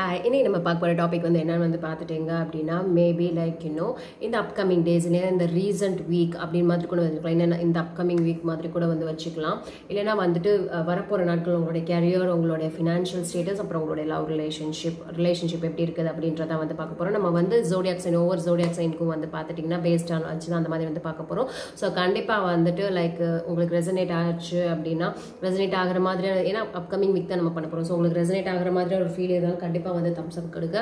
Hi, இன்னைக்கு நம்ம பார்க்க போற டாபிக் வந்து என்னன்னு வந்து பார்த்துட்டீங்க அப்படின்னா மேபி லைக் இந்த அப்கமிங் டேஸ் இல்லைன்னா இந்த ரீசன்ட் வீக் அப்படின்னு மாதிரி கூட வச்சுக்கலாம். இல்லைன்னா இந்த அப்கமிங் வீக் மாதிரி கூட வந்து வச்சுக்கலாம். இல்லைன்னா வந்துட்டு வரப்போகிற நாட்கள் உங்களுடைய கேரியர், உங்களுடைய ஃபினான்ஷியல் ஸ்டேட்டஸ், அப்புறம் உங்களுடைய லவ் ரிலேஷன்ஷிப் எப்படி இருக்குது அப்படின்றத வந்து பார்க்க போகிறோம். நம்ம வந்து ஜோடியாக் சைன் ஒவ்வொரு ஜோடியாக் சைனுக்கும் வந்து பார்த்துட்டிங்கன்னா பேஸ்ட் ஆன் வச்சு தான் அந்த மாதிரி வந்து பார்க்க போகிறோம். ஸோ கண்டிப்பாக வந்துட்டு லைக் உங்களுக்கு ரெசனேட் ஆச்சு அப்படின்னா ரெசனேட் ஆகிற மாதிரி, ஏன்னா அப்கமிங் வீக் தான் நம்ம பண்ண போகிறோம். ஸோ உங்களுக்கு ரெசனேட் ஆகிற மாதிரி ஒரு ஃபீல் இருந்தாலும் கண்டிப்பாக வந்து தம்ஸ் அப் கொடுங்க,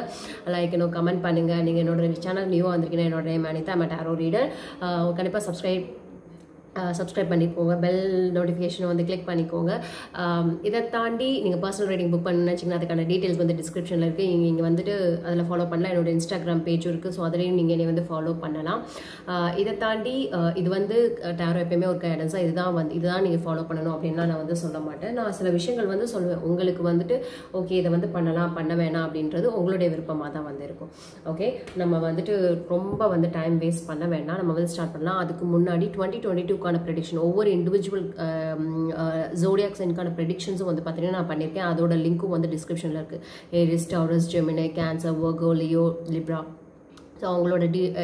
லைக் கமெண்ட் பண்ணுங்க. நீங்கள் என்னோட சேனல் நியூவாக வந்திருக்கீங்கன்னா என்னோட name Anitha, I'm tarot reader. கண்டிப்பாக சப்ஸ்கிரைப் பண்ணிக்கோங்க, பெல் நோட்டிஃபிகேஷனை வந்து கிளிக் பண்ணிக்கோங்க. இதை தாண்டி நீங்கள் பர்சனல் ரீடிங் புக் பண்ண நினச்சிங்கன்னா அதுக்கான டீட்டெயில்ஸ் வந்து டிஸ்கிரிப்ஷனில் இருக்குது. நீங்கள் வந்துட்டு அதில் ஃபாலோ பண்ணலாம். என்னோட இன்ஸ்டாகிராம் பேஜும் இருக்குது, ஸோ அதிலையும் நீங்கள் என்னை வந்து ஃபாலோ பண்ணலாம். இதை தாண்டி இது வந்து டாரோ எப்பயுமே ஒரு கைடன்ஸாக இதுதான் நீங்கள் ஃபாலோ பண்ணணும் அப்படின்லாம் நான் வந்து சொல்ல மாட்டேன். நான் சில விஷயங்கள் வந்து சொல்லுவேன். உங்களுக்கு வந்துட்டு ஓகே இதை வந்து பண்ணலாம் பண்ண வேணாம் அப்படின்றது உங்களுடைய விருப்பமாக தான் வந்து இருக்கும். ஓகே, நம்ம வந்துட்டு ரொம்ப வந்து டைம் வேஸ்ட் பண்ண வேண்டாம், நம்ம வந்து ஸ்டார்ட் பண்ணலாம். அதுக்கு முன்னாடி 2022 ப்ரெடிக்ஷன் ஒவ்வொரு இண்டிவிஜுவல் ஜோடியாக் சைனுக்கான ப்ரெடிக்ஷன்ஸும் வந்து பார்த்தீங்கன்னா நான் பண்ணியிருக்கேன். அதோட லிங்க்கும் வந்து டிஸ்கிரிப்ஷனில் இருக்குது. Aries, Taurus, Gemini, Cancer, Virgo, Leo, Libra. So அவங்களோட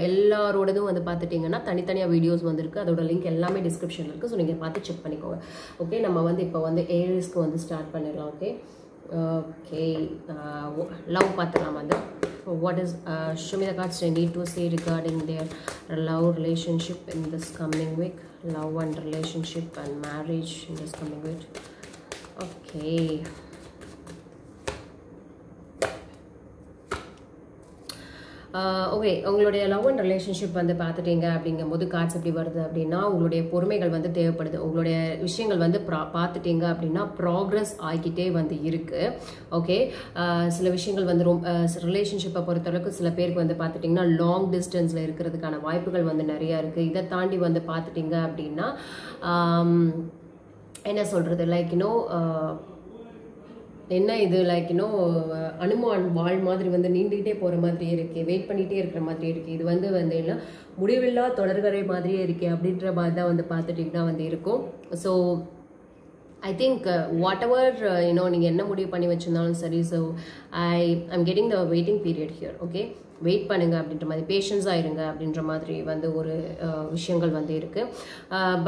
எல்லாரோடதும் வந்து பார்த்துட்டிங்கன்னா தனித்தனியாக வீடியோஸ் வந்துருக்கு. அதோட லிங்க் எல்லாமே டிஸ்கிரிப்ஷனில் இருக்குது. ஸோ நீங்கள் பார்த்து செக் பண்ணிக்கோங்க. ஓகே, நம்ம வந்து இப்போ வந்து ஏரிஸ்க்கு வந்து ஸ்டார்ட் பண்ணிடலாம். ஓகே, லவ் பார்த்துக்கலாம் வந்து. What is show me the cards they need to say regarding their love relationship in this coming week, love and relationship and marriage in this coming week. Okay, okay, உங்களுடைய love and relationship வந்து பார்த்துட்டீங்க அப்படிங்கும்போது cards எப்படி வருது அப்படின்னா உங்களுடைய பொறுமைகள் வந்து தேவைப்படுது. உங்களுடைய விஷயங்கள் வந்து பார்த்துட்டீங்க அப்படின்னா ப்ராக்ரஸ் ஆகிக்கிட்டே வந்து இருக்குது. ஓகே, சில விஷயங்கள் வந்து ரிலேஷன்ஷிப்பை பொறுத்தளவுக்கு சில பேருக்கு வந்து பார்த்துட்டிங்கன்னா லாங் டிஸ்டன்ஸில் இருக்கிறதுக்கான வாய்ப்புகள் வந்து நிறையா இருக்குது. இதை தாண்டி வந்து பார்த்துட்டிங்க அப்படின்னா என்ன சொல்கிறது, லைக் என்ன இது லைக் அனுமான் வாழ் மாதிரி வந்து நீண்டுகிட்டே போகிற மாதிரியே இருக்கு, வெயிட் பண்ணிகிட்டே இருக்கிற மாதிரி இருக்குது. இது வந்து என்ன முடிவில்லா தொடர்கரை மாதிரியே இருக்கே அப்படின்ற மாதிரி தான் வந்து பார்த்துட்டிங்கன்னா வந்து இருக்கும். So I think whatever நீங்கள் என்ன முடிவு பண்ணி வச்சுருந்தாலும் சரி. So I'm getting the waiting period here. Okay, wait பண்ணுங்க அப்படின்ற மாதிரி, பேஷன்ஸாக இருங்க அப்படின்ற மாதிரி வந்து ஒரு விஷயங்கள் வந்து இருக்குது.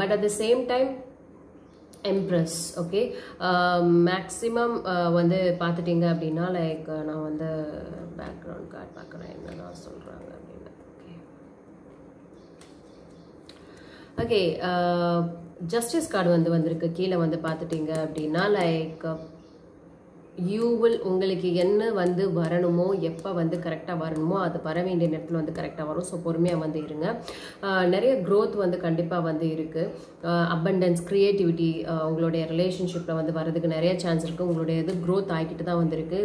But at the same time embrace. Okay, maximum வந்து பார்த்துட்டிங்க அப்படின்னா லைக் நான் வந்து பேக்ரவுண்ட் கார்டு பார்க்குறேன் என்னென்னா சொல்கிறாங்க அப்படின்னு. ஓகே, ஜஸ்டிஸ் கார்டு வந்து வந்திருக்கு. கீழே வந்து பார்த்துட்டிங்க அப்படின்னா லைக் உங்களுக்கு என்ன வந்து வரணுமோ, எப்போ வந்து கரெக்டாக வரணுமோ அது வர வேண்டிய நேரத்தில் வந்து கரெக்டாக வரும். ஸோ பொறுமையாக வந்து இருங்க. நிறைய க்ரோத் வந்து கண்டிப்பாக வந்து இருக்குது. அபண்டன்ஸ், க்ரியேட்டிவிட்டி உங்களுடைய ரிலேஷன்ஷிப்பில் வந்து வரதுக்கு நிறைய சான்ஸ் இருக்குது. உங்களுடைய இது க்ரோத் ஆகிக்கிட்டு தான் வந்துருக்கு.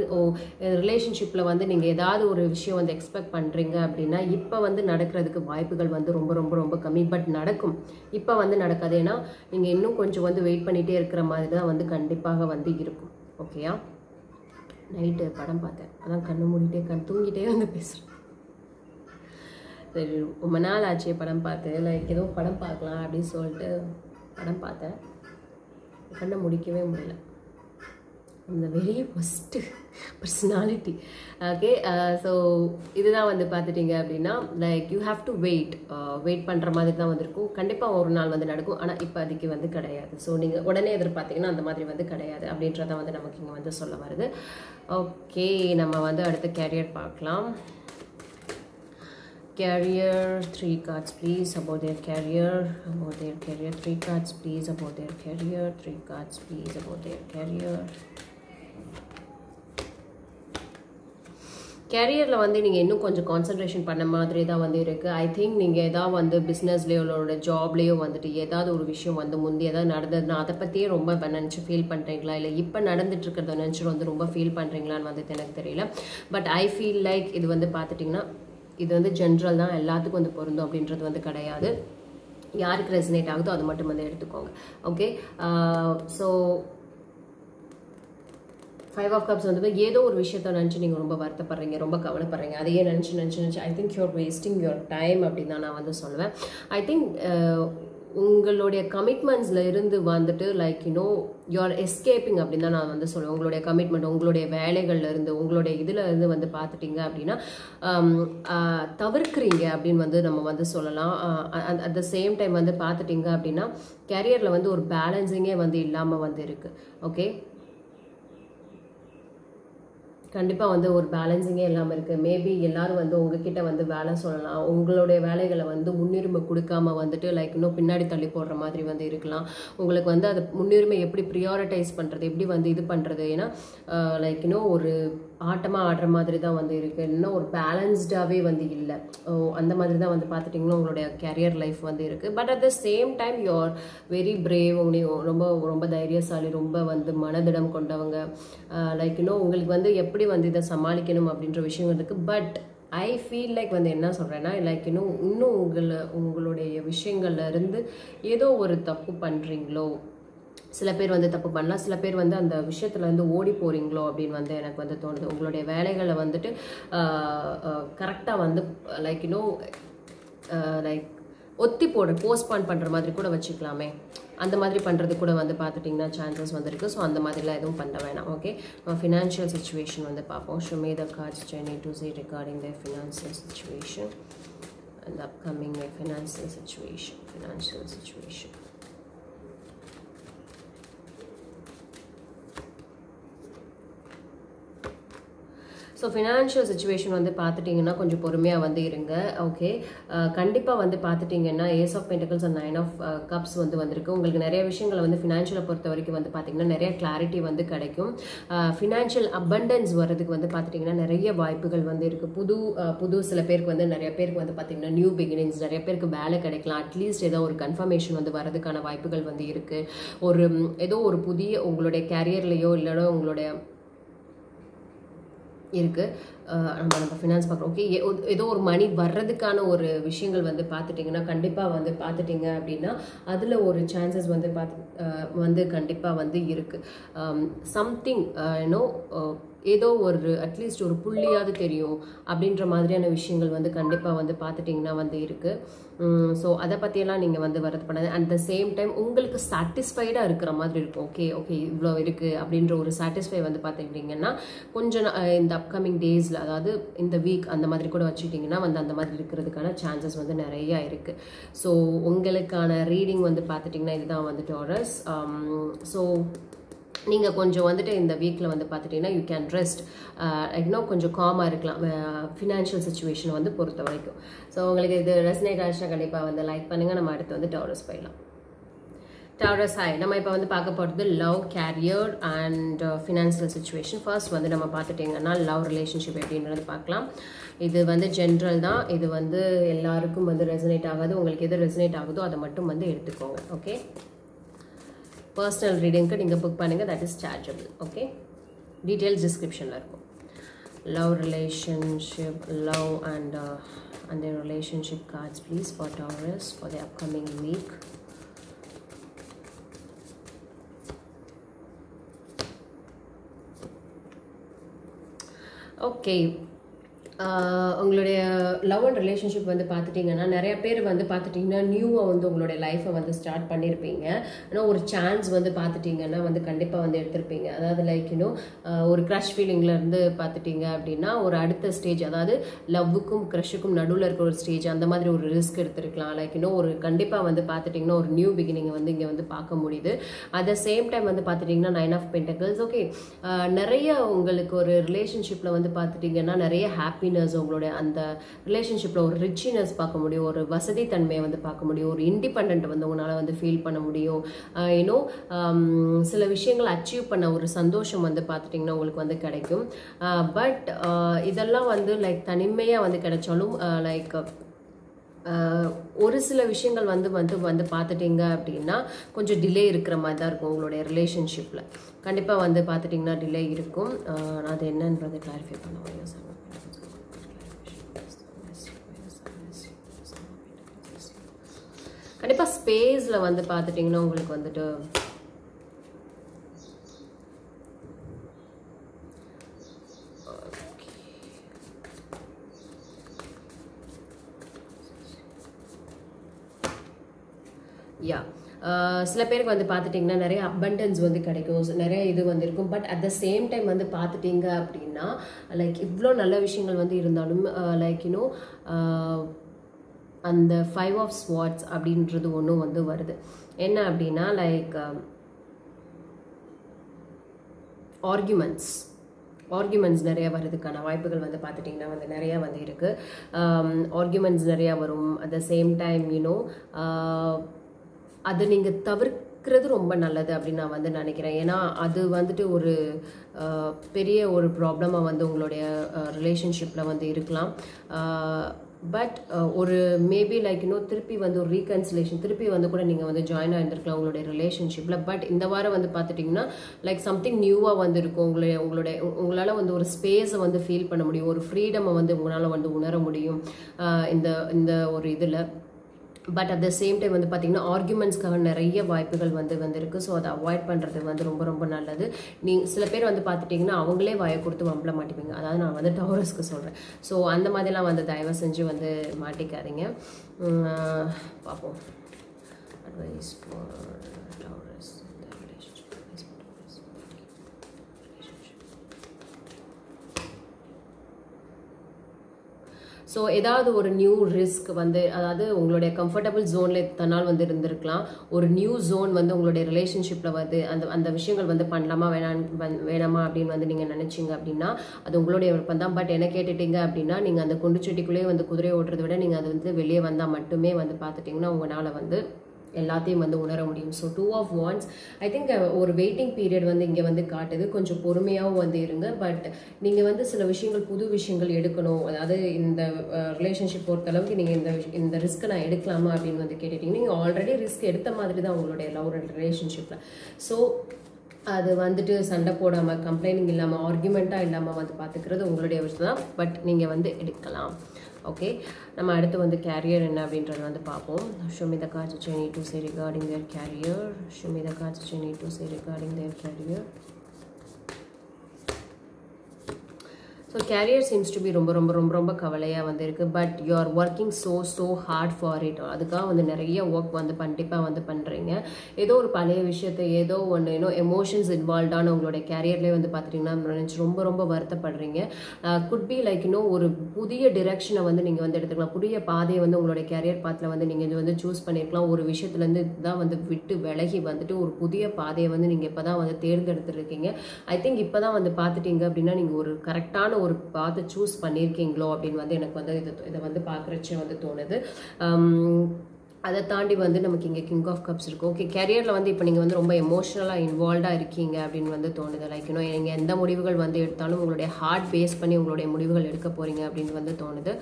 ரிலேஷன்ஷிப்பில் வந்து நீங்கள் ஏதாவது ஒரு விஷயம் வந்து எக்ஸ்பெக்ட் பண்ணுறீங்க அப்படின்னா இப்போ வந்து நடக்கிறதுக்கு வாய்ப்புகள் வந்து ரொம்ப ரொம்ப ரொம்ப கம்மி. பட் நடக்கும், இப்போ வந்து நடக்காது. ஏன்னா நீங்கள் இன்னும் கொஞ்சம் வந்து வெயிட் பண்ணிகிட்டே இருக்கிற மாதிரி தான் வந்து கண்டிப்பாக வந்து இருக்கும். ஓகேயா, நைட்டு படம் பார்த்தேன், அதான் கண்ணு மூடிட்டே தூங்கிட்டே வந்து பேசுகிறேன். சரி, ரொம்ப நாள் ஆச்சு படம் பார்த்து, லைக் ஏதோ படம் பார்க்கலாம் அப்படின்னு சொல்லிட்டு படம் பார்த்தேன். கண்ணை முடிக்கவே முடியல. அந்த very first personality. Okay, so இதுதான் வந்து பார்த்துட்டிங்க அப்படின்னா like you have to wait பண்ணுற மாதிரி தான் வந்துருக்கும். கண்டிப்பாக ஒரு நாள் வந்து நடக்கும், ஆனால் இப்போ அதுக்கு வந்து கிடையாது. ஸோ நீங்கள் உடனே எதிர்பார்த்தீங்கன்னா அந்த மாதிரி வந்து கிடையாது அப்படின்றத வந்து நமக்கு இங்கே வந்து சொல்ல வருது. ஓகே, நம்ம வந்து அடுத்த கேரியர் பார்க்கலாம். Career, 3 cards please about their career. 3 cards please about their career. 3 cards please about their career. கேரியரில் வந்து நீங்கள் இன்னும் கொஞ்சம் கான்சன்ட்ரேஷன் பண்ண மாதிரி தான் வந்து இருக்குது. ஐ திங்க் நீங்கள் ஏதாவது வந்து பிஸ்னஸ்லேயோ உங்களோட ஜாப்லேயோ வந்துட்டு ஏதாவது ஒரு விஷயம் வந்து முந்தி ஏதாவது நடந்ததுன்னா அதை பற்றியே ரொம்ப நினச்சி ஃபீல் பண்ணுறீங்களா, இல்லை இப்போ நடந்துட்டு இருக்கிறத நினச்சி வந்து ரொம்ப ஃபீல் பண்ணுறீங்களான்னு வந்துட்டு எனக்கு தெரியல. பட் ஐ ஃபீல் லைக் இது வந்து பார்த்துட்டிங்கன்னா இது வந்து ஜென்ரல் தான், எல்லாத்துக்கும் வந்து பொருந்தும் அப்படின்றது வந்து கிடையாது. யாருக்கு ரெசனேட் ஆகுதோ அது மட்டும் வந்து எடுத்துக்கோங்க. ஓகே, ஸோ 5 of Cups வந்து ஏதோ ஒரு விஷயத்தை நினச்சி நீங்கள் ரொம்ப வருத்தப்படுறீங்க, ரொம்ப கவலைப்படுறீங்க. அதையே நினச்சி I think you are wasting your time அப்படின்னு தான் நான் வந்து சொல்லுவேன். ஐ திங்க் உங்களுடைய கமிட்மெண்ட்ஸில் இருந்து வந்துட்டு லைக் யூஆர் எஸ்கேப்பிங் அப்படின்னு தான் நான் வந்து சொல்லுவேன். உங்களுடைய கமிட்மெண்ட், உங்களுடைய வேலைகள்ல இருந்து, உங்களுடைய இதில் இருந்து வந்து பார்த்துட்டிங்க அப்படின்னா தவிர்க்கிறீங்க அப்படின்னு வந்து நம்ம வந்து சொல்லலாம். அட் த சேம் டைம் வந்து பார்த்துட்டிங்க அப்படின்னா கேரியரில் வந்து ஒரு பேலன்சிங்கே வந்து இல்லாமல் வந்து இருக்குது. ஓகே, கண்டிப்பாக வந்து ஒரு பேலன்சிங்கே இல்லாமல் இருக்குது. மேபி எல்லாரும் வந்து உங்ககிட்ட வந்து வேலை சொல்லலாம், உங்களுடைய வேலைகளை வந்து முன்னுரிமை கொடுக்காம வந்துட்டு லைக் இன்னும் பின்னாடி தள்ளி போடுற மாதிரி வந்து இருக்கலாம். உங்களுக்கு வந்து அது முன்னுரிமை எப்படி ப்ரியாரிட்டைஸ் பண்ணுறது, எப்படி வந்து இது பண்ணுறது, ஏன்னா லைக் ஒரு ஆட்டமாக ஆடுற மாதிரி தான் வந்து இருக்குது. இன்னும் ஒரு பேலன்ஸ்டாகவே வந்து இல்லை. அந்த மாதிரி தான் வந்து பார்த்துட்டிங்கன்னா உங்களுடைய கேரியர் லைஃப் வந்து இருக்குது. But at the same time you are very brave. ரொம்ப ரொம்ப தைரியசாலி, ரொம்ப வந்து மனதிடம் கொண்டவங்க. லைக் உங்களுக்கு வந்து எப்படி வந்து இதை சமாளிக்கணும் அப்படின்ற விஷயம் இருக்குது. பட் ஐ ஃபீல் லைக் வந்து என்ன சொல்கிறேன்னா லைக் இன்னும் உங்களுடைய விஷயங்கள்ல இருந்து ஏதோ ஒரு தப்பு பண்ணுறீங்களோ. சில பேர் வந்து தப்பு பண்ணலாம், சில பேர் வந்து அந்த விஷயத்துல வந்து ஓடி போறீங்களோ அப்படின்னு வந்து எனக்கு வந்து தோணுது. உங்களுடைய வேலைகளை வந்துட்டு கரெக்டாக வந்து லைக் லைக் ஒத்தி போஸ்ட்பான் பண்ணுற மாதிரி கூட வச்சுக்கலாமே. அந்த மாதிரி பண்ணுறது கூட வந்து பார்த்துட்டிங்கன்னா சான்சஸ் வந்து இருக்குது. ஸோ அந்த மாதிரிலாம் எதுவும் பண்ண வேணாம். ஓகே, ஃபினான்ஷியல் சுச்சுவேஷன் வந்து பார்ப்போம். Show me the cards journey to say regarding the financial situation and upcoming financial situation. So financial situation வந்து பார்த்துட்டிங்கன்னா கொஞ்சம் பொறுமையாக வந்து இருங்க. ஓகே, கண்டிப்பாக வந்து பார்த்துட்டிங்கன்னா ace of pentacles and 9 of cups வந்து வந்திருக்கு. உங்களுக்கு நிறைய விஷயங்களை வந்து ஃபினான்ஷியலை பொறுத்த வரைக்கும் வந்து பார்த்திங்கன்னா நிறைய கிளாரிட்டி வந்து கிடைக்கும். ஃபினான்ஷியல் அபண்டன்ஸ் வர்றதுக்கு வந்து பார்த்துட்டிங்கன்னா நிறைய வாய்ப்புகள் வந்து இருக்குது. புது சில பேருக்கு வந்து நிறைய பேருக்கு வந்து பார்த்திங்கன்னா நியூ பிகினிங்ஸ், நிறைய பேருக்கு வேலை கிடைக்கலாம். அட்லீஸ்ட் ஏதோ ஒரு கன்ஃபர்மேஷன் வந்து வரதுக்கான வாய்ப்புகள் வந்து இருக்குது. ஏதோ ஒரு புதிய உங்களுடைய கேரியர்லேயோ இல்லைனா உங்களுடைய இருக்குது. நம்ம ஃபினான்ஸ் பார்க்குறோம். ஓகே, ஏதோ ஒரு மணி வர்றதுக்கான ஒரு விஷயங்கள் வந்து பார்த்துட்டிங்கன்னா கண்டிப்பாக வந்து பார்த்துட்டிங்க அப்படின்னா அதில் ஒரு சான்சஸ் வந்து வந்து கண்டிப்பாக வந்து இருக்குது. சம்திங் ஏதோ ஒரு அட்லீஸ்ட் ஒரு புள்ளியாவது தெரியும் அப்படின்ற மாதிரியான விஷயங்கள் வந்து கண்டிப்பாக வந்து பார்த்துட்டிங்கன்னா வந்து இருக்குது. ஸோ அதை பற்றியெல்லாம் நீங்கள் வந்து வரது பண்ணாது. அட் த சேம் டைம் உங்களுக்கு சாட்டிஸ்ஃபைடாக இருக்கிற மாதிரி இருக்கும். ஓகே இவ்வளோ இருக்குது அப்படின்ற ஒரு சாட்டிஸ்ஃபை வந்து பார்த்துக்கிட்டிங்கன்னா கொஞ்சம் இந்த அப்கமிங் டேஸில், அதாவது இந்த வீக் அந்த மாதிரி கூட வச்சுக்கிட்டிங்கன்னா வந்து அந்த மாதிரி இருக்கிறதுக்கான சான்சஸ் வந்து நிறையா இருக்குது. ஸோ உங்களுக்கான ரீடிங் வந்து பார்த்துட்டிங்கன்னா இதுதான் வந்து டாரஸ். ஸோ நீங்கள் கொஞ்சம் வந்துட்டு இந்த வீக்கில் வந்து பார்த்துட்டிங்கன்னா யூ கேன் ரெஸ்ட், இன்னும் கொஞ்சம் காமாக இருக்கலாம் ஃபினான்ஷியல் சுச்சுவேஷனை வந்து பொறுத்த வரைக்கும். ஸோ உங்களுக்கு இது ரெசனேட் ஆச்சுன்னா கண்டிப்பாக வந்து லைக் பண்ணுங்கள். நம்ம அடுத்து வந்து டாரஸ் போயிடலாம். டாரஸ் ஹாய், நம்ம இப்போ வந்து பார்க்க போகிறது love, career and financial situation. First வந்து நம்ம பார்த்துட்டிங்கன்னா லவ் ரிலேஷன்ஷிப் எப்படின்றது பார்க்கலாம். இது வந்து ஜென்ரல் தான், இது வந்து எல்லாருக்கும் வந்து ரெசனேட் ஆகாது. உங்களுக்கு எது ரெசனேட் ஆகுதோ அதை மட்டும் வந்து எடுத்துக்கோங்க. ஓகே, பர்சனல் ரீடிங்க்கு நீங்கள் புக் பண்ணுங்கள், that is chargeable. Okay, details டிஸ்கிரிப்ஷனில் இருக்கும். Love relationship, love and the relationship cards please for Taurus for the upcoming week. Okay, உங்களுடைய லவ் அண்ட் ரிலேஷன்ஷிப் வந்து பார்த்துட்டிங்கன்னா நிறைய பேர் வந்து பார்த்துட்டிங்கன்னா நியூவாக வந்து உங்களுடைய லைஃப்பை வந்து ஸ்டார்ட் பண்ணியிருப்பீங்க. ஆனால் ஒரு சான்ஸ் வந்து பார்த்துட்டிங்கன்னா வந்து கண்டிப்பாக வந்து எடுத்திருப்பீங்க. அதாவது லைக் ஒரு க்ரஷ் ஃபீலிங்லேருந்து பார்த்துட்டிங்க அப்படின்னா ஒரு அடுத்த ஸ்டேஜ், அதாவது லவ்வுக்கும் க்ரஷுக்கும் நடுவில் இருக்கிற ஒரு ஸ்டேஜ், அந்த மாதிரி ஒரு ரிஸ்க் எடுத்துருக்கலாம். லைக் ஒரு கண்டிப்பாக வந்து பார்த்துட்டிங்கன்னா ஒரு நியூ பிகினிங்கை வந்து இங்கே வந்து பார்க்க முடியுது. அட் த சேம் டைம் வந்து பார்த்துட்டிங்கன்னா 9 ஆஃப் பென்டக்கிள்ஸ். ஓகே, நிறைய உங்களுக்கு ஒரு ரிலேஷன்ஷிப்பில் வந்து பார்த்துட்டிங்கன்னா நிறைய ஹாப்பி உங்களுடைய அந்த ரிலேஷன்ஷிப்ல ஒரு ரிச்சினஸ் பார்க்க முடியும், ஒரு வசதி தன்மையை வந்து பார்க்க முடியும், ஒரு இண்டிபெண்டன்ட் வந்து உங்களால வந்து ஃபீல் பண்ண முடியும். சில விஷயங்களை அச்சீவ் பண்ண ஒரு சந்தோஷம் வந்து பார்த்துட்டிங்கன்னா உங்களுக்கு வந்து கிடைக்கும். பட் இதெல்லாம் வந்து லைக் தனிமையாக வந்து கிடைச்சாலும் லைக் ஒரு சில விஷயங்கள் வந்து வந்து வந்து பார்த்துட்டிங்க அப்படின்னா கொஞ்சம் டிலே இருக்கிற மாதிரி தான் இருக்கும். உங்களுடைய ரிலேஷன்ஷிப்பில் கண்டிப்பாக வந்து பார்த்துட்டிங்கன்னா டிலே இருக்கும். அது என்னன்றது கிளாரிஃபை பண்ணுவோம். கண்டிப்பாக ஸ்பேஸில் வந்து பார்த்துட்டிங்கன்னா உங்களுக்கு வந்துட்டு யா சில பேருக்கு வந்து பார்த்துட்டிங்கன்னா நிறைய அபண்டன்ஸ் வந்து கிடைக்கும், நிறைய இது வந்து இருக்கும். But at the same time வந்து பார்த்துட்டிங்க அப்படின்னா லைக் இவ்வளோ நல்ல விஷயங்கள் வந்து இருந்தாலும் லைக் யூனோ அந்த 5 ஆஃப் ஸ்வாட்ஸ் அப்படின்றது ஒன்றும் வந்து வருது. என்ன அப்படின்னா லைக் ஆர்குமெண்ட்ஸ் நிறைய வர்றதுக்கான வாய்ப்புகள் வந்து பார்த்துட்டிங்கன்னா வந்து நிறையா வந்து இருக்குது. ஆர்குமெண்ட்ஸ் நிறையா வரும். At the same time you know அது நீங்கள் தவிர்க்கிறது ரொம்ப நல்லது அப்படின்னு நான் வந்து நினைக்கிறேன். ஏன்னா அது வந்துட்டு ஒரு பெரிய ஒரு ப்ராப்ளமாக வந்து உங்களுடைய ரிலேஷன்ஷிப்பில் வந்து இருக்கலாம். பட் ஒரு மேபி லைக் இன்னும் திருப்பி வந்து ஒரு ரீகன்சிலேஷன் திருப்பி வந்து கூட நீங்கள் வந்து ஜாயின் ஆகிருந்துருக்கலாம் உங்களுடைய ரிலேஷன்ஷிப்பில். பட் இந்த வாரம் வந்து பார்த்துட்டிங்கன்னா லைக் சம்திங் நியூவாக வந்து இருக்கும். உங்களால் வந்து ஒரு ஸ்பேஸை வந்து ஃபீல் பண்ண முடியும், ஒரு ஃப்ரீடமை வந்து உங்களால் வந்து உணர முடியும் இந்த ஒரு இதில். But at the same time வந்து பார்த்தீங்கன்னா ஆர்குமெண்ட்ஸ்க்காக நிறைய வாய்ப்புகள் வந்து இருக்குது. ஸோ அதை அவாய்ட் பண்ணுறது வந்து ரொம்ப ரொம்ப நல்லது. சில பேர் வந்து பார்த்துட்டிங்கன்னா அவங்களே வாயை கொடுத்து வம்பள மாட்டிப்பீங்க. அதாவது நான் வந்து டவுரஸ்க்கு சொல்கிறேன். ஸோ அந்த மாதிரிலாம் வந்து தயவு செஞ்சு வந்து மாட்டிக்காதீங்க. பார்ப்போம். Advice for Taurus. ஸோ ஏதாவது ஒரு நியூ ரிஸ்க் வந்து அதாவது உங்களுடைய கம்ஃபர்டபுள் ஜோனில் இத்தனை வந்து இருந்திருக்கலாம். ஒரு நியூ ஜோன் வந்து உங்களுடைய ரிலேஷன்ஷிப்பில் வந்து அந்த விஷயங்கள் வந்து பண்ணலாமா வேணாமா அப்படின்னு வந்து நீங்கள் நினச்சிங்க அப்படின்னா அது உங்களுடைய விருப்பம் தான். பட் என்ன கேட்டுட்டீங்க அப்படின்னா நீங்கள் அந்த குண்டுச்செட்டிக்குள்ளேயே வந்து குதிரை ஓட்டுறதை விட நீங்கள் அது வந்து வெளியே வந்தால் மட்டுமே வந்து பார்த்துட்டிங்கன்னா உங்களால் வந்து எல்லாத்தையும் வந்து உணர முடியும். So 2 of wands I think ஒரு வெயிட்டிங் பீரியட் வந்து இங்கே வந்து காட்டுது. கொஞ்சம் பொறுமையாகவும் வந்து இருங்க. பட் நீங்கள் வந்து சில விஷயங்கள் புது விஷயங்கள் எடுக்கணும். அதாவது இந்த ரிலேஷன்ஷிப் பொறுத்தளவுக்கு நீங்கள் இந்த ரிஸ்க்கை நான் எடுக்கலாமா அப்படின்னு வந்து கேட்டுட்டீங்க. நீங்கள் ஆல்ரெடி ரிஸ்க் எடுத்த மாதிரி தான் உங்களுடைய லவ் ரிலேஷன்ஷிப்பில். ஸோ அது வந்துட்டு சண்டை போடாமல் கம்ப்ளைனிங் இல்லாமல் ஆர்குமெண்ட்டாக இல்லாமல் வந்து பார்த்துக்கிறது உங்களுடைய விஷயம் தான். பட் நீங்கள் வந்து எடுக்கலாம். ஓகே, நம்ம அடுத்து வந்து கேரியர் என்ன அப்படின்றது வந்து பார்ப்போம். Show me the cards which I need to say regarding their career. Show me the cards which I need to say regarding their career. So career seems to be ரொம்ப ரொம்ப ரொம்ப ரொம்ப கவலையாக வந்து இருக்குது. But you are working so hard for it. அதுக்காக வந்து நிறைய ஒர்க் வந்து கண்டிப்பாக வந்து பண்ணுறீங்க. ஏதோ ஒரு பழைய விஷயத்தை ஏதோ ஒன்று எமோஷன்ஸ் இன்வால்வ்டான உங்களுடைய கேரியர்லேயே வந்து பார்த்துட்டிங்கன்னா நினச்சி ரொம்ப ரொம்ப வருத்தப்படுறீங்க. குட் பி லைக் ஒரு புதிய டிரெக்ஷனை வந்து நீங்கள் வந்து எடுத்துக்கலாம். புதிய பாதையை வந்து உங்களுடைய கேரியர் பாத்தில் வந்து நீங்கள் இது வந்து சூஸ் பண்ணியிருக்கலாம். ஒரு விஷயத்துலேருந்து தான் வந்து விட்டு விலகி வந்துட்டு ஒரு புதிய பாதையை வந்து நீங்கள் இப்போ தான் வந்து தேர்ந்தெடுத்துருக்கீங்க. ஐ திங்க் இப்போ தான் வந்து பார்த்துட்டீங்க அப்படின்னா நீங்கள் ஒரு கரெக்டான ஒரு பாதை சூஸ் பண்ணியிருக்கீங்களோ அப்படின்னு வந்து எனக்கு வந்து இதை வந்து பார்க்குறச்சே வந்து தோணுது. அதை தாண்டி வந்து நமக்கு இங்கே கிங் ஆஃப் கப்ஸ் இருக்குது. ஓகே, கேரியரில் வந்து இப்போ நீங்கள் வந்து ரொம்ப எமோஷ்னலாக இன்வால்வ்டாக இருக்கீங்க அப்படின்னு வந்து தோணுது. லைக் நீங்கள் எந்த முடிவுகள் வந்து எடுத்தாலும் உங்களுடைய ஹார்ட் பேஸ் பண்ணி உங்களுடைய முடிவுகள் எடுக்க போகிறீங்க அப்படின்னு வந்து தோணுது.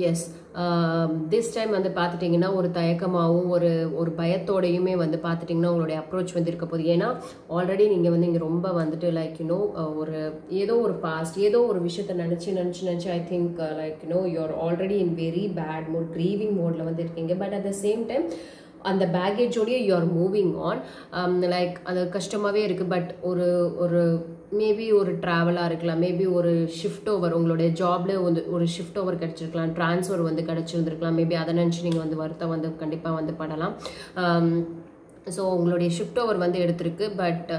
எஸ், திஸ் டைம் வந்து பார்த்துட்டிங்கன்னா ஒரு தயக்கமாகவும் ஒரு பயத்தோடையுமே வந்து பார்த்துட்டிங்கன்னா உங்களுடைய அப்ரோச் வந்து இருக்க போகுது. ஏன்னா ஆல்ரெடி நீங்கள் வந்து இங்கே ரொம்ப வந்துட்டு லைக் ஒரு ஏதோ ஒரு பாஸ்ட் ஏதோ ஒரு விஷயத்தை நினச்சி I think like you are already in very bad mode, grieving மோடில் வந்து இருக்கீங்க. But at the same time அந்த பேகேஜோடய you are moving on. Like அது கஷ்டமாகவே இருக்குது. பட் ஒரு மேபி ஒரு ட்ராவலாக இருக்கலாம், மேபி ஒரு ஷிஃப்ட் ஓவர் உங்களுடைய ஜாப்ல வந்து ஒரு ஷிஃப்ட் ஓவர் கிடச்சிருக்கலாம், ட்ரான்ஸ்ஃபர் வந்து கிடச்சிருந்துருக்கலாம். மேபி அதை நினச்சி நீங்கள் வந்து வருத்தம் வந்து கண்டிப்பாக வந்து படலாம். ஸோ உங்களுடைய ஷிஃப்ட் ஓவர் வந்து எடுத்திருக்கு. பட்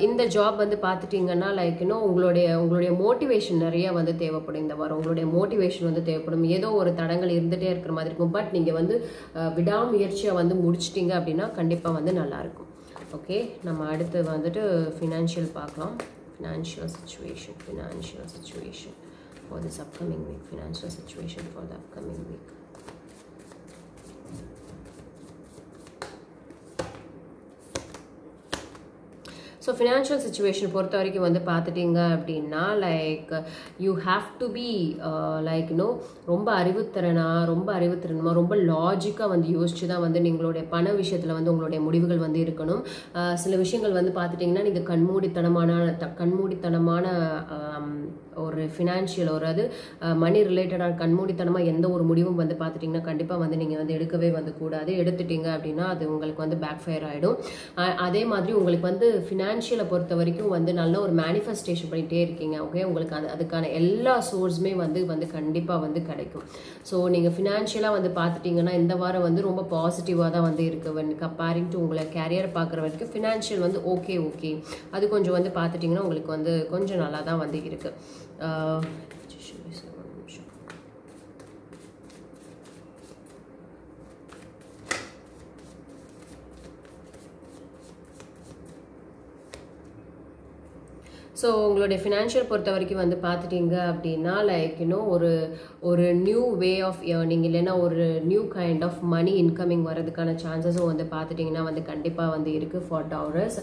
இந்த ஜாப் வந்து பார்த்துட்டிங்கன்னா லைக் உங்களுடைய மோட்டிவேஷன் நிறைய வந்து தேவைப்படும். இந்த வாரம் உங்களுடைய மோட்டிவேஷன் வந்து தேவைப்படும். ஏதோ ஒரு தடங்கள் இருந்துகிட்டே இருக்கிற மாதிரி இருக்கும். பட் நீங்கள் வந்து விடாமுயற்சியாக வந்து முடிச்சிட்டிங்க அப்படின்னா கண்டிப்பாக வந்து நல்லாயிருக்கும். ஓகே, நம்ம அடுத்து வந்துட்டு ஃபினான்ஷியல் பார்க்கலாம். Financial situation for this upcoming week. Financial situation for the upcoming week. So financial situation பொறுத்த வரைக்கும் வந்து பார்த்துட்டிங்க அப்படின்னா like you have to be like ரொம்ப அறிவுத்திறனுமா ரொம்ப லாஜிக்காக வந்து யோசிச்சு தான் வந்து நீங்களுடைய பண விஷயத்தில் வந்து உங்களுடைய முடிவுகள் வந்து இருக்கணும். சில விஷயங்கள் வந்து பார்த்துட்டிங்கன்னா நீங்கள் கண்மூடித்தனமான ஒரு ஃபினான்ஷியல் ஒரு அது மணி ரிலேட்டடான கண்மூடித்தனமாக எந்த ஒரு முடிவும் வந்து பார்த்துட்டிங்கன்னா கண்டிப்பாக வந்து நீங்கள் வந்து எடுக்கவே வந்து கூடாது. எடுத்துட்டீங்க அப்படின்னா அது உங்களுக்கு வந்து பேக் ஃபயர் ஆகிடும். அதே மாதிரி உங்களுக்கு வந்து ஃபினான்ஷியலை பொறுத்த வரைக்கும் வந்து நல்ல ஒரு மேனிஃபெஸ்டேஷன் பண்ணிகிட்டே இருக்கீங்க. ஓகே, உங்களுக்கு அதுக்கான எல்லா சோர்ஸுமே வந்து கண்டிப்பாக வந்து கிடைக்கும். ஸோ நீங்கள் ஃபினான்ஷியலாக வந்து பார்த்துட்டிங்கன்னா இந்த வாரம் வந்து ரொம்ப பாசிட்டிவாக தான் வந்து இருக்குது. when comparing to உங்களை கேரியர் பார்க்குற வரைக்கும் ஃபினான்ஷியல் வந்து ஓகே அது கொஞ்சம் வந்து பார்த்துட்டிங்கன்னா உங்களுக்கு வந்து கொஞ்சம் நல்லா தான் வந்து இருக்குது. ஸோ உங்களுடைய ஃபினான்ஷியல் பொறுத்த வரைக்கும் வந்து பார்த்துட்டிங்க அப்படின்னா லைக் ஒரு நியூ வே ஆஃப் ஏர்னிங் இல்லைன்னா ஒரு new kind of money incoming வரதுக்கான சான்சஸும் வந்து பார்த்துட்டிங்கன்னா வந்து கண்டிப்பாக வந்து இருக்குது. ஃபார் டவுரஸ்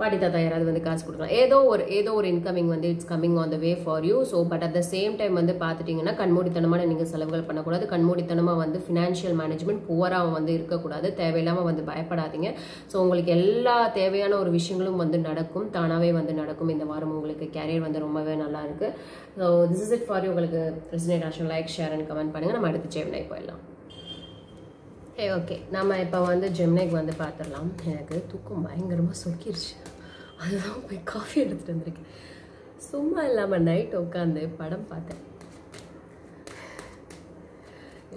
பாட்டி தாத்தா யாராவது வந்து காசு கொடுக்கலாம். ஏதோ ஒரு இன்கமிங் வந்து it's coming on the way for you. So but at the same time வந்து பார்த்துட்டிங்கன்னா கண்மூடித்தனமான நீங்கள் செலவுகள் பண்ணக்கூடாது. கண்மூடித்தனமாக வந்து ஃபினான்ஷியல் மேனேஜ்மெண்ட் புவராக வந்து இருக்கக்கூடாது. தேவையில்லாமல் வந்து பயப்படாதீங்க. ஸோ உங்களுக்கு எல்லா தேவையான ஒரு விஷயங்களும் வந்து நடக்கும், தானாகவே வந்து நடக்கும். இந்த வாரம் உங்களுக்கு கேரியர் வந்து ரொம்பவே நல்லா இருக்கு. So this is it for you. உங்களுக்கு ரெசனேட் ஆக்ஷன் லைக் ஷேர் அண்ட் கமெண்ட் பண்ணுங்க. நம்ம அடுத்து ஜெமினை போயிடலாம். ஓகே, நம்ம இப்போ வந்து ஜெமினைக்கு வந்து பார்த்துடலாம். எனக்கு தூக்கம் பயங்கரமாக சொக்கிருச்சு, அதுதான் போய் காஃபி எடுத்துகிட்டு வந்திருக்கேன். சும்மா இல்லாமல் நைட் உட்காந்து படம் பார்த்தேன்.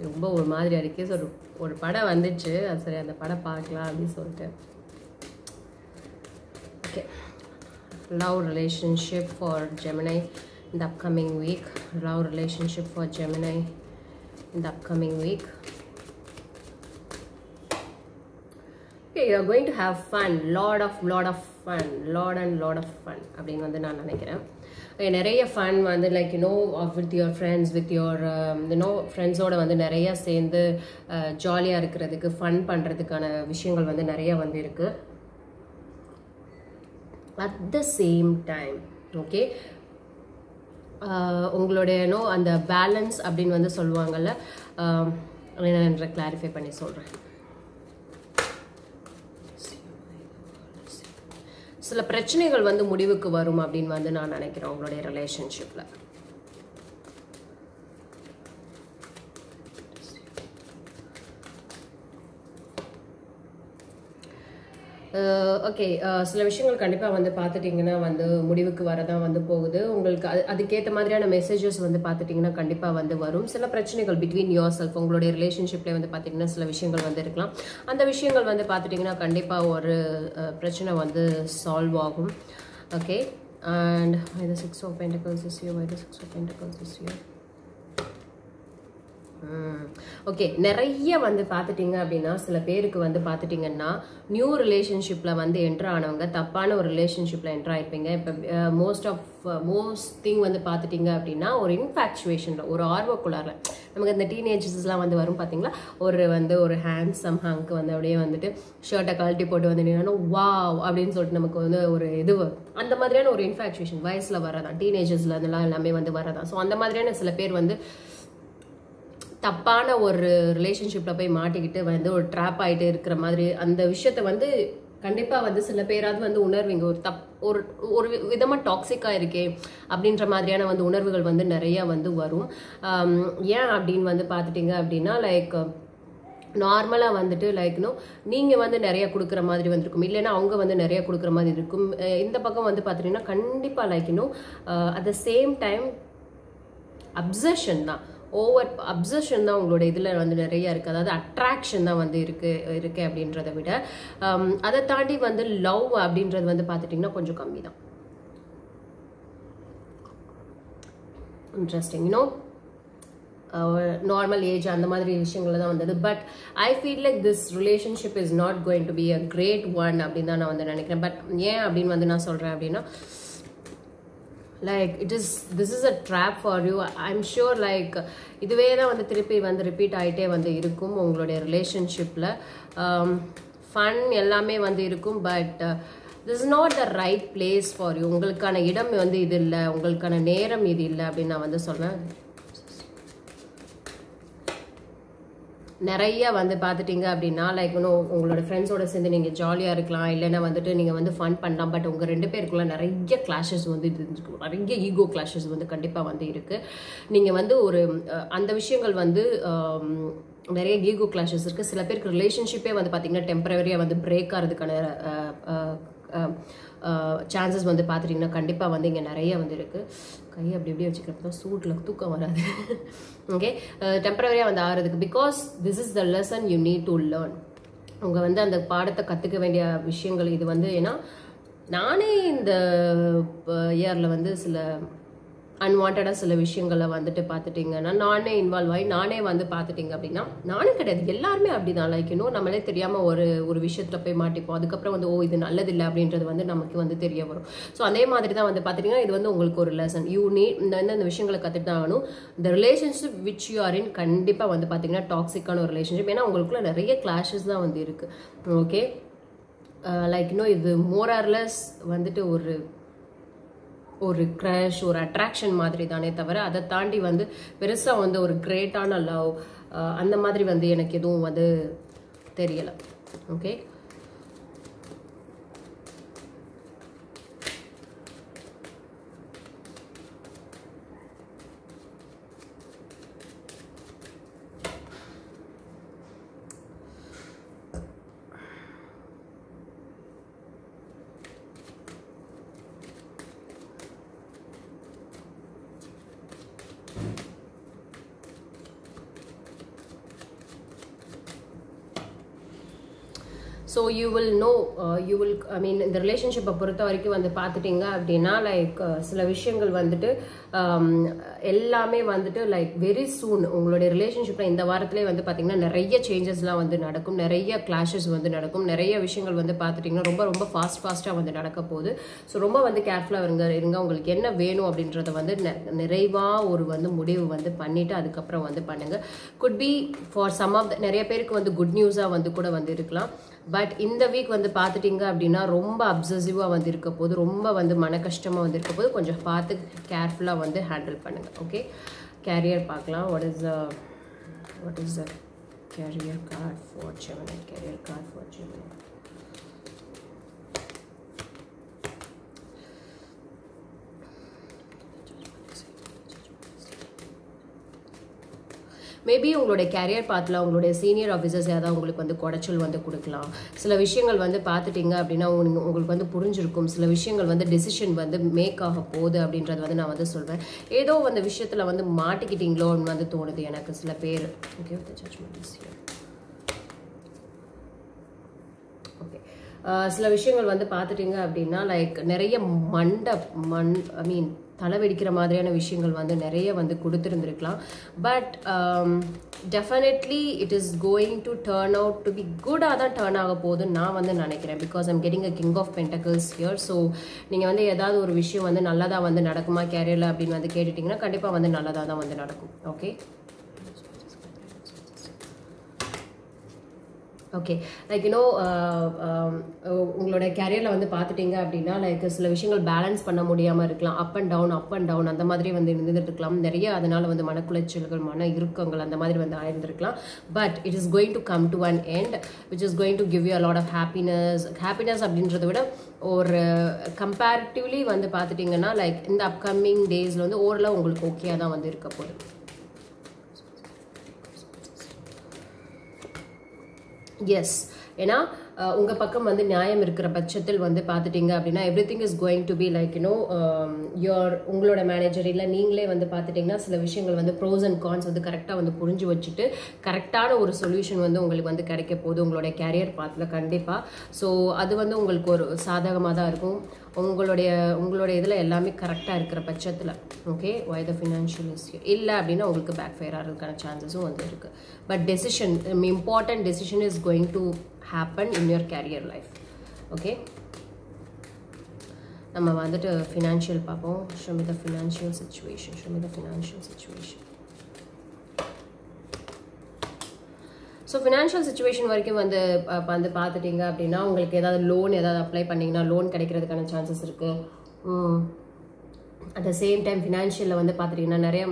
ரொம்ப ஒரு மாதிரி இருக்கு. ஸோ ஒரு படம் வந்துச்சு, அது சரி அந்த படம் பார்க்கலாம் அப்படின்னு சொல்லிட்டு. Okay, love relationship for Gemini in the upcoming week. Love relationship for Gemini in the upcoming week. Okay, you are going to have fun, lot of fun அப்படின்னு வந்து நான் நினைக்கிறேன். நிறைய ஃபன் வந்து like with your friends, with your ஃப்ரெண்ட்ஸோட வந்து நிறைய சேர்ந்து ஜாலியாக இருக்கிறதுக்கு, ஃபன் பண்ணுறதுக்கான விஷயங்கள் வந்து நிறைய வந்து இருக்குது. at the same time okay, உங்களுடைய அந்த பேலன்ஸ் அப்படின்னு வந்து சொல்லுவாங்கல்ல, நான் கிளாரிஃபை பண்ணி சொல்கிறேன். சில பிரச்சனைகள் வந்து முடிவுக்கு வரும் அப்படின்னு வந்து நான் நினைக்கிறேன் உங்களுடைய ரிலேஷன்ஷிப்பில். ஓகே, சில விஷயங்கள் கண்டிப்பாக வந்து பார்த்துட்டிங்கன்னா வந்து முடிவுக்கு வரதான் வந்து போகுது. உங்களுக்கு அதுக்கேற்ற மாதிரியான மெசேஜஸ் வந்து பார்த்துட்டிங்கன்னா கண்டிப்பாக வந்து வரும். சில பிரச்சனைகள் பிட்வீன் யோர் செல்ஃப், உங்களுடைய ரிலேஷன்ஷிப்லேயே வந்து பார்த்திங்கன்னா சில விஷயங்கள் வந்து இருக்கலாம். அந்த விஷயங்கள் வந்து பார்த்துட்டிங்கன்னா கண்டிப்பாக ஒரு பிரச்சனை வந்து சால்வ் ஆகும். Okay, and the 6 of Pentacles is here, the 6 of Pentacles is here. Okay, நிறைய வந்து பார்த்துட்டிங்க அப்படின்னா சில பேருக்கு வந்து பார்த்துட்டிங்கன்னா நியூ ரிலேஷன்ஷிப்பில் வந்து என்ட்ரு ஆனவங்க தப்பான ஒரு ரிலேஷன்ஷிப்பில் என்ட்ரு ஆகிருப்பீங்க. இப்போ மோஸ்ட் திங் வந்து பார்த்துட்டிங்க அப்படின்னா ஒரு இன்ஃபேக்சுவேஷனில், ஒரு ஆர்வக்குள்ளாரில் நமக்கு இந்த டீனேஜஸ்லாம் வந்து வரும் பார்த்தீங்களா, ஒரு ஹேண்ட்ஸம் ஹங்க்கு வந்து அப்படியே வந்துட்டு ஷர்ட்டை கழட்டி போட்டு வந்து நின்னா வாவ் அப்படின்னு சொல்லிட்டு நமக்கு வந்து ஒரு இது அந்த மாதிரியான ஒரு இன்ஃபேக்சுவேஷன் வயசில் வரதான், டீனேஜர்ஸில் அதெல்லாம் எல்லாமே வந்து வரதான். ஸோ அந்த மாதிரியான சில பேர் வந்து தப்பான ஒரு ரிலேஷன்ஷிப்பில் போய் மாட்டிக்கிட்டு வந்து ஒரு ட்ராப் ஆகிட்டு இருக்கிற மாதிரி அந்த விஷயத்த வந்து கண்டிப்பாக வந்து சில பேராவது வந்து உணர்வீங்க. ஒரு விதமாக டாக்ஸிக்காக இருக்கே அப்படின்ற மாதிரியான வந்து உணர்வுகள் வந்து நிறையா வந்து வரும். ஏன் அப்படின்னு வந்து பார்த்துட்டிங்க அப்படின்னா லைக் நார்மலாக வந்துட்டு லைக் நீங்கள் வந்து நிறைய கொடுக்குற மாதிரி வந்துருக்கும், இல்லைன்னா அவங்க வந்து நிறைய கொடுக்குற மாதிரி இருக்கும். இந்த பக்கம் வந்து பார்த்துட்டிங்கன்னா கண்டிப்பாக like at the same time obsession தான், ஓவர் அப்சஷன் தான் உங்களோட இதில் வந்து நிறைய இருக்குது. அதாவது அட்ராக்ஷன் தான் வந்து இருக்கு அப்படின்றத விட அதை தாண்டி வந்து லவ் அப்படின்றது வந்து பார்த்துட்டிங்கன்னா கொஞ்சம் கம்மி தான். இன்ட்ரெஸ்டிங் நார்மல் ஏஜ் அந்த மாதிரி விஷயங்கள் தான் வந்தது. But I feel like this relationship is not going to be a grade one அப்படின்னு தான் நான் வந்து நினைக்கிறேன். பட் ஏன் அப்படின்னு வந்து நான் சொல்கிறேன் அப்படின்னா like this is a trap for you. I'm sure like இதுவே தான் வந்து திருப்பி வந்து ரிப்பீட் ஆகிட்டே வந்து இருக்கும் உங்களுடைய ரிலேஷன்ஷிப்பில். ஃபன் எல்லாமே வந்து இருக்கும். But this is not the right place for you. உங்களுக்கான இடம் வந்து இது இல்லை, உங்களுக்கான நேரம் இது இல்லை அப்படின்னு நான் வந்து சொல்கிறேன். நிறைய வந்து பார்த்துட்டிங்க அப்படின்னா லைக் இன்னும் உங்களோட ஃப்ரெண்ட்ஸோட சேர்ந்து நீங்கள் ஜாலியாக இருக்கலாம், இல்லைன்னா வந்துட்டு நீங்கள் வந்து ஃபன் பண்ணலாம். பட் உங்கள் 2 பேருக்குள்ள நிறைய கிளாஷஸ் வந்து நிறைய ஈகோ கிளாஷஸ் வந்து கண்டிப்பாக வந்து இருக்குது. நீங்கள் வந்து ஒரு அந்த விஷயங்கள் வந்து நிறைய ஈகோ கிளாஷஸ் இருக்குது. சில பேருக்கு ரிலேஷன்ஷிப்பே வந்து பார்த்திங்கன்னா டெம்பரவரியாக வந்து பிரேக் ஆகிறதுக்கான சான்சஸ் வந்து பார்த்துட்டிங்கன்னா கண்டிப்பாக வந்து இங்கே நிறைய வந்து இருக்குது. கையை அப்படி இப்படியே வச்சுக்கிறப்ப தான் சூட்டில் தூக்கம் வராது. ஓகே, டெம்பரவரியாக வந்து ஆகிறதுக்கு because this is the lesson you need to learn. உங்கள் வந்து அந்த பாடத்தை கற்றுக்க வேண்டிய விஷயங்கள் இது வந்து. ஏன்னா நானே இந்த இயரில் வந்து சில அன்வான்டாக சில விஷயங்களை வந்துட்டு பார்த்துட்டிங்கன்னா நானே இன்வால்வ் ஆகி நானே வந்து பார்த்துட்டிங்க அப்படின்னா நானே கிடையாது, எல்லாருமே அப்படிதான். லைக் இன்னும் நம்மளே தெரியாமல் ஒரு விஷயத்தில் போய் மாட்டிப்போம். அதுக்கப்புறம் வந்து இது நல்லதில்லை அப்படின்றது வந்து நமக்கு வந்து தெரிய வரும். ஸோ அதே மாதிரி தான் வந்து பார்த்திங்கன்னா இது வந்து உங்களுக்கு ஒரு லெசன். யூ நீட் இந்த விஷயங்களை கற்றுட்டு தான் ஆகணும். இந்த ரிலேஷன்ஷிப் விச் யூ ஆர் இன் கண்டிப்பாக வந்து பார்த்திங்கன்னா டாக்ஸிக்கான ஒரு ரிலேஷன்ஷிப். ஏன்னா உங்களுக்குள்ள நிறைய கிளாஷஸ் தான் வந்து இருக்குது. ஓகே, லைக் இன்னும் இது மோர் ஆர் லெஸ் வந்துட்டு ஒரு க்ரஷ், ஒரு அட்ராக்ஷன் மாதிரி தானே தவிர அதை தாண்டி வந்து பெருசாக வந்து ஒரு கிரேட்டான லவ் அந்த மாதிரி வந்து எனக்கு எதுவும் வந்து தெரியலை. Okay, so you will know I mean இந்த ரிலேஷன்ஷிப்பை பொறுத்த வரைக்கும் வந்து பார்த்துட்டிங்க அப்படின்னா லைக் சில விஷயங்கள் வந்துட்டு எல்லாமே வந்துட்டு லைக் வெரி சூன் உங்களுடைய ரிலேஷன்ஷிப்பில் இந்த வாரத்திலே வந்து பார்த்திங்கன்னா நிறைய சேஞ்சஸ்லாம் வந்து நடக்கும், நிறைய கிளாஷஸ் வந்து நடக்கும், நிறைய விஷயங்கள் வந்து பார்த்துட்டிங்கன்னா ரொம்ப ரொம்ப ஃபாஸ்ட்டாக வந்து நடக்க போகுது. ஸோ ரொம்ப வந்து கேர்ஃபுல்லாக இருங்க. உங்களுக்கு என்ன வேணும் அப்படின்றத வந்து நிறைவாக ஒரு வந்து முடிவு வந்து பண்ணிவிட்டு அதுக்கப்புறம் வந்து பண்ணுங்கள். Good be for some of நிறைய பேருக்கு வந்து குட் நியூஸாக வந்து கூட வந்து இருக்கலாம். பட் இந்த வீக் வந்து பார்த்துட்டிங்க அப்படின்னா ரொம்ப அப்சசிவாக வந்து இருக்க போது, ரொம்ப வந்து மன கஷ்டமாக வந்து இருக்க போது, கொஞ்சம் பார்த்து கேர்ஃபுல்லாக வந்து ஹேண்டில் பண்ணுங்கள். ஓகே, கேரியர் பார்க்கலாம். What is the career card for Gemini? Career card for Gemini. Maybe உங்களுடைய கேரியர் பாத்தில் உங்களுடைய சீனியர் ஆஃபீஸர்ஸ் ஏதாவது உங்களுக்கு வந்து குடைச்சல் வந்து கொடுக்கலாம். சில விஷயங்கள் வந்து பார்த்துட்டிங்க அப்படின்னா உங்களுக்கு வந்து புரிஞ்சிருக்கும். சில விஷயங்கள் வந்து டெசிஷன் வந்து மேக் ஆக போகுது அப்படின்றது வந்து நான் வந்து சொல்வேன். ஏதோ அந்த விஷயத்தில் வந்து மாட்டிக்கிட்டீங்களோன்னு வந்து தோணுது எனக்கு சில பேர். ஓகே, ஓகே, சில விஷயங்கள் வந்து பார்த்துட்டிங்க அப்படின்னா லைக் நிறைய ஐ மீன் தலைவெடிக்கிற மாதிரியான விஷயங்கள் வந்து நிறைய வந்து கொடுத்துருந்துருக்கலாம். But definitely it is going to turn out to be குட்டாக தான் டர்ன் ஆக போகுதுன்னு நான் வந்து நினைக்கிறேன். Because I'm getting a king of pentacles here. So நீங்கள் வந்து ஏதாவது ஒரு விஷயம் வந்து நல்லதாக வந்து நடக்குமா கேரியரில் அப்படின்னு வந்து கேட்டுட்டிங்கன்னா கண்டிப்பாக வந்து நல்லதாக தான் வந்து நடக்கும். ஓகே, ஓகே, லைக் யூனோ உங்களோட கேரியரில் வந்து பார்த்துட்டிங்க அப்படின்னா லைக் சில விஷயங்கள் பேலன்ஸ் பண்ண முடியாமல் இருக்கலாம். அப் அண்ட் டவுன் அந்த மாதிரி வந்து இருந்துட்டு இருக்கலாம். நிறைய அதனால் வந்து மனக்குலைச்சல்கள், மன இறுக்கங்கள் அந்த மாதிரி வந்து ஆயிருந்திருக்கலாம். But it is going to come to an end which is going to give you a lot of happiness அப்படின்றத விட ஒரு கம்பேரிட்டிவ்லி வந்து பார்த்துட்டிங்கன்னா லைக் இந்த அப்கமிங் டேஸில் வந்து ஓரளவு உங்களுக்கு ஓகேயாக தான் வந்து இருக்க போகுது. எஸ், ஏன்னா உங்கள் பக்கம் வந்து நியாயம் இருக்கிற பட்சத்தில் வந்து பார்த்துட்டிங்க அப்படின்னா everything is going to be like you know உங்களோட மேனேஜர் இல்லை நீங்களே வந்து பார்த்துட்டிங்கன்னா சில விஷயங்கள் வந்து ப்ரோஸ் அண்ட் கான்ஸ் வந்து கரெக்டாக வந்து புரிஞ்சு வச்சுட்டு கரெக்டான ஒரு சொல்யூஷன் வந்து உங்களுக்கு வந்து கிடைக்க போகுது உங்களுடைய கேரியர் பாத்தில் கண்டிப்பாக. ஸோ அது வந்து உங்களுக்கு ஒரு சாதகமாக தான் இருக்கும். உங்களுடைய இதில் எல்லாமே கரெக்டாக இருக்கிற பட்சத்தில். Okay, why the financial issue இல்லை அப்படின்னா உங்களுக்கு பேக் ஃபயர் ஆகிறதுக்கான சான்சஸும் வந்து இருக்குது. But decision, important decision is going to happen in your career life. Okay, நம்ம வந்துட்டு ஃபினான்ஷியல் பார்ப்போம். show me the financial situation. So financial situation வரைக்கும் வந்து பார்த்துட்டிங்க அப்படின்னா உங்களுக்கு ஏதாவது லோன் அப்ளை பண்ணிங்கன்னா லோன் கிடைக்கிறதுக்கான சான்சஸ் இருக்குது. அட் த சேம் டைம் ஃபினான்ஷியலில் வந்து பார்த்துட்டிங்கன்னா நிறைய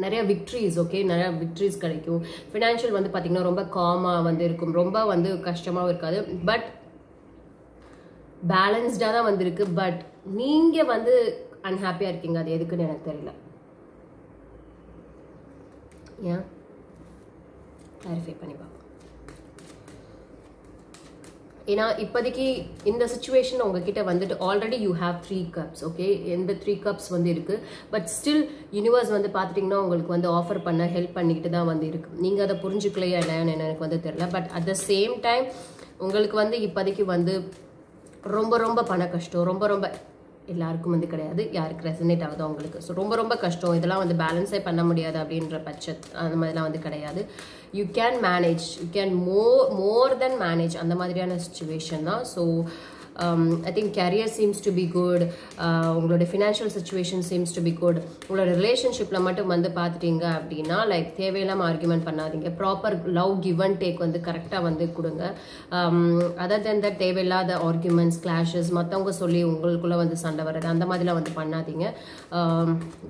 நிறைய விக்ட்ரிஸ், ஓகே, நிறைய விக்ட்ரிஸ் கிடைக்கும். ஃபினான்ஷியல் வந்து பார்த்தீங்கன்னா ரொம்ப காமாக வந்து இருக்கும், ரொம்ப வந்து கஷ்டமாகவும் இருக்காது. பட் பேலன்ஸ்டாக தான் வந்திருக்கு. பட் நீங்கள் வந்து அன்ஹாப்பியாக இருக்கீங்க, அது எதுக்குன்னு எனக்கு தெரியல. ஏன் கிளாரிஃபை பண்ணி பார்ப்போம். ஏன்னா இப்போதைக்கு இந்த சுச்சுவேஷன் உங்ககிட்ட வந்துட்டு already you have 3 cups, okay. எந்த 3 cups வந்து இருக்குது. பட் ஸ்டில் யூனிவர்ஸ் வந்து பார்த்துட்டிங்கன்னா உங்களுக்கு வந்து ஆஃபர் பண்ண ஹெல்ப் பண்ணிக்கிட்டு தான் வந்து இருக்குது. நீங்கள் அதை புரிஞ்சுக்கலையா இல்லையான்னு எனக்கு வந்து தெரியல. But at the same time உங்களுக்கு வந்து இப்போதைக்கு வந்து ரொம்ப ரொம்ப பண கஷ்டம், ரொம்ப ரொம்ப எல்லாருக்கும் வந்து கிடையாது, யாருக்கு ரெசனேட் ஆகுதோ அவங்களுக்கு. ஸோ ரொம்ப ரொம்ப கஷ்டம், இதெல்லாம் வந்து பேலன்ஸே பண்ண முடியாது அப்படின்ற அந்த மாதிரிலாம் வந்து கிடையாது. You can manage, you can more then manage, அந்த மாதிரியான சுச்சுவேஷன் தான். So I think career seems to be good, உங்களோட financial situation seems to be good. உங்களோட ரிலேஷன்ஷிப்பில் மட்டும் வந்து பார்த்துட்டீங்க அப்படின்னா லைக் தேவையில்லாமல் ஆர்குமெண்ட் பண்ணாதீங்க, proper love give and take வந்து கரெக்டாக வந்து கொடுங்க. அதர் தென் தட் தேவையில்லாத ஆர்குமெண்ட்ஸ், கிளாஷஸ், மற்றவங்க சொல்லி உங்களுக்குள்ளே வந்து சண்டை வர்றது, அந்த மாதிரிலாம் வந்து பண்ணாதீங்க.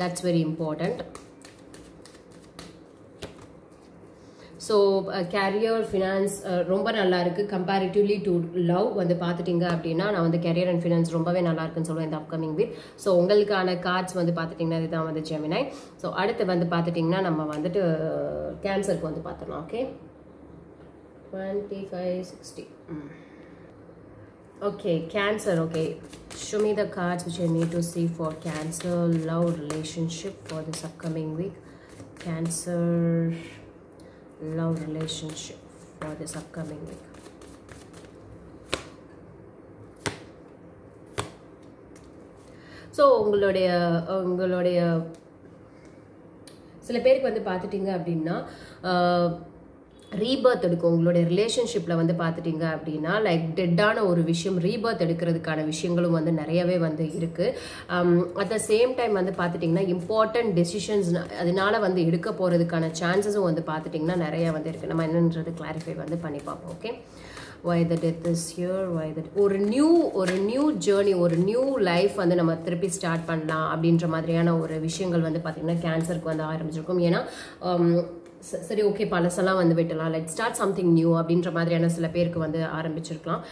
That's very important. So career finance ரொம்ப நல்லா இருக்குது கம்பேரிட்டிவ்லி டு லவ் வந்து பார்த்துட்டிங்க அப்படின்னா. நான் வந்து கேரியர் அண்ட் ஃபினான்ஸ் ரொம்பவே நல்லா இருக்குன்னு சொல்லுவேன் இந்த அப்கமிங் வீக். ஸோ உங்களுக்கான கார்ட்ஸ் வந்து பார்த்துட்டிங்கன்னா இதுதான் வந்து ஜெமினை. ஸோ அடுத்து வந்து பார்த்துட்டிங்கன்னா நம்ம வந்துட்டு கேன்சருக்கு வந்து பார்த்துடலாம். Okay, 2560. Okay, Cancer. Okay, show me the cards which I need to see for Cancer love relationship for this upcoming week. Cancer love relationship for this upcoming week. So உங்களுடைய சில பேருக்கு வந்து பார்த்துட்டிங்க அப்படின்னா ரீபர்த் எடுக்கும். உங்களுடைய ரிலேஷன்ஷிப்பில் வந்து பார்த்துட்டிங்க அப்படின்னா லைக் டெட்டான ஒரு விஷயம் ரீபர்த் எடுக்கிறதுக்கான விஷயங்களும் வந்து நிறையவே வந்து இருக்குது. அட் த சேம் டைம் வந்து பார்த்துட்டிங்கன்னா இம்பார்ட்டன்ட் டெசிஷன்ஸ் அதனால வந்து எடுக்க போகிறதுக்கான சான்சஸும் வந்து பார்த்துட்டிங்கன்னா நிறைய வந்து இருக்குது. நம்ம என்னன்றது கிளாரிஃபை வந்து பண்ணி பார்ப்போம். Okay, why the death is here, why that ஒரு நியூ ஜேர்னி, ஒரு நியூ லைஃப் வந்து நம்ம திருப்பி ஸ்டார்ட் பண்ணலாம் அப்படின்ற மாதிரியான ஒரு விஷயங்கள் வந்து பார்த்திங்கன்னா கேன்சருக்கு வந்து ஆரம்பிச்சிருக்கும். ஏன்னா சரி ஓகே பழசெல்லாம் வந்து விட்டலாம், லைக் ஸ்டார்ட் சம்திங் நியூ அப்படின்ற மாதிரியான சில பேருக்கு வந்து ஆரம்பிச்சிருக்கலாம்.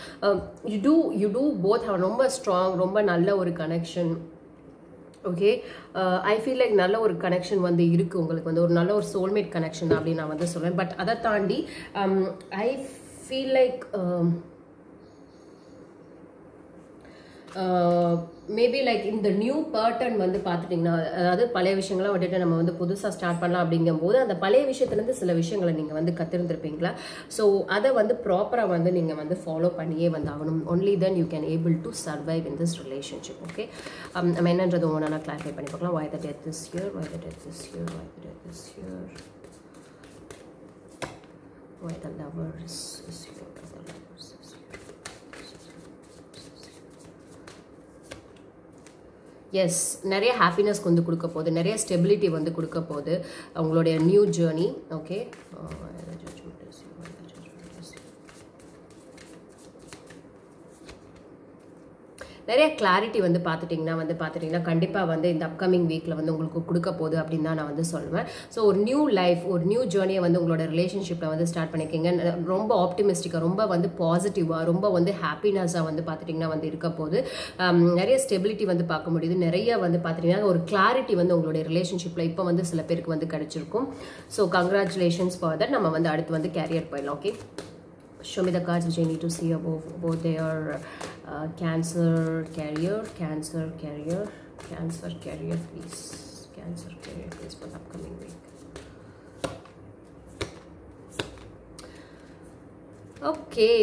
யூ டூ போத் ஹவ் ரொம்ப ஸ்ட்ராங், ரொம்ப நல்ல ஒரு கனெக்ஷன். ஓகே, ஐ ஃபீல் லைக் நல்ல ஒரு கனெக்ஷன் வந்து இருக்குது உங்களுக்கு, வந்து ஒரு நல்ல ஒரு சோல்மேட் கனெக்ஷன் அப்படின்னு நான் வந்து சொல்லுவேன். பட் அதை தாண்டி ஐ ஃபீல் லைக் மேபி லைக் இந்த நியூ பேட்டர்ன் வந்து பார்த்துட்டிங்கன்னா, அதாவது பழைய விஷயங்கள்லாம் விட்டுட்டு நம்ம வந்து புதுசாக ஸ்டார்ட் பண்ணலாம் அப்படிங்கும்போது அந்த பழைய விஷயத்துலேருந்து சில விஷயங்களை நீங்கள் வந்து கற்றுருந்துருப்பீங்களா. ஸோ அதை வந்து ப்ராப்பராக வந்து நீங்கள் வந்து ஃபாலோ பண்ணியே வந்து ஆகணும். Only then you can able to survive in this relationship. Okay, நம்ம என்னன்றது ஒன்று நான் கிளாரிஃபை பண்ணி பார்க்கலாம். why the death is here, why the death is here, why the death is here, why the lover is here, why the lover is here. Yes, நிறைய happiness வந்து கொடுக்க போகுது, நிறைய ஸ்டெபிலிட்டி வந்து கொடுக்க போகுது அவங்களுடைய நியூ ஜேர்னி. ஓகே, நிறைய கிளாரிட்டி வந்து பார்த்துட்டிங்கன்னா கண்டிப்பாக வந்து இந்த அப்கமிங் வீக்கில் வந்து உங்களுக்கு கொடுக்க போகுது அப்படின்னு தான் நான் வந்து சொல்லுவேன். ஸோ ஒரு நியூ லைஃப், ஒரு நியூ ஜேர்னியை வந்து உங்களோட ரிலேஷன்ஷிப்பில் வந்து ஸ்டார்ட் பண்ணிக்கிங்க. ரொம்ப ஆப்டிமிஸ்டிக்காக, ரொம்ப வந்து பாசிட்டிவாக, ரொம்ப வந்து ஹாப்பினஸாக வந்து பார்த்துட்டிங்கன்னா வந்து இருக்க போகுது. நிறைய ஸ்டெபிலிட்டி வந்து பார்க்க முடியுது. நிறைய வந்து பார்த்துட்டிங்கன்னா ஒரு கிளாரிட்டி வந்து உங்களுடைய ரிலேஷன்ஷிப்பில் இப்போ வந்து சில பேருக்கு வந்து கிடைச்சிருக்கும். So congratulations for that. நம்ம வந்து அடுத்து வந்து கேரியர் போயிடலாம். Okay, show me the cards which I need to see about their Cancer carrier, Cancer carrier, Cancer carrier, please. Cancer carrier, please, for the upcoming week. Okay,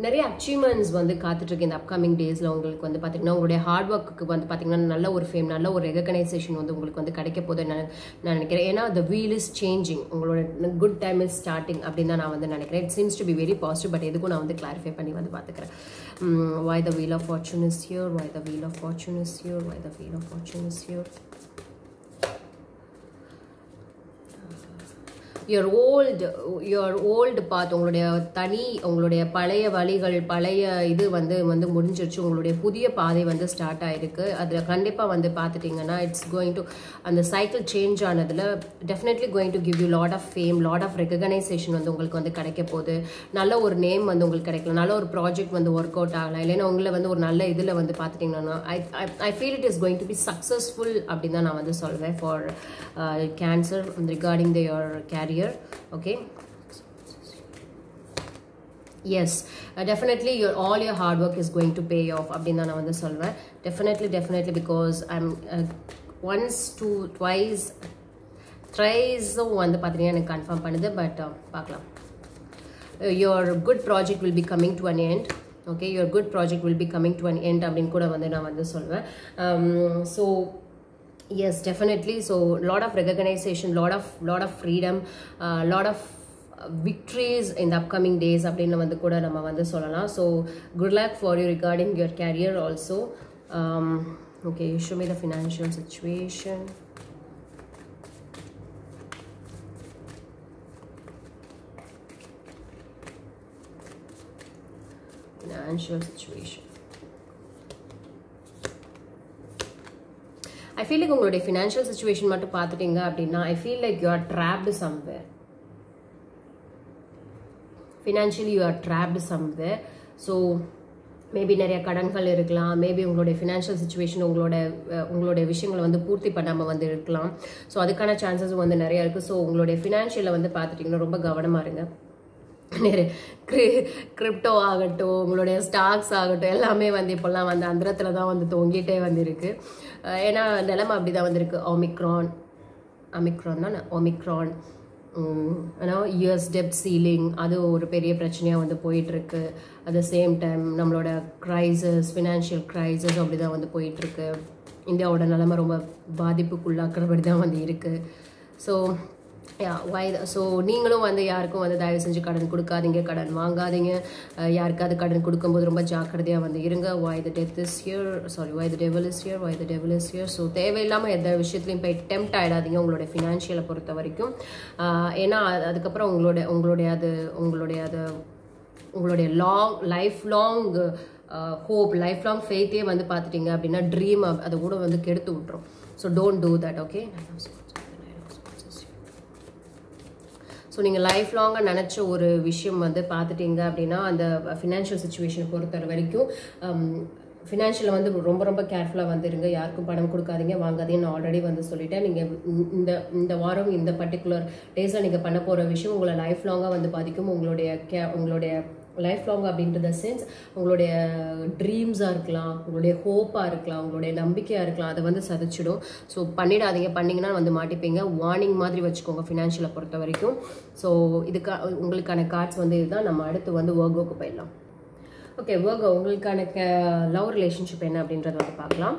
நிறைய achievements வந்து காத்துட்ருக்கு இந்த upcoming டேஸில். உங்களுக்கு வந்து பார்த்திங்கன்னா உங்களுடைய ஹார்ட் ஒர்க்கு வந்து பார்த்திங்கன்னா நல்ல ஒரு ஃபேம், நல்ல ஒரு ரெகனைசேஷன் வந்து உங்களுக்கு வந்து கிடைக்க போகுதுன்னு நான் நினைக்கிறேன். ஏன்னா த வீல் இஸ் சேஞ்சிங், உங்களோட குட் டைம் இஸ் ஸ்டார்டிங் அப்படின்னு தான் நான் வந்து நினைக்கிறேன். It seems to be very positive. But எதுக்கும் நான் வந்து கிளாரிஃபை பண்ணி வந்து பார்த்துக்கிறேன். why the wheel of fortune is here, why the wheel of fortune is here, why the wheel of fortune is here. your old path, உங்களுடைய தனி உங்களுடைய பழைய வழிகள் பழைய இது வந்து முடிஞ்சிருச்சு. உங்களுடைய புதிய பாதை வந்து ஸ்டார்ட் ஆயிருக்கு. அதில் கண்டிப்பாக வந்து பார்த்துட்டிங்கன்னா இட்ஸ் கோயிங் டு அந்த சைக்கிள் சேஞ்ச் ஆனதில் definitely going to give you lot of fame, lot of recognition வந்து உங்களுக்கு வந்து கிடைக்க போகுது. நல்ல ஒரு நேம் வந்து உங்களுக்கு கிடைக்கலாம், நல்ல ஒரு ப்ராஜெக்ட் வந்து ஒர்க் அவுட் ஆகலாம், இல்லைன்னா உங்களை வந்து ஒரு நல்ல இதில் வந்து பார்த்துட்டிங்கன்னா I feel it is going to be successful அப்படின்னு தான் நான் வந்து சொல்வேன் for cancer regarding your career. Okay, yes, definitely all your hard work is going to pay off அப்படினா நான் வந்து சொல்வேன். definitely because I'm once two twice thrice வந்து பாத்தீங்கன்னா எனக்கு கன்ஃபார்ம் பண்ணுது. பட் பார்க்கலாம். your good project will be coming to an end. okay, your good project will be coming to an end அப்படின்னு கூட வந்து நான் வந்து சொல்வேன். so yes, definitely, so lot of recognition, lot of freedom, lot of victories in the upcoming days அப்படினு வந்து கூட நம்ம வந்து சொல்லலாம். so good luck for you regarding your career also. okay, show me the financial situation. Financial situation. I feel like உங்களுடைய financial situation மட்டும் பார்த்துட்டீங்க அப்படின்னா I feel like you are trapped somewhere. Financially you are trapped somewhere. so maybe நிறைய கடன்கள் இருக்கலாம், maybe உங்களுடைய financial situation உங்களுடைய விஷயங்களை வந்து பூர்த்தி பண்ணாமல் வந்து இருக்கலாம். ஸோ அதுக்கான சான்சஸ் வந்து நிறைய இருக்குது. ஸோ உங்களுடைய ஃபினான்ஷியலை வந்து பார்த்துட்டிங்கன்னா ரொம்ப கவனமாக இருங்க. நிறைய கிரிப்டோ ஆகட்டும், உங்களுடைய ஸ்டாக்ஸ் ஆகட்டும், எல்லாமே வந்து இப்போல்லாம் வந்து அந்தரத்தில் தான் வந்து தொங்கிட்டே வந்து இருக்குது. ஏன்னா நிலைமை அப்படி தான் வந்துருக்கு. ஒமிக்ரான் யூஎஸ் டெப்ட் சீலிங் அது ஒரு பெரிய பிரச்சனையாக வந்து போயிட்டுருக்கு. அட் த சேம் டைம் நம்மளோட க்ரைசஸ், ஃபினான்ஷியல் க்ரைசஸ் அப்படி தான் வந்து போயிட்டுருக்கு. இந்தியாவோட நிலைமை ரொம்ப பாதிப்புக்குள்ளாக்குறபடி தான் வந்து இருக்குது. ஸோ ஸோ நீங்களும் வந்து யாருக்கும் வந்து தயவு செஞ்சு கடன் கொடுக்காதீங்க, கடன் வாங்காதீங்க. யாருக்காவது கடன் கொடுக்கும்போது ரொம்ப ஜாக்கிரதையாக வந்து இருங்க. why the devil is here. So தேவையில்லாமல் எந்த விஷயத்துலையும் போய் டெம்ப்ட் ஆகிடாதீங்க உங்களுடைய ஃபினான்ஷியலை பொறுத்த வரைக்கும். ஏன்னா அதுக்கப்புறம் உங்களுடைய life long hope, life long ஃபெய்த்தே வந்து பார்த்துட்டிங்க அப்படின்னா ட்ரீம் அதை கூட வந்து கெடுத்து விட்டுரும். So don't do that. Okay, so நீங்கள் லைஃப் லாங்காக நினச்ச ஒரு விஷயம் வந்து பார்த்துட்டிங்க அப்படின்னா அந்த ஃபினான்ஷியல் சுச்சுவேஷனை பொறுத்த வரைக்கும் ஃபினான்ஷியலில் வந்து ரொம்ப கேர்ஃபுல்லாக வந்துருங்க. யாருக்கும் பணம் கொடுக்காதீங்க, வாங்காதீங்க. நான் ஆல்ரெடி வந்து சொல்லிட்டேன். நீங்கள் இந்த வாரம் இந்த பர்டிகுலர் டேஸில் நீங்கள் பண்ண போகிற விஷயம் உங்களை லைஃப் லாங்காக வந்து பாதிக்கும். உங்களுடைய லைஃப் லாங் அப்படின்ற சென்ஸ் உங்களுடைய ட்ரீம்ஸாக இருக்கலாம், உங்களுடைய ஹோப்பாக இருக்கலாம், உங்களுடைய நம்பிக்கையாக இருக்கலாம், அதை வந்து சதிச்சிடும். ஸோ பண்ணிடாதீங்க. பண்ணிங்கன்னா வந்து மாட்டிப்பீங்க. வார்னிங் மாதிரி வச்சுக்கோங்க ஃபினான்ஷியலை பொறுத்த வரைக்கும். ஸோ உங்களுக்கான கார்ட்ஸ் வந்து இதுதான். நம்ம அடுத்து வந்து வர்கோக்கு போயிடலாம். ஓகே, வர்கோ உங்களுக்கான லவ் ரிலேஷன்ஷிப் என்ன அப்படின்றத வந்து பார்க்கலாம்.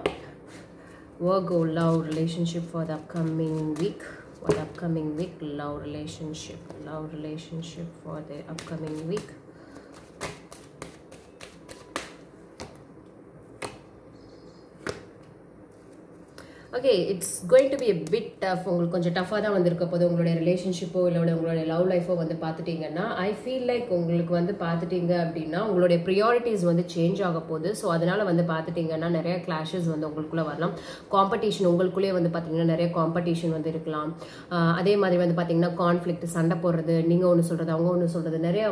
Virgo love relationship for the upcoming week. love relationship for the upcoming week. Okay, it's going to B a bit tough. உங்களுக்கு கொஞ்சம் டஃபாக தான் வந்திருக்க போது உங்களுடைய ரிலேஷன்ஷிப்போ இல்லை உங்களுடைய லவ் லைஃபோ வந்து பார்த்துட்டிங்கன்னா ஐ ஃபீல் லைக் உங்களுக்கு வந்து பார்த்துட்டிங்க அப்படின்னா உங்களுடைய ப்ரியாரிட்டிஸ் வந்து சேஞ்ச் ஆக போகுது. ஸோ அதனால் வந்து பார்த்துட்டிங்கன்னா நிறைய கிளாஷஸ் வந்து உங்களுக்குள்ளே வரலாம். காம்படிஷன் உங்களுக்குள்ளேயே வந்து பார்த்திங்கன்னா நிறைய காம்படிஷன் வந்து இருக்கலாம். அதே மாதிரி வந்து பார்த்திங்கன்னா கான்ஃப்ளிக்ட், சண்டை போடுறது, நீங்கள் ஒன்று சொல்கிறது அவங்க ஒன்று சொல்கிறது, நிறைய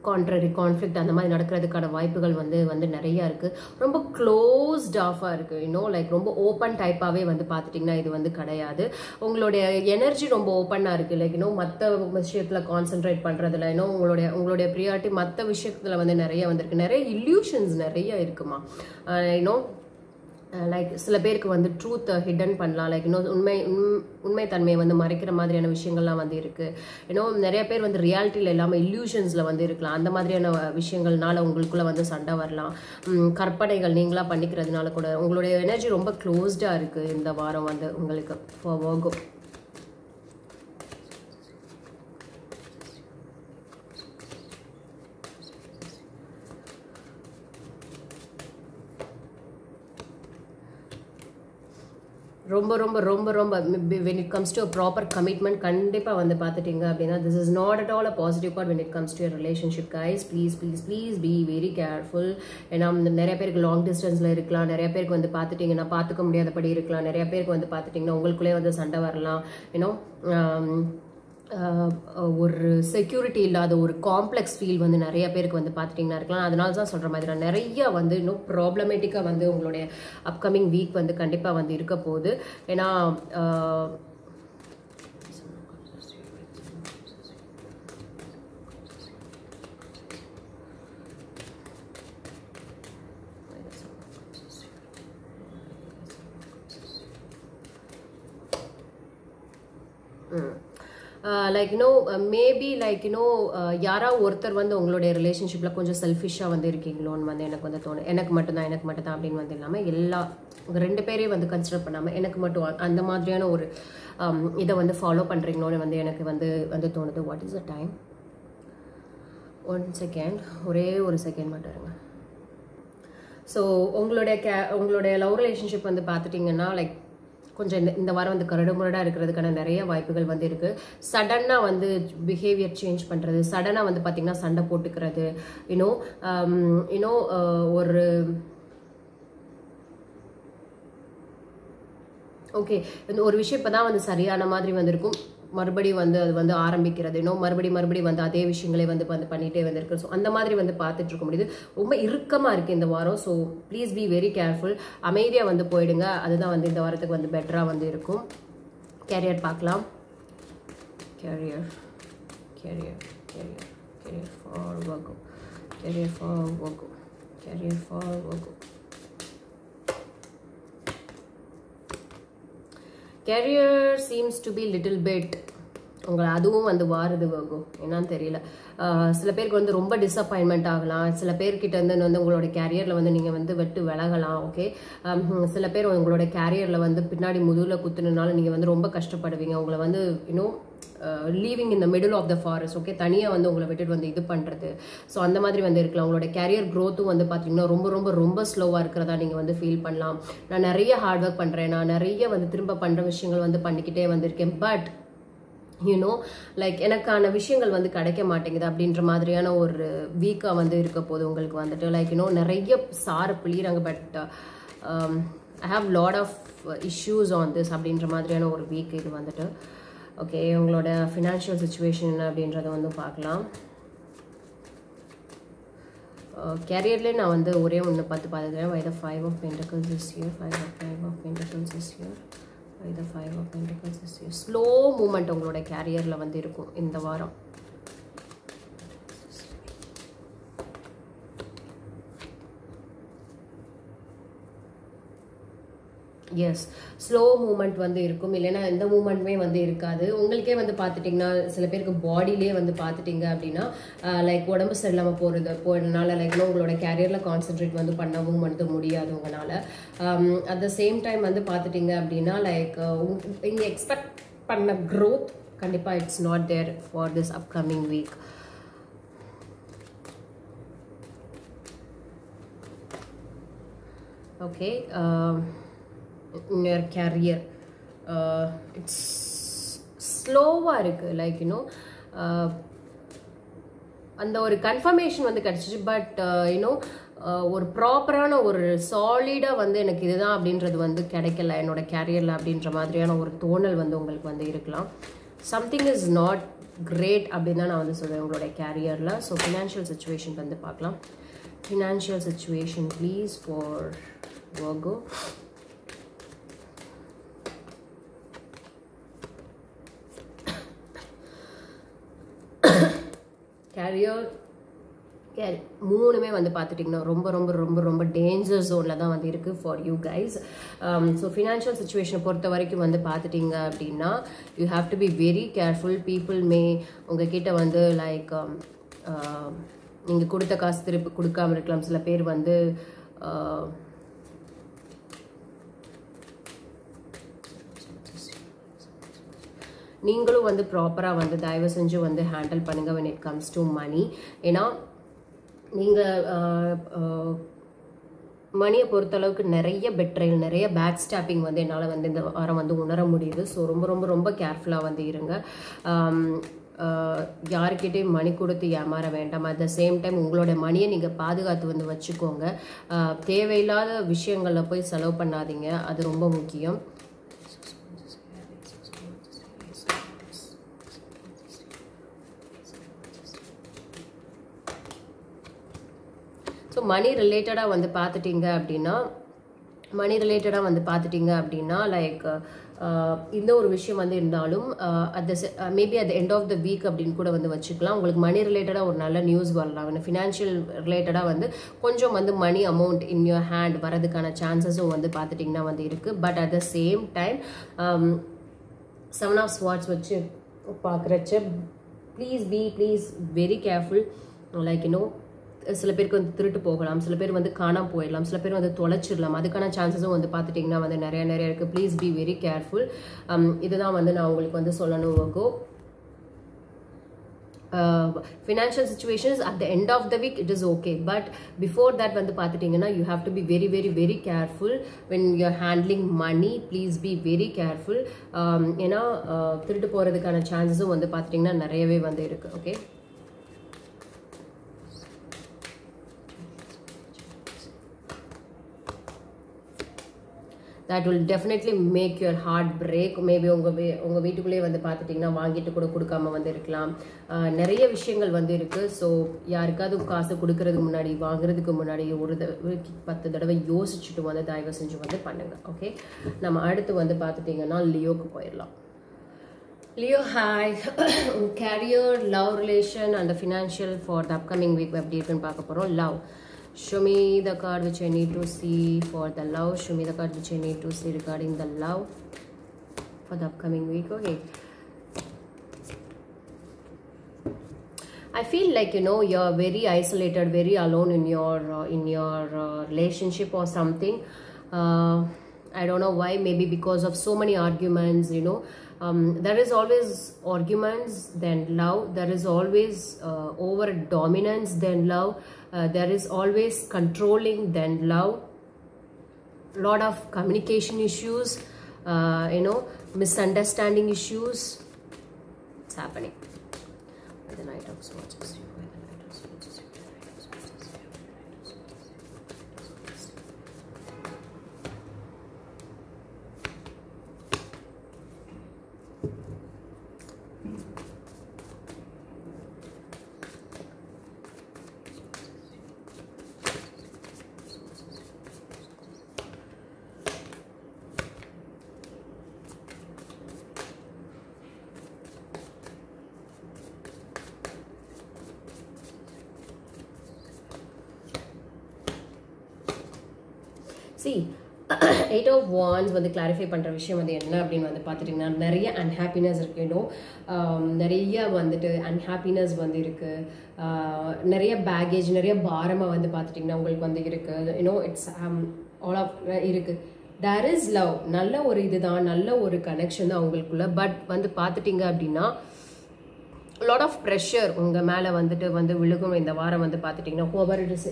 கான்ஃப்ளிக்ட் அந்த மாதிரி நடக்கிறதுக்கான வாய்ப்புகள் வந்து நிறைய இருக்குது. ரொம்ப க்ளோஸ்ட் ஆஃபாக இருக்குது. லைக் ரொம்ப ஓப்பன் டைப்பாகவே வந்து பார்த்துட்டிங்கன்னா இது வந்து கிடையாது. உங்களுடைய எனர்ஜி ரொம்ப ஓப்பனாக இருக்குது. லைக் மற்ற விஷயத்தில் கான்சென்ட்ரேட் பண்ணுறதுல உங்களுடைய ப்ரியாரிட்டி மற்ற விஷயத்தில் வந்து நிறைய வந்திருக்கு. நிறைய இல்யூஷன்ஸ் நிறைய இருக்குமா. லைக் சில பேருக்கு வந்து ட்ரூத் ஹிடன் பண்ணலாம். லைக் உண்மை தன்மையை வந்து மறைக்கிற மாதிரியான விஷயங்கள்லாம் வந்து இருக்குது. நிறைய பேர் வந்து ரியாலிட்டியில் இல்லாமல் இல்யூஷன்ஸில் வந்து இருக்கலாம். அந்த மாதிரியான விஷயங்கள்னால உங்களுக்குள்ள வந்து சண்டை வரலாம். கற்பனைகள் நீங்களாக பண்ணிக்கிறதுனால கூட உங்களுடைய எனர்ஜி ரொம்ப க்ளோஸ்டாக இருக்குது இந்த வாரம் வந்து உங்களுக்கு ஃபார் வர்கோ. ரொம்ப ரொம்ப ரொம்ப ரொம்ப when it comes to a proper commitment கண்டிப்பாக வந்து பார்த்துட்டீங்க அப்படின்னா this is not at all a positive part when it comes to your relationship guys. Please be very careful. ஏன்னா நிறைய பேருக்கு லாங் டிஸ்டன்ஸில் இருக்கலாம், நிறைய பேருக்கு வந்து பார்த்துட்டிங்கன்னா பார்த்துக்க முடியாதபடி இருக்கலாம், நிறைய பேருக்கு வந்து பார்த்துட்டிங்கன்னா உங்களுக்குள்ளே வந்து சண்டை வரலாம். யூனோ ஒரு செக்யூரிட்டி இல்லாத ஒரு காம்ப்ளெக்ஸ் ஃபீல் வந்து நிறைய பேருக்கு வந்து பார்த்துட்டிங்கன்னா இருக்கலாம். அதனால தான் சொல்கிற மாதிரி நிறைய வந்து இன்னும் ப்ராப்ளமேட்டிக்காக வந்து உங்களுடைய அப்கமிங் வீக் வந்து கண்டிப்பாக வந்து இருக்க போகுது. ஏன்னா மேபி யாரா ஒருத்தர் வந்து உங்களுடைய ரிலேஷன்ஷிப்ல கொஞ்சம் செல்ஃபிஷா வந்து இருக்கீங்களோன்னு வந்து எனக்கு வந்து தோணும். எனக்கு மட்டும்தான் அப்படின்னு வந்து இல்லாமல் எல்லா ரெண்டு பேரையும் வந்து கன்சிடர் பண்ணாமல் எனக்கு மட்டும் அந்த மாதிரியான ஒரு இதை வந்து ஃபாலோ பண்ணுறீங்களோன்னு வந்து எனக்கு வந்து தோணுது. What is the time? 1 second, ஒரே ஒரு செகண்ட் மட்டும் இருங்க. ஸோ உங்களுடைய லவ் ரிலேஷன்ஷிப் வந்து பார்த்துட்டிங்கன்னா கொஞ்சம் இந்த வாரம் வந்து கரடுமுரடாக இருக்கிறதுக்கான நிறைய வாய்ப்புகள் வந்து இருக்குது. சடனாக வந்து பிஹேவியர் சேஞ்ச் பண்ணுறது, சடனாக வந்து பார்த்திங்கன்னா சண்டை போட்டுக்கிறது, ஒரு ஓகே இந்த ஒரு விஷயம் இப்போ தான் வந்து சரியான மாதிரி வந்திருக்கும், மறுபடியும் வந்து அது வந்து ஆரம்பிக்கிறது, மறுபடியும் வந்து அதே விஷயங்களே வந்து பண்ணிகிட்டே வந்துருக்கு. ஸோ அந்த மாதிரி வந்து பார்த்துட்டு இருக்க முடியுது. ரொம்ப இறுக்கமாக இருக்குது இந்த வாரம். So please be very careful. அமைதியாக வந்து போயிடுங்க. அதுதான் வந்து இந்த வாரத்துக்கு வந்து பெட்டராக வந்து இருக்கும். கேரியர் பார்க்கலாம். Career for Virgo. Career seems to be little bit உங்களை அதுவும் வந்து வாருது வகும், என்னன்னு தெரியல. சில பேருக்கு வந்து ரொம்ப டிசப்பாயின்மெண்ட் ஆகலாம். சில பேர்கிட்ட இருந்து வந்து உங்களோட கேரியரில் வந்து நீங்கள் வந்து விட்டு விலகலாம். ஓகே, சில பேர் உங்களோட கேரியரில் வந்து பின்னாடி முதுகில் குத்துனால நீங்கள் வந்து ரொம்ப கஷ்டப்படுவீங்க. உங்களை வந்து leaving in the middle of the forest. Okay, தனியாக வந்து உங்களை விட்டுட்டு வந்து இது பண்ணுறது. ஸோ அந்த மாதிரி வந்து இருக்கலாம். உங்களோட கேரியர் க்ரோத்தும் வந்து பார்த்தீங்கன்னா ரொம்ப ரொம்ப ரொம்ப ஸ்லோவாக இருக்கிறதா நீங்கள் வந்து ஃபீல் பண்ணலாம். நான் நிறைய ஹார்ட் ஒர்க் பண்ணுறேன், நான் நிறைய வந்து திரும்ப பண்ணுற விஷயங்கள் வந்து பண்ணிக்கிட்டே வந்திருக்கேன், பட் எனக்கான விஷயங்கள் வந்து கிடைக்க மாட்டேங்குது அப்படின்ற மாதிரியான ஒரு வீக்காக வந்து இருக்க போது உங்களுக்கு வந்துட்டு நிறைய சாரை பிழிறாங்க. But I have lot of issues on this அப்படின்ற மாதிரியான ஒரு வீக் இது வந்துட்டு. ஓகே, உங்களோட ஃபினான்ஷியல் சுச்சுவேஷன் என்ன அப்படின்றத வந்து பார்க்கலாம். கேரியர்லேயே நான் வந்து ஒரே ஒன்று பார்த்துக்கிறேன். Why the 5 of Pentacles is here? 5 of Pentacles is here. The 5 of Pentacles is here. Slow movement உங்களோட கேரியரில் வந்து இருக்கும் இந்த வாரம். எஸ், ஸ்லோ மூமெண்ட் வந்து இருக்கும், இல்லைன்னா எந்த மூமெண்ட்டுமே வந்து இருக்காது. உங்களுக்கே வந்து பார்த்துட்டிங்கன்னா சில பேருக்கு பாடியிலே வந்து பார்த்துட்டிங்க அப்படின்னா உடம்பு சரியில்லாமல் போகிறதுனால உங்களோட கேரியரில் கான்சென்ட்ரேட் வந்து பண்ணவும் வந்து முடியாது உங்களால். அட் த சேம் டைம் வந்து பார்த்துட்டிங்க அப்படின்னா இங்கே எக்ஸ்பெக்ட் பண்ண க்ரோத் கண்டிப்பாக it's not there for this upcoming week. Okay, in your career it's ஸ்லோவாக இருக்குது. அந்த ஒரு கன்ஃபர்மேஷன் வந்து கிடச்சிச்சு, பட் ஒரு ப்ராப்பரான ஒரு சாலிடாக வந்து எனக்கு இதுதான் அப்படின்றது வந்து கிடைக்கல என்னோட கேரியரில் அப்படின்ற மாதிரியான ஒரு தோணல் வந்து உங்களுக்கு வந்து இருக்கலாம். சம்திங் இஸ் நாட் கிரேட் அப்படின்னு தான் நான் வந்து சொல்லுவேன் உங்களோட கேரியரில். ஸோ ஃபினான்ஷியல் சுச்சுவேஷன் வந்து பார்க்கலாம். Financial situation please for Virgo. Career மூணுமே வந்து பார்த்துட்டிங்கன்னா ரொம்ப ரொம்ப ரொம்ப ரொம்ப டேஞ்சர் ஜோனில் தான் வந்து இருக்குது for you guys. So financial சுச்சுவேஷனை பொறுத்த வரைக்கும் வந்து பார்த்துட்டிங்க அப்படின்னா you have to be very careful. People may உங்ககிட்ட வந்து நீங்கள் கொடுத்த காசு திருப்பி கொடுக்காமல் இருக்கலாம். சில பேர் வந்து நீங்களும் வந்து ப்ராப்பராக வந்து தயவு செஞ்சு வந்து ஹேண்டில் பண்ணுங்கள் when it comes to money. ஏன்னா நீங்கள் மணியை பொறுத்தளவுக்கு நிறைய பெட்ரைல், நிறைய பேக் ஸ்டாப்பிங் வந்து என்னால் வந்து இந்த வாரம் வந்து உணர முடியுது. ஸோ ரொம்ப ரொம்ப ரொம்ப கேர்ஃபுல்லாக வந்து இருங்க. யாருக்கிட்டையும் மணி கொடுத்து ஏமாற வேண்டாம். அட் த சேம் டைம் உங்களோட மணியை நீங்கள் பாதுகாத்து வந்து வச்சுக்கோங்க. தேவையில்லாத விஷயங்களில் போய் செலவு பண்ணாதீங்க, அது ரொம்ப முக்கியம். ஸோ மணி ரிலேட்டடாக வந்து பார்த்துட்டிங்க அப்படின்னா லைக் இந்த ஒரு விஷயம் வந்து இருந்தாலும் maybe at end of the week அப்படின்னு கூட வந்து வச்சுக்கலாம். உங்களுக்கு மணி ரிலேட்டடாக ஒரு நல்ல நியூஸ் வரலாம். ஃபினான்ஷியல் ரிலேட்டடாக வந்து கொஞ்சம் வந்து மணி அமௌண்ட் இன் யோர் ஹேண்ட் வரதுக்கான சான்சஸும் வந்து பார்த்துட்டிங்கன்னா வந்து இருக்குது. But at the same time 7 of Swords வச்சு பார்க்குறச்ச ப்ளீஸ் வெரி கேர்ஃபுல். லைக் சில பேருக்கு வந்து திருட்டு போகலாம், சில பேர் வந்து காணாம போயிடலாம், சில பேர் வந்து தொலைச்சிடலாம். அதுக்கான சான்சஸும் வந்து பார்த்துட்டிங்கன்னா வந்து நிறைய இருக்குது. Please be very careful. இதுதான் வந்து நான் உங்களுக்கு வந்து சொல்லணும். ஓகோ financial situations at the end of the week it is okay, but before that வந்து பார்த்துட்டிங்கன்னா you have to be very careful when you're handling money. Please be very careful. ஏன்னா திருட்டு போகிறதுக்கான சான்சஸும் வந்து பார்த்துட்டிங்கன்னா நிறையவே வந்து இருக்குது. Okay, that will definitely make your heart break. Maybe உங்க வீட்டுக்குள்ளே வந்து பார்த்துட்டிங்கன்னா வாங்கிட்டு கூட கொடுக்காம வந்து இருக்கலாம். நிறைய விஷயங்கள் வந்து இருக்குது. ஸோ யாருக்காவது காசு கொடுக்கறதுக்கு முன்னாடி, வாங்குறதுக்கு முன்னாடி ஒரு 10 தடவை யோசிச்சுட்டு வந்து தயவு செஞ்சு வந்து பண்ணுங்க. ஓகே, நம்ம அடுத்து வந்து பார்த்துட்டிங்கன்னா லியோக்கு போயிடலாம். Leo, hi. Career, love relation and the financial for the upcoming week எப்படி இருக்குன்னு பார்க்க போகிறோம். Love. Show me the card which I need to see for the love. Show me the card which I need to see regarding the love for the upcoming week. Okay. I feel like you're very isolated, very alone in your relationship or something. I don't know why. Maybe because of so many arguments. There is always arguments then love. There is always over dominance then love. There is always controlling then love. Lot of communication issues, misunderstanding issues. It's happening. The Knight of Swords. See, 8 of Wands வந்து clarify பண்ணுற விஷயம் வந்து என்ன அப்படின்னு வந்து பார்த்துட்டிங்கன்னா நிறைய unhappiness இருக்குது. நிறைய வந்துட்டு அன்ஹாப்பினஸ் வந்து இருக்குது. நிறைய பேகேஜ், நிறைய பாரமாக வந்து பார்த்துட்டிங்கன்னா உங்களுக்கு வந்து இருக்குது. இட்ஸ் ஆல் ஆஃப் இருக்குது. There is love. நல்ல ஒரு இதுதான், நல்ல ஒரு கனெக்ஷன் தான் அவங்களுக்குள்ள. பட் வந்து பார்த்துட்டிங்க அப்படின்னா லாட் ஆஃப் ப்ரெஷர் உங்கள் மேலே வந்து விழுகும் இந்த வாரம் வந்து பார்த்துட்டிங்கன்னா. Over it is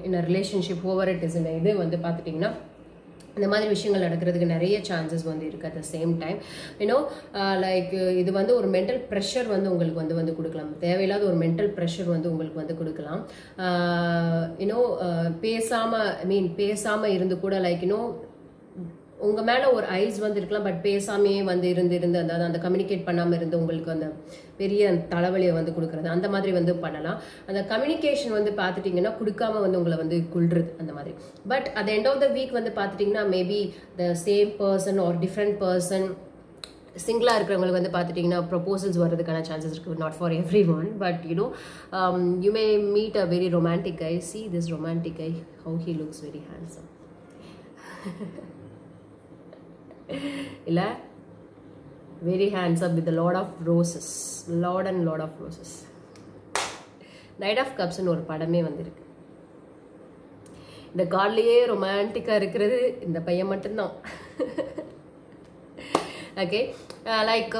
in a relationship, over it is in இது வந்து பார்த்துட்டிங்கன்னா இந்த மாதிரி விஷயங்கள் நடக்கிறதுக்கு நிறைய சான்சஸ் வந்து இருக்குது. At the same time like இது வந்து ஒரு மென்டல் ப்ரெஷர் வந்து உங்களுக்கு வந்து கொடுக்கலாம். தேவையில்லாத ஒரு மென்டல் ப்ரெஷர் வந்து உங்களுக்கு வந்து கொடுக்கலாம். பேசாமல் இருந்து கூட லைக் உங்கள் மேலே ஒரு ஐஸ் வந்து இருக்கலாம். பட் பேசாமையே வந்து இருந்து அதாவது அந்த கம்யூனிகேட் பண்ணாமல் இருந்து உங்களுக்கு அந்த பெரிய தலைவலியை வந்து கொடுக்குறது, அந்த மாதிரி வந்து பண்ணலாம். அந்த கம்யூனிகேஷன் வந்து பார்த்துட்டிங்கன்னா கொடுக்காம வந்து உங்களை வந்து கொள்றது அந்த மாதிரி. But at end of the week வந்து பார்த்துட்டிங்கன்னா maybe the same person or different person, சிங்கிளாக இருக்கிறவங்களுக்கு வந்து பார்த்துட்டிங்கன்னா ப்ரொபோசல்ஸ் வர்றதுக்கான சான்சஸ் இருக்குது. Not for everyone, but you may meet a very romantic guy. See this romantic guy, how he looks very handsome. இல்ல, very handsome with a lot of roses, lot of roses. Knight of Cups ஒரு படமே வந்திருக்கு. இந்த கார்ட்லயே ரொமான்டிக்கா இருக்கிறது இந்த பையன் மட்டும்தான். Okay, like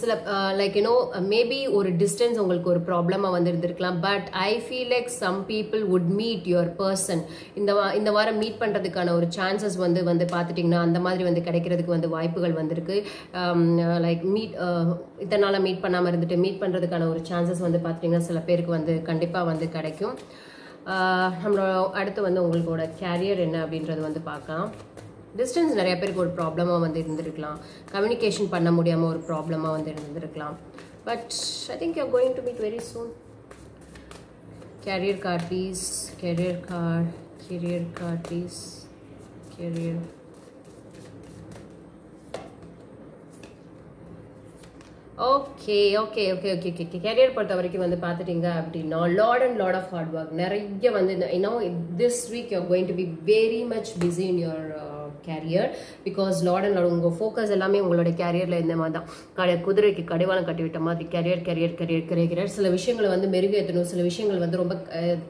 சில லைக் மேபி ஒரு டிஸ்டன்ஸ் உங்களுக்கு ஒரு ப்ராப்ளமாக வந்து இருந்திருக்கலாம். But I feel like some people would meet your person. இந்த வாரம் மீட் பண்ணுறதுக்கான ஒரு சான்சஸ் வந்து பார்த்துட்டிங்கன்னா அந்த மாதிரி வந்து கிடைக்கிறதுக்கு வந்து வாய்ப்புகள் வந்திருக்கு. லைக் இத்தனை நாளாக மீட் பண்ணாமல் இருந்துட்டு மீட் பண்ணுறதுக்கான ஒரு சான்சஸ் வந்து பார்த்துட்டிங்கன்னா சில பேருக்கு வந்து கண்டிப்பாக வந்து கிடைக்கும். நம்மளோட அடுத்து வந்து உங்களோட கேரியர் என்ன அப்படின்றது வந்து பார்க்கலாம். டிஸ்டன்ஸ் நிறைய பேருக்கு ஒரு ப்ராப்ளமாக வந்து இருந்திருக்கலாம். கம்யூனிகேஷன் பண்ண முடியாமல் ஒரு ப்ராப்ளமாக வந்து இருந்திருக்கலாம். But I think you are going to meet very soon. Career card please. Career card please. Career. Okay career பொறுத்த வரைக்கும் வந்து பார்த்துட்டீங்க அப்படின்னா லாட் ஆஃப் ஹார்ட் ஒர்க் நிறைய வந்து this week you are going to be very much busy in your career. Because lot உங்கள் focus எல்லாமே உங்களோட கேரியரில் இந்த மாதிரி தான். குதிரைக்கு கடிவாளம் கட்டிவிட்ட மாதிரி கேரியர். சில விஷயங்களை வந்து மெருகேற்றணும், சில விஷயங்கள் வந்து ரொம்ப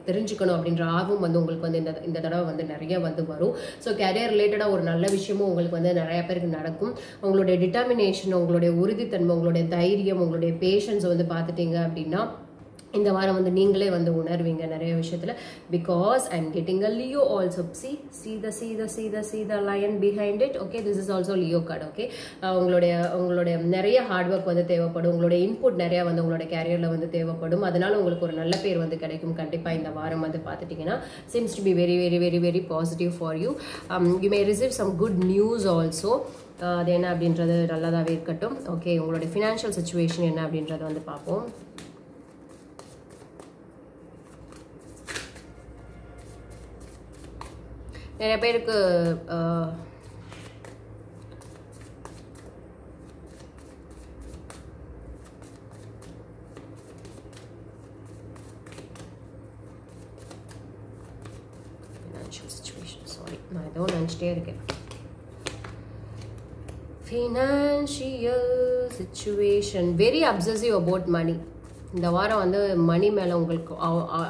தெரிஞ்சுக்கணும் அப்படின்ற ஆர்வம் வந்து உங்களுக்கு வந்து இந்த தடவை வந்து நிறைய வந்து வரும். ஸோ கேரியர் ரிலேட்டடாக ஒரு நல்ல விஷயமும் உங்களுக்கு வந்து நிறைய பேருக்கு நடக்கும். உங்களுடைய டிட்டர்மினேஷன், உங்களுடைய உறுதித்தன்மை, உங்களுடைய தைரியம், உங்களுடைய பேஷன்ஸ் வந்து பார்த்துட்டீங்க அப்படின்னா இந்த வாரம் வந்து நீங்களே வந்து உணர்வீங்க நிறைய விஷயத்துல. Because I am getting a Leo also. see the lion behind it. Okay, this is also Leo card. Okay, உங்களுடைய நிறைய ஹார்ட் ஒர்க் வந்து தேவைப்படும். உங்களுடைய இன்புட் நிறைய வந்து உங்களோட கேரியர்ல வந்து தேவைப்படும். அதனால உங்களுக்கு ஒரு நல்ல பேர் வந்து கிடைக்கும் கண்டிப்பா இந்த வாரம் வந்து பார்த்துட்டீங்கன்னா. seems to be very very very very positive for you. You may receive some good news also. அது என்ன அப்படின்றது நல்லதாகவே இருக்கட்டும். ஓகே, உங்களுடைய ஃபினான்ஷியல் சுச்சுவேஷன் என்ன அப்படின்றத வந்து பார்ப்போம். நிறைய பேருக்கு ஃபினான்ஷியல் சுச்சுவேஷன், சாரி நான் ஏதோ நினச்சிட்டே இருக்கேன். Financial situation very obsessive about money. இந்த வாரம் வந்து மணி மேலே உங்களுக்கு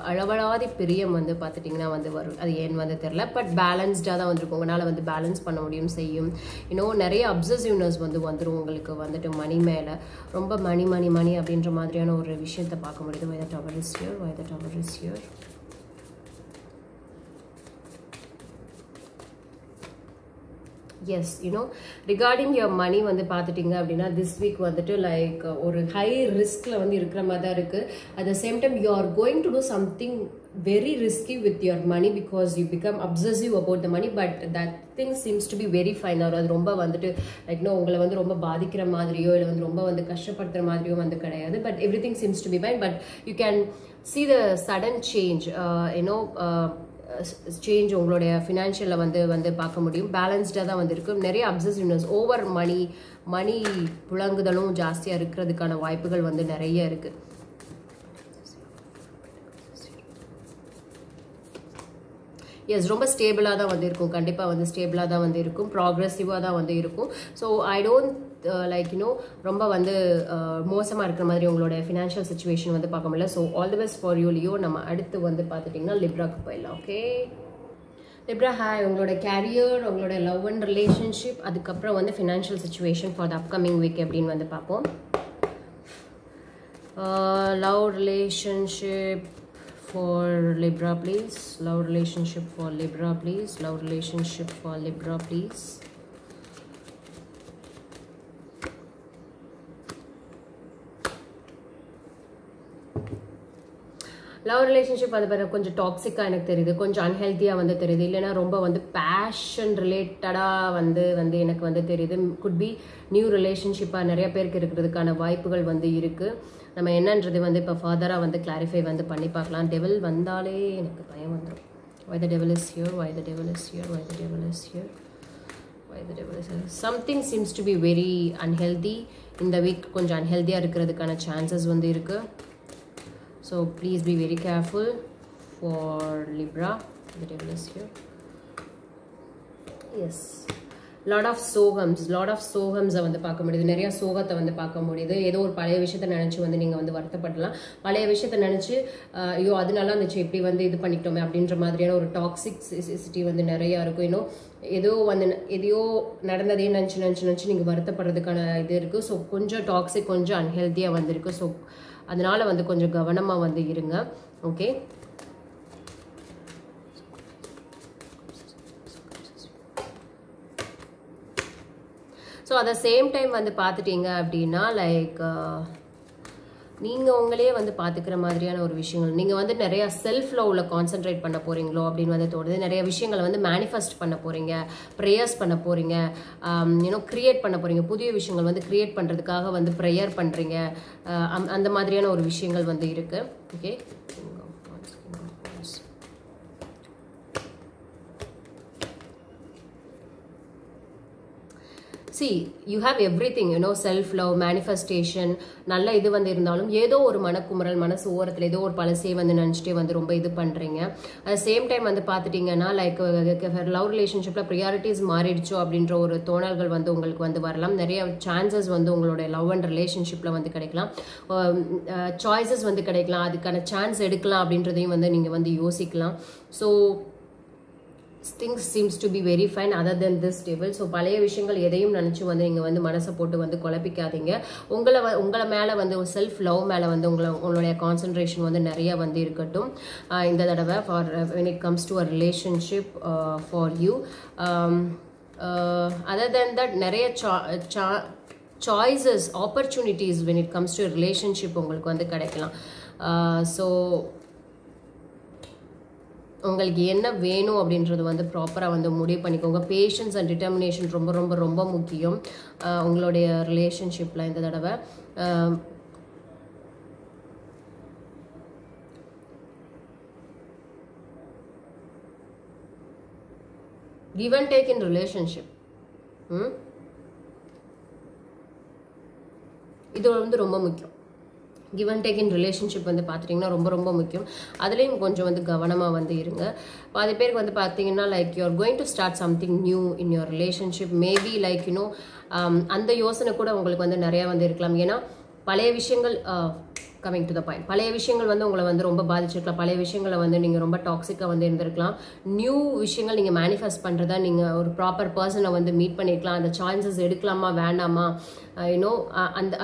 அளவலாதி பிரியம் வந்து பார்த்துட்டிங்கன்னா வந்து வரும். அது ஏன்னு வந்து தெரில. பட் பேலன்ஸ்டாக தான் வந்துருக்கும். உங்களால் வந்து பேலன்ஸ் பண்ண முடியும் செய்யும். நிறைய அப்சசிவ்னஸ் வந்து வந்துடும் உங்களுக்கு வந்துட்டு மணி மேலே. ரொம்ப மணி அப்படின்ற மாதிரியான ஒரு விஷயத்தை பார்க்க முடியுது. why the tower is here. Yes regarding your money வந்து பார்த்துட்டிங்க அப்படின்னா திஸ் வீக் வந்துட்டு லைக் ஒரு ஹை ரிஸ்கில் வந்து இருக்கிற மாதிரி தான் இருக்குது. At the same time you are going to do something very risky with your money because you become obsessive about the money. But that thing seems to be very fine. அது ரொம்ப வந்துட்டு like உங்களை வந்து ரொம்ப பாதிக்கிற மாதிரியோ இல்லை வந்து ரொம்ப வந்து கஷ்டப்படுத்துகிற மாதிரியோ வந்து கிடையாது. But everything seems to be fine. But you can see the sudden change. Change உங்களுடைய ஃபினான்ஷியலில் வந்து பார்க்க முடியும். பேலன்ஸ்டாக தான் வந்து இருக்கும். நிறைய அப்சசிவ்னஸ், ஓவர் மணி புழங்குதலும் ஜாஸ்தியாக இருக்கிறதுக்கான வாய்ப்புகள் வந்து நிறைய இருக்குது. எஸ், ரொம்ப ஸ்டேபிளாக தான் வந்து இருக்கும். கண்டிப்பாக வந்து ஸ்டேபிளாக தான் வந்து இருக்கும். ப்ராக்ரெசிவாக தான் வந்து இருக்கும். ஸோ ஐ டோன்ட் லைக் ரொம்ப வந்து மோசமாக இருக்கிற மாதிரி உங்களோட ஃபினான்ஷியல் சுச்சுவேஷன் வந்து பார்க்க முடியல. So all the best for you Leo. நம்ம அடுத்து வந்து பார்த்துட்டிங்கன்னா லிப்ராக்கு போயிடலாம். Okay Libre, hi. உங்களோட கேரியர், உங்களோட லவ் அண்ட் ரிலேஷன்ஷிப், அதுக்கப்புறம் வந்து financial situation for the upcoming week எப்படின்னு வந்து பார்ப்போம். Love relationship for Libra please. Love relationship for Libra please. Love relationship for Libra please. Love relationship அது பிறகு கொஞ்சம் டாக்ஸிக்காக எனக்கு தெரியுது. கொஞ்சம் அன்ஹெல்த்தியாக வந்து தெரியுது. இல்லைன்னா ரொம்ப வந்து பேஷன் ரிலேட்டடாக வந்து எனக்கு வந்து தெரியுது. குட் பி நியூ ரிலேஷன்ஷிப்பாக நிறைய பேருக்கு இருக்கிறதுக்கான வாய்ப்புகள் வந்து இருக்குது. நம்ம என்னன்றது வந்து இப்போ ஃபர்தராக வந்து கிளாரிஃபை வந்து பண்ணி பார்க்கலாம். டெவில் வந்தாலே எனக்கு பயம் வந்துடும். why the devil is here, why the devil is here, why the devil is here, why the devil is here. Something seems to be very unhealthy. இந்த வீக் கொஞ்சம் அன்ஹெல்த்தியாக இருக்கிறதுக்கான சான்சஸ் வந்து இருக்குது. So please be very careful for Libra. The devil is here. Yes. Lot of சோகம்ஸை வந்து பார்க்க முடியுது. நிறைய சோகத்தை வந்து பார்க்க முடியுது. ஏதோ ஒரு பழைய விஷயத்த நினைச்சு வந்து நீங்க வந்து வருத்தப்படலாம். பழைய விஷயத்த நினைச்சு ஐயோ அது நல்லா இருந்துச்சு இப்படி வந்து இது பண்ணிட்டோமே அப்படின்ற மாதிரியான ஒரு டாக்ஸிசிட்டி வந்து நிறைய இருக்கும். இன்னும் எதையோ நடந்ததே நினைச்சு நீங்க வருத்தப்படுறதுக்கான இது இருக்கு. ஸோ கொஞ்சம் டாக்ஸிக், கொஞ்சம் அன்ஹெல்த்தியா வந்து இருக்கு. ஸோ அதனால வந்து கொஞ்சம் கவனமா வந்து இருங்க. Okay, so at the same time வந்து பார்த்துட்டீங்க அப்படின்னா லைக் நீங்கள் உங்களே வந்து பார்த்துக்கிற மாதிரியான ஒரு விஷயங்கள், நீங்கள் வந்து நிறையா செல்ஃப் லவ்வில் கான்சென்ட்ரேட் பண்ண போகிறீங்களோ அப்படின்னு வந்து தோணுது. நிறைய விஷயங்களை வந்து மேனிஃபெஸ்ட் பண்ண போகிறீங்க, ப்ரேயர்ஸ் பண்ண போகிறீங்க, க்ரியேட் பண்ண போகிறீங்க. புதிய விஷயங்கள் வந்து க்ரியேட் பண்ணுறதுக்காக வந்து ப்ரேயர் பண்ணுறீங்க. அந்த மாதிரியான ஒரு விஷயங்கள் வந்து இருக்குது. Okay, see you have everything, self love, manifestation, நல்ல இது வந்து இருந்தாலும் ஏதோ ஒரு மனக்குமுறல், மனசு ஓரத்தில் ஏதோ ஒரு பழசே வந்து நினச்சிட்டே வந்து ரொம்ப இது பண்ணுறீங்க. அட் சேம் டைம் வந்து பார்த்துட்டிங்கன்னா லைக் லவ் ரிலேஷன்ஷிப்பில் ப்ரியாரிட்டிஸ் மாறிடுச்சோ அப்படின்ற ஒரு தோணல்கள் வந்து உங்களுக்கு வந்து வரலாம். நிறைய சான்சஸ் வந்து உங்களுடைய லவ் அண்ட் ரிலேஷன்ஷிப்பில் வந்து கிடைக்கலாம். சாய்ஸஸ் வந்து கிடைக்கலாம். அதுக்கான சான்ஸ் எடுக்கலாம் அப்படின்றதையும் வந்து நீங்கள் வந்து யோசிக்கலாம். So things seems to be very fine other than this table. So பழைய விஷயங்கள் எதையும் நினச்சி வந்து நீங்கள் வந்து மனசை போட்டு வந்து குழப்பிக்காதீங்க. உங்களை மேலே வந்து செல்ஃப் லவ் மேலே வந்து உங்களுடைய கான்சன்ட்ரேஷன் வந்து நிறைய வந்து இருக்கட்டும் இந்த தடவை. For when it comes to a relationship for you, other than that நிறைய choices, opportunities when it comes to a relationship உங்களுக்கு வந்து கிடைக்கலாம். ஸோ உங்களுக்கு என்ன வேணும் அப்படின்றது வந்து ப்ராப்பராக வந்து முடிவு பண்ணிக்கோங்க. பேஷன்ஸ் அண்ட் டிட்டர்மினேஷன் ரொம்ப ரொம்ப ரொம்ப முக்கியம் உங்களுடைய ரிலேஷன்ஷிப்பில் இந்த தடவை. Give and take in relationship, இது வந்து ரொம்ப முக்கியம். Give and take in relationship வந்து பார்த்துட்டிங்கன்னா ரொம்ப ரொம்ப முக்கியம். அதுலேயும் கொஞ்சம் வந்து கவனமாக வந்து இருங்க. பாதி பேருக்கு வந்து பார்த்தீங்கன்னா like you are going to start something new in your relationship. Maybe like அந்த யோசனை கூட உங்களுக்கு வந்து நிறையா வந்து இருக்கலாம். ஏன்னா பழைய விஷயங்கள், கமிங் டு த பாயிண்ட், பழைய விஷயங்கள் வந்து உங்களை வந்து ரொம்ப பாதிச்சிருக்கலாம். பழைய விஷயங்களை வந்து நீங்கள் ரொம்ப டாக்ஸிக்காக வந்து இருந்திருக்கலாம். நியூ விஷயங்கள் நீங்கள் மேனிஃபெஸ்ட் பண்ணுறதா, நீங்கள் ஒரு ப்ராப்பர் பர்சனை வந்து மீட் பண்ணியிருக்கலாம். அந்த சான்சஸ் எடுக்கலாமா வேண்டாமா,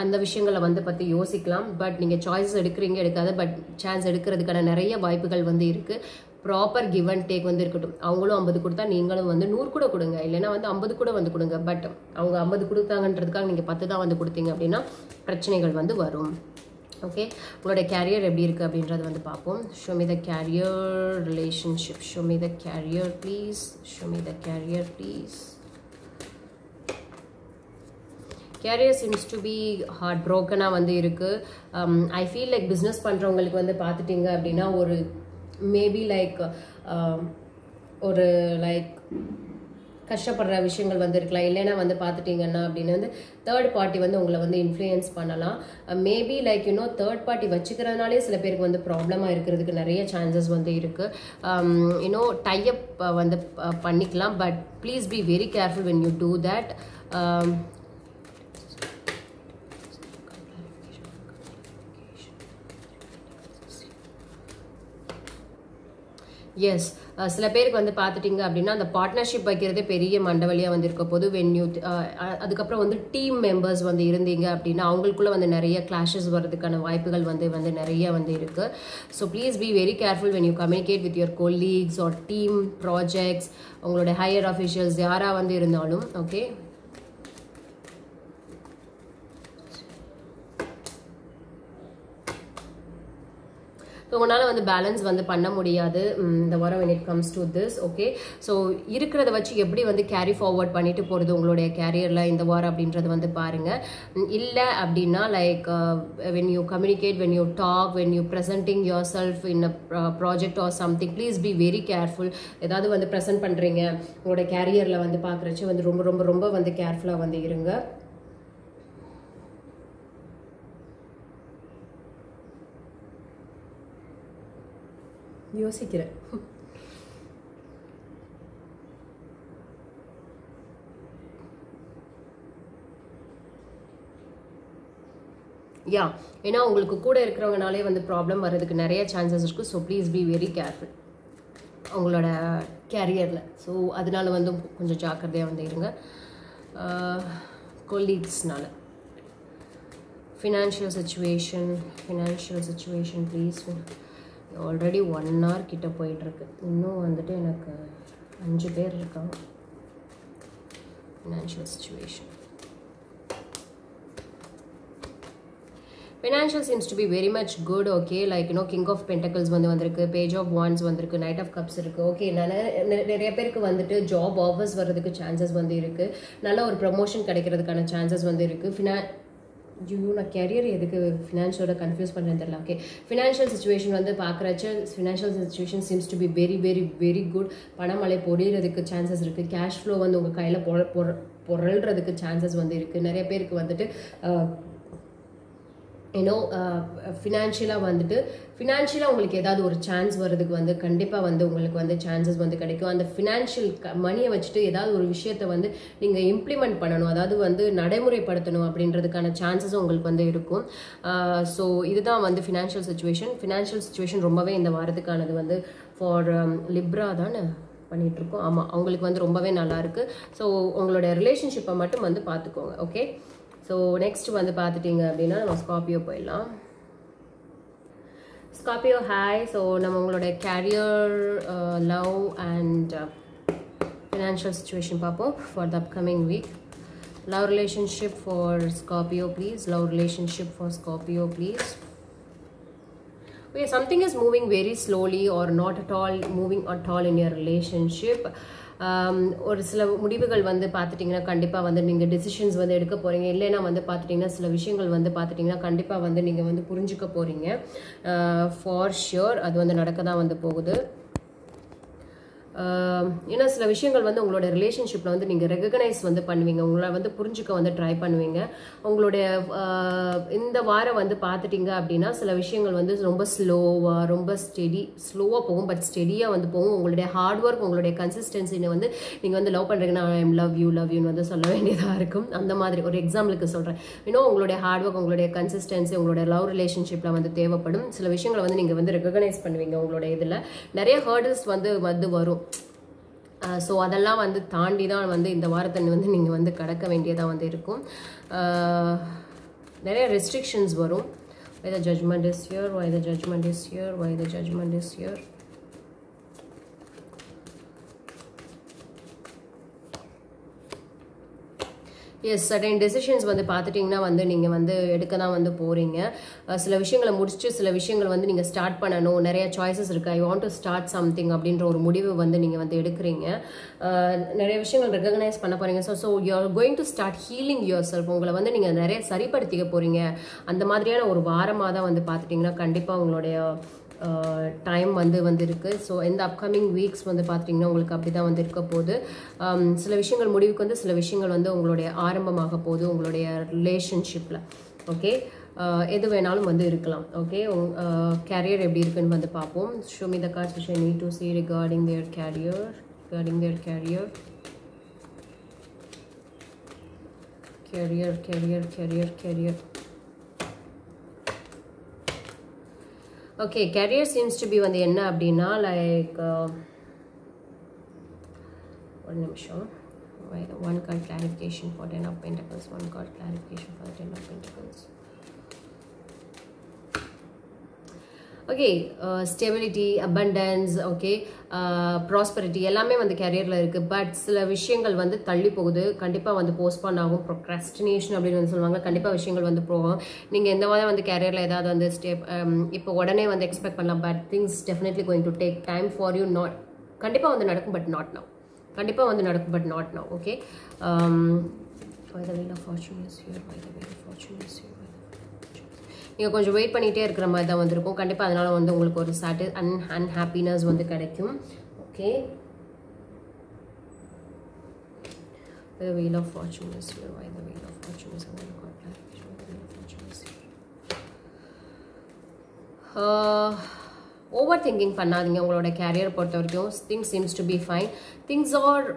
அந்த விஷயங்களை வந்து பற்றி யோசிக்கலாம். பட் நீங்கள் சாய்ஸஸ் எடுக்காது. பட் சான்ஸ் எடுக்கிறதுக்கான நிறைய வாய்ப்புகள் வந்து இருக்குது. ப்ராப்பர் கிவ் அண்ட் டேக் வந்து இருக்கட்டும். அவங்களும் 50 கொடுத்தா நீங்களும் வந்து 100 கூட கொடுங்க, இல்லைன்னா வந்து 50 கூட வந்து கொடுங்க. பட் அவங்க 50 கொடுத்தாங்கன்றதுக்காக நீங்கள் 10 தான் வந்து கொடுத்தீங்க அப்படின்னா பிரச்சனைகள் வந்து வரும். ஓகே, உங்களோட கேரியர் எப்படி இருக்குது அப்படின்றது வந்து பார்ப்போம். Show me the career relationship, show me the career please, show me the career please. Career seems to be hard ப்ரோக்கனாக வந்து இருக்குது. ஐ ஃபீல் லைக் பிஸ்னஸ் பண்ணுறவங்களுக்கு வந்து பார்த்துட்டிங்க அப்படின்னா ஒரு மேபி லைக் ஒரு லைக் கஷ்டப்படுற விஷயங்கள் வந்து இருக்கலாம். இல்லைன்னா வந்து பார்த்துட்டிங்கன்னா அப்படின்னு வந்து தேர்ட் பார்ட்டி வந்து உங்களை வந்து இன்ஃப்ளூயன்ஸ் பண்ணலாம். மேபி லைக் தேர்ட் பார்ட்டி வச்சுக்கிறதுனாலே சில பேருக்கு வந்து ப்ராப்ளமாக இருக்கிறதுக்கு நிறைய சான்சஸ் வந்து இருக்குது. டைஅப் வந்து பண்ணிக்கலாம். But please be very careful when you do that. Yes, சில பேருக்கு வந்து பார்த்துட்டிங்க அப்படின்னா அந்த பார்ட்னர்ஷிப் வைக்கிறதே பெரிய மண்டவலியாக வந்து இருக்க போது. அதுக்கப்புறம் வந்து டீம் மெம்பர்ஸ் வந்து இருந்தீங்க அப்படின்னா அவங்களுக்குள்ள வந்து நிறைய கிளாஷஸ் வர்றதுக்கான வாய்ப்புகள் வந்து நிறைய வந்து இருக்குது. So please be very careful when you communicate with your colleagues or team projects, உங்களோட ஹையர் ஆஃபீஷியல்ஸ் யாராக வந்து இருந்தாலும். ஓகே, உங்களால் வந்து பேலன்ஸ் வந்து பண்ண முடியாது இந்த வாரம் when it comes to this. Okay, so இருக்கிறத வச்சு எப்படி வந்து கேரி ஃபார்வர்ட் பண்ணிட்டு போகிறது உங்களுடைய கேரியரில் இந்த வாரம் அப்படின்றத வந்து பாருங்கள். இல்லை அப்படின்னா like when you communicate, when you talk, when you presenting yourself in a project or something, please be very careful. ஏதாவது வந்து ப்ரெசென்ட் பண்ணுறீங்க உங்களோட கேரியரில் வந்து பார்க்குறச்சு வந்து ரொம்ப ரொம்ப ரொம்ப வந்து கேர்ஃபுல்லாக வந்து இருங்க. யோசிக்கிறேன். யா ஏன்னா உங்களுக்கு கூட இருக்கிறவங்கனாலே வந்து ப்ராப்ளம் வர்றதுக்கு நிறைய சான்சஸ் இருக்குது. So please be very careful உங்களோட கேரியரில். ஸோ அதனால வந்து கொஞ்சம் ஜாக்கிரதையாக வந்து இருங்க. கொலீக்ஸ்னால financial situation please. Already 1 hour கிட்ட போயிட்டுருக்கு. இன்னும் வந்துட்டு எனக்கு 5 பேர் இருக்காங்க. Financial situation Financial seems to be very much good. Okay, like King of Pentacles வந்திருக்கு, Page of Wands வந்திருக்கு, Knight of Cups இருக்கு. ஓகே, நிறைய பேருக்கு வந்துட்டு ஜாப் ஆஃபர்ஸ் வர்றதுக்கு சான்சஸ் வந்து இருக்கு. நல்ல ஒரு ப்ரமோஷன் கிடைக்கிறதுக்கான சான்சஸ் வந்து இருக்கு. நான் கேரியர் எதுக்கு ஃபினான்ஷியலோட கன்ஃபியூஸ் பண்ணுறேன்னு தெரியல. ஓகே, ஃபினான்ஷியல் சுச்சுவேஷன் வந்து பார்க்குறச்ச financial situation seems to be very very very good. பணமழை பொழிகிறதுக்கு சான்சஸ் இருக்குது. கேஷ் ஃப்ளோ வந்து உங்கள் கையில் பொருள்றதுக்கு சான்சஸ் வந்து இருக்குது. நிறைய பேருக்கு வந்துட்டு ஃபினான்ஷியலாக உங்களுக்கு ஏதாவது ஒரு சான்ஸ் வர்றதுக்கு வந்து கண்டிப்பாக வந்து உங்களுக்கு வந்து சான்சஸ் வந்து கிடைக்கும். அந்த ஃபினான்ஷியல் மணியை வச்சுட்டு ஏதாவது ஒரு விஷயத்தை வந்து நீங்கள் இம்ப்ளிமெண்ட் பண்ணணும், அதாவது வந்து நடைமுறைப்படுத்தணும் அப்படின்றதுக்கான சான்சஸும் உங்களுக்கு வந்து இருக்கும். ஸோ இதுதான் வந்து ஃபினான்ஷியல் சுச்சுவேஷன் ரொம்பவே இந்த வாரத்துக்கானது வந்து ஃபார் லிப்ரா தானே பண்ணிகிட்ருக்கோம். ஆமாம், அவங்களுக்கு வந்து ரொம்பவே நல்லாயிருக்கு. ஸோ உங்களோட ரிலேஷன்ஷிப்பை மட்டும் வந்து பார்த்துக்கோங்க. ஓகே, ஸோ நெக்ஸ்ட் வந்து பார்த்துட்டிங்க அப்படின்னா நம்ம ஸ்கார்பியோ போயிடலாம். Scorpio hi. ஸோ நம்ம உங்களோட career, love and financial situation பார்ப்போம் for the upcoming week. Love relationship for Scorpio please. Okay, something is moving very slowly or not at all moving at all in your relationship. ஒரு சில முடிவுகள் வந்து பார்த்துட்டிங்கன்னா கண்டிப்பாக வந்து நீங்கள் டெசிஷன்ஸ் வந்து எடுக்க போகிறீங்க. இல்லைன்னா வந்து பார்த்துட்டிங்கன்னா சில விஷயங்கள் வந்து பார்த்துட்டிங்கன்னா கண்டிப்பாக வந்து நீங்கள் வந்து புரிஞ்சுக்க போகிறீங்க. ஃபார் ஷியோர் அது வந்து நடக்க தான் வந்து போகுது. ஏன்னா சில விஷயங்கள் வந்து உங்களோட ரிலேஷன்ஷிப்பில் வந்து நீங்கள் ரெகக்னைஸ் வந்து பண்ணுவீங்க, உங்களை வந்து புரிஞ்சுக்க வந்து ட்ரை பண்ணுவீங்க. உங்களுடைய இந்த வாரம் வந்து பார்த்துட்டிங்க அப்படின்னா சில விஷயங்கள் வந்து ரொம்ப ஸ்லோவாக போகும், பட் ஸ்டெடியாக வந்து போகும். உங்களுடைய ஹார்ட் ஒர்க், உங்களுடைய கன்சிஸ்டன்சினை வந்து நீங்கள் வந்து லவ் பண்ணுறீங்கன்னா ஐ எம் லவ் யூன்னு வந்து சொல்ல வேண்டியதாக இருக்கும். அந்த மாதிரி ஒரு எக்ஸாம்பிளுக்கு சொல்கிறேன். உங்களுடைய ஹார்ட் ஒர்க், உங்களுடைய கன்சிஸ்டன்சி உங்களுடைய லவ் ரிலேஷன்ஷிப்பில் வந்து தேவைப்படும். சில விஷயங்களை வந்து நீங்கள் வந்து ரெகக்னைஸ் பண்ணுவீங்க. உங்களுடைய இதில் நிறைய ஹர்டில்ஸ் வந்து வரும். ஸோ அதெல்லாம் வந்து தாண்டி தான் வந்து இந்த வாரத்தை வந்து நீங்கள் வந்து கடக்க வேண்டியதாக வந்து இருக்கும். நிறைய ரெஸ்ட்ரிக்ஷன்ஸ் வரும். why the judgment is here. Yes, certain decisions வந்து பார்த்துட்டிங்கன்னா வந்து நீங்கள் வந்து எடுக்க தான் வந்து போகிறீங்க. சில விஷயங்களை முடிச்சுட்டு சில விஷயங்கள் வந்து நீங்கள் ஸ்டார்ட் பண்ணணும். நிறைய சாய்ஸஸ் இருக்குது. I want to start something அப்படின்ற ஒரு முடிவு வந்து நீங்கள் வந்து எடுக்கிறீங்க. நிறைய விஷயங்கள் ரெகக்னைஸ் பண்ண போகிறீங்க. So you are going to start healing your self. உங்களை வந்து நீங்கள் நிறைய சரிப்படுத்திக்க போகிறீங்க. அந்த மாதிரியான ஒரு வாரமாக தான் வந்து பார்த்துட்டிங்கன்னா கண்டிப்பாக உங்களுடைய டைம் வந்து இருக்குது. ஸோ இந்த அப்கமிங் வீக்ஸ் வந்து பார்த்திங்கன்னா உங்களுக்கு அப்படி தான் வந்து இருக்க போகுது. சில விஷயங்கள் முடிவுக்கு வந்து சில விஷயங்கள் வந்து உங்களுடைய ஆரம்பமாக போகுது உங்களுடைய ரிலேஷன்ஷிப்பில். ஓகே, எது வேணாலும் வந்து இருக்கலாம். ஓகே, கேரியர் எப்படி இருக்குன்னு வந்து பார்ப்போம். Show me the cards which I need to see regarding their career. Okay, career seems to be வந்து என்ன அப்படின்னா லைக் ஒரு நிமிஷம். One card clarification for 10 of Pentacles. One card clarification for 10 of Pentacles. Okay, stability, abundance, okay, prosperity எல்லாமே வந்து கேரியரில் இருக்குது. But சில விஷயங்கள் வந்து தள்ளி போகுது. கண்டிப்பாக வந்து போஸ்ட்பான் ஆகும். ப்ரொக்ராஸ்டினேஷன் அப்படின்னு வந்து சொல்லுவாங்க. கண்டிப்பாக விஷயங்கள் வந்து போகும். நீங்கள் எந்த மாதிரி வந்து கேரியரில் ஏதாவது வந்து இப்போ உடனே வந்து எக்ஸ்பெக்ட் பண்ணலாம். But things definitely going to take time for you. கண்டிப்பாக வந்து நடக்கும், but not now. Okay, why the wheel of fortune is here. நீங்கள் கொஞ்சம் வெயிட் பண்ணிகிட்டே இருக்கிற மாதிரி தான் வந்திருக்கும். கண்டிப்பாக அதனால் வந்து உங்களுக்கு ஒரு அன்ஹாப்பினஸ் வந்து கிடைக்கும். Okay, the wheel of fortune is here. Why the wheel of fortune is here? Overthinking பண்ணாதீங்க. உங்களோட கேரியர் பொறுத்த வரைக்கும் things seems to be fine. Things are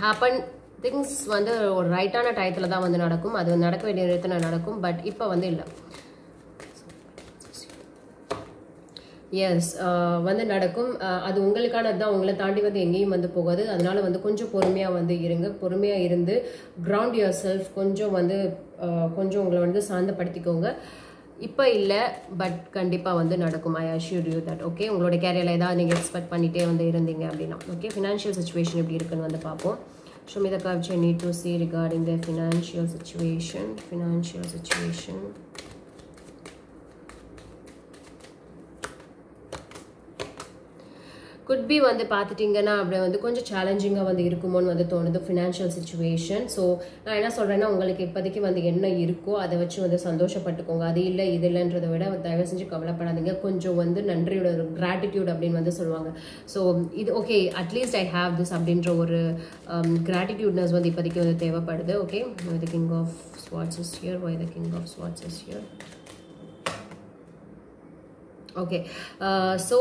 happen things வந்து ஒரு ரைட்டான டயத்தில் தான் வந்து நடக்கும். அது நடக்க வேண்டிய நேரத்தில் நடக்கும். பட் இப்போ வந்து இல்லை. எஸ், வந்து நடக்கும். அது உங்களுக்கானது தான். உங்களை தாண்டி வந்து எங்கேயும் வந்து போகாது. அதனால வந்து கொஞ்சம் பொறுமையாக வந்து இருங்க. பொறுமையாக இருந்து கிரவுண்ட் யுவர் செல்ஃப், கொஞ்சம் வந்து கொஞ்சம் உங்களை வந்து சாந்தப்படுத்திக்கோங்க. இப்போ இல்லை, பட் கண்டிப்பாக வந்து நடக்கும். ஐ அஷ்யூர் யூ தட். ஓகே, உங்களோட கேரியரில் ஏதாவது நீங்கள் எக்ஸ்பெக்ட் பண்ணிகிட்டே வந்து இருந்தீங்க அப்படின்னா. ஓகே, ஃபினான்ஷியல் சுச்சுவேஷன் எப்படி இருக்குன்னு வந்து பார்ப்போம். Show me the cards which I need to see regarding their financial situation. Financial situation. Could be வந்து பார்த்துட்டிங்கன்னா அப்படி வந்து கொஞ்சம் சேலஞ்சிங்காக வந்து இருக்குமோன்னு வந்து தோணுது ஃபினான்ஷியல் சுச்சுவேஷன். ஸோ நான் என்ன சொல்கிறேன்னா, உங்களுக்கு இப்போதைக்கு வந்து என்ன இருக்கோ அதை வச்சு வந்து சந்தோஷப்பட்டுக்கோங்க. அது இல்லை இது இல்லைன்றதை விட தயவு செஞ்சு கவலைப்படாதீங்க. கொஞ்சம் வந்து நன்றியோட ஒரு கிராட்டிடியூட் அப்படின்னு வந்து சொல்லுவாங்க. ஸோ இது okay, at least I have this அப்படின்ற ஒரு கிராட்டிடியூட்னஸ் வந்து இப்போதைக்கு வந்து தேவைப்படுது. Okay, the king of swords is here. Why the king of swords is here. Okay, so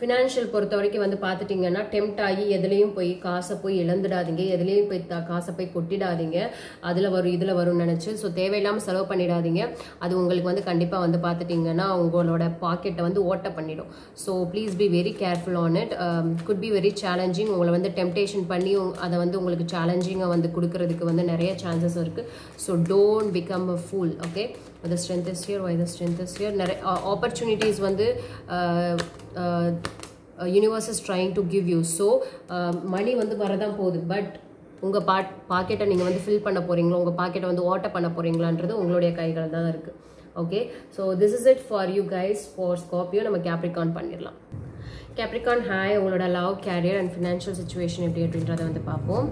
financial பொறுத்த வரைக்கும் வந்து பார்த்துட்டிங்கன்னா, டெம்ட் ஆகி எதுலேயும் போய் காசை போய் இழந்துடாதீங்க. எதுலேயும் போய் காசை போய் கொட்டிடாதீங்க. அதில் வரும் இதில் வரும்னு நினச்சி. ஸோ தேவையில்லாமல் செலவு பண்ணிடாதீங்க. அது உங்களுக்கு வந்து கண்டிப்பாக வந்து பார்த்துட்டிங்கன்னா உங்களோட பாக்கெட்டை வந்து ஓட்ட பண்ணிடும். So please be very careful on it. Could be very challenging. உங்களை வந்து டெம்டேஷன் பண்ணி அதை வந்து உங்களுக்கு சேலஞ்சிங்காக வந்து கொடுக்கறதுக்கு வந்து நிறைய சான்சஸ் இருக்குது. So don't become a pool. Okay, the strength is here. Why the strength is here? Opportunities வந்து universe is trying to give you. So money வந்து வரதான் போகுது. பட் உங்கள் பாக்கெட்டை நீங்கள் வந்து ஃபில் பண்ண போகிறீங்களோ, உங்கள் பாக்கெட்டை வந்து ஓட்ட பண்ண போகிறீங்களான்றது உங்களுடைய கைகள் தான் இருக்குது. Okay, so this is it for you guys. For Scorpio நம்ம கேப்ரிகான் பண்ணிடலாம். Capricorn, hi. உங்களோட love, career and financial situation எப்படி அப்படின்றத வந்து பார்ப்போம்.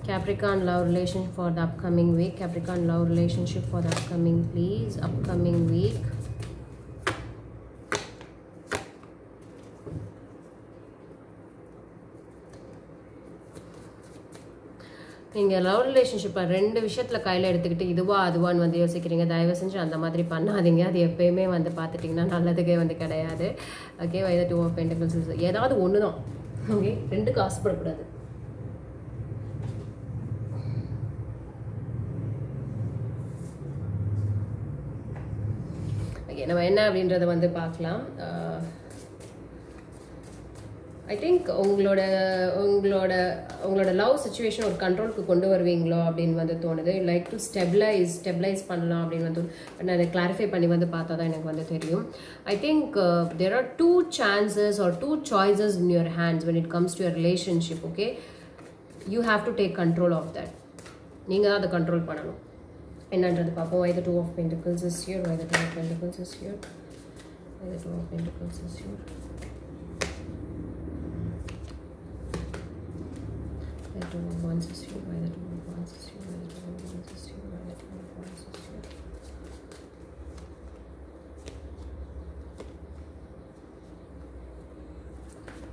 Capricorn love relationship for the upcoming week. Capricorn love relationship for the upcoming, please. Upcoming week. நீங்கள் love ரிலேஷன்ஷிப்பை ரெண்டு விஷயத்தில் கையில் எடுத்துக்கிட்டு இதுவா அதுவான்னு வந்து யோசிக்கிறீங்க. தயவு செஞ்சு அந்த மாதிரி பண்ணாதீங்க. அது எப்பயுமே வந்து பார்த்துட்டிங்கன்னா நல்லதுக்கே வந்து கிடையாது. Okay, why the two of pentacles. ஏதாவது ஒன்று தான். ஓகே, ரெண்டுக்கு ஆசைப்படக்கூடாது. நம்ம என்ன அப்படின்றத வந்து பார்க்கலாம். ஐ திங்க் உங்களோட லவ் சுச்சுவேஷன் ஒரு கண்ட்ரோலுக்கு கொண்டு வருவீங்களோ அப்படின்னு வந்து தோணுது. லைக் டு ஸ்டெபிளைஸ் பண்ணலாம் அப்படின்னு வந்து நான் அதை கிளாரிஃபை பண்ணி வந்து பார்த்தா தான் எனக்கு வந்து தெரியும். I think there are 2 chances or 2 choices in your hands when it comes to your relationship. Okay, you have to take control of that. நீங்கள் தான் அதை கண்ட்ரோல் பண்ணணும். என்னன்றது பார்ப்போம். Why the two of pentacles is here? Why the two of pentacles is here? Why the two of pentacles is here? Why the two of wands is here? Why the two of wands is here? Why the two of wands is here? Why the two of wands is here?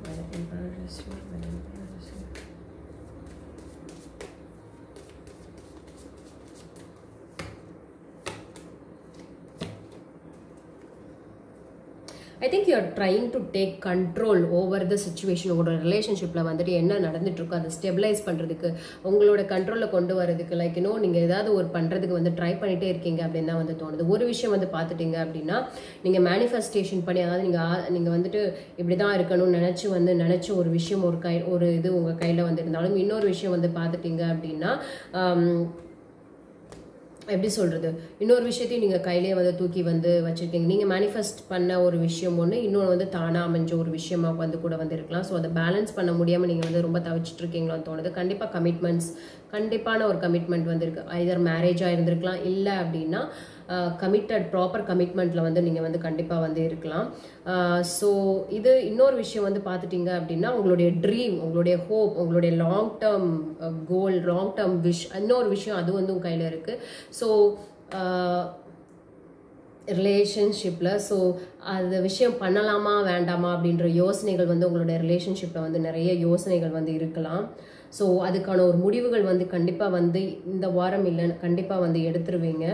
Why the emperor is here? Why the emperor is here? I think you are trying to take control over the situation. உங்களோட ரிலேஷன்ஷிப்பில் வந்துட்டு என்ன நடந்துட்டுருக்கோ அதை stabilise பண்ணுறதுக்கு, உங்களோட கண்ட்ரோலில் கொண்டு வரதுக்கு, லைக் இன்னும் நீங்கள் ஏதாவது ஒரு பண்ணுறதுக்கு வந்து ட்ரை பண்ணிகிட்டே இருக்கீங்க அப்படின்னு தான் வந்து தோணுது. ஒரு விஷயம் வந்து பார்த்துட்டிங்க அப்படின்னா, நீங்கள் மேனிஃபெஸ்டேஷன் பண்ணி, அதாவது நீங்கள் வந்துட்டு இப்படி தான் இருக்கணும்னு நினச்சி ஒரு விஷயம் ஒரு இது உங்கள் கையில் வந்து இருந்தாலும், இன்னொரு விஷயம் வந்து பார்த்துட்டிங்க அப்படின்னா எப்படி சொல்கிறது, இன்னொரு விஷயத்தையும் நீங்கள் கையிலேயே வந்து தூக்கி வந்து வச்சுருக்கீங்க. நீங்கள் மேனிஃபெஸ்ட் பண்ண ஒரு விஷயம் ஒன்று, இன்னொன்று வந்து தானாக அமைஞ்ச ஒரு விஷயமாக வந்து கூட வந்து இருக்கலாம். ஸோ அதை பேலன்ஸ் பண்ண முடியாமல் நீங்கள் வந்து ரொம்ப தவிச்சிட்டு இருக்கீங்களான்னு தோணுது. கண்டிப்பான ஒரு கமிட்மெண்ட் வந்து இருக்குது. ஐதர் மேரேஜாக இருந்திருக்கலாம், இல்லை அப்படின்னா ப்ராப்பர் கமிட்மெண்ட்டில் வந்து நீங்கள் வந்து கண்டிப்பாக வந்து இருக்கலாம். ஸோ இது இன்னொரு விஷயம் வந்து பார்த்துட்டிங்க அப்படின்னா, உங்களுடைய ட்ரீம், உங்களுடைய ஹோப், உங்களுடைய long term goal, long term wish, இன்னொரு விஷயம் அது வந்து உங்கள் கையில் இருக்குது. ஸோ ரிலேஷன்ஷிப்பில் ஸோ அது விஷயம் பண்ணலாமா வேண்டாமா அப்படின்ற யோசனைகள் வந்து உங்களுடைய ரிலேஷன்ஷிப்பில் வந்து நிறைய யோசனைகள் வந்து இருக்கலாம். ஸோ அதுக்கான ஒரு முடிவுகள் வந்து கண்டிப்பாக வந்து இந்த வாரம் இல்லை, கண்டிப்பாக வந்து எடுத்துருவீங்க.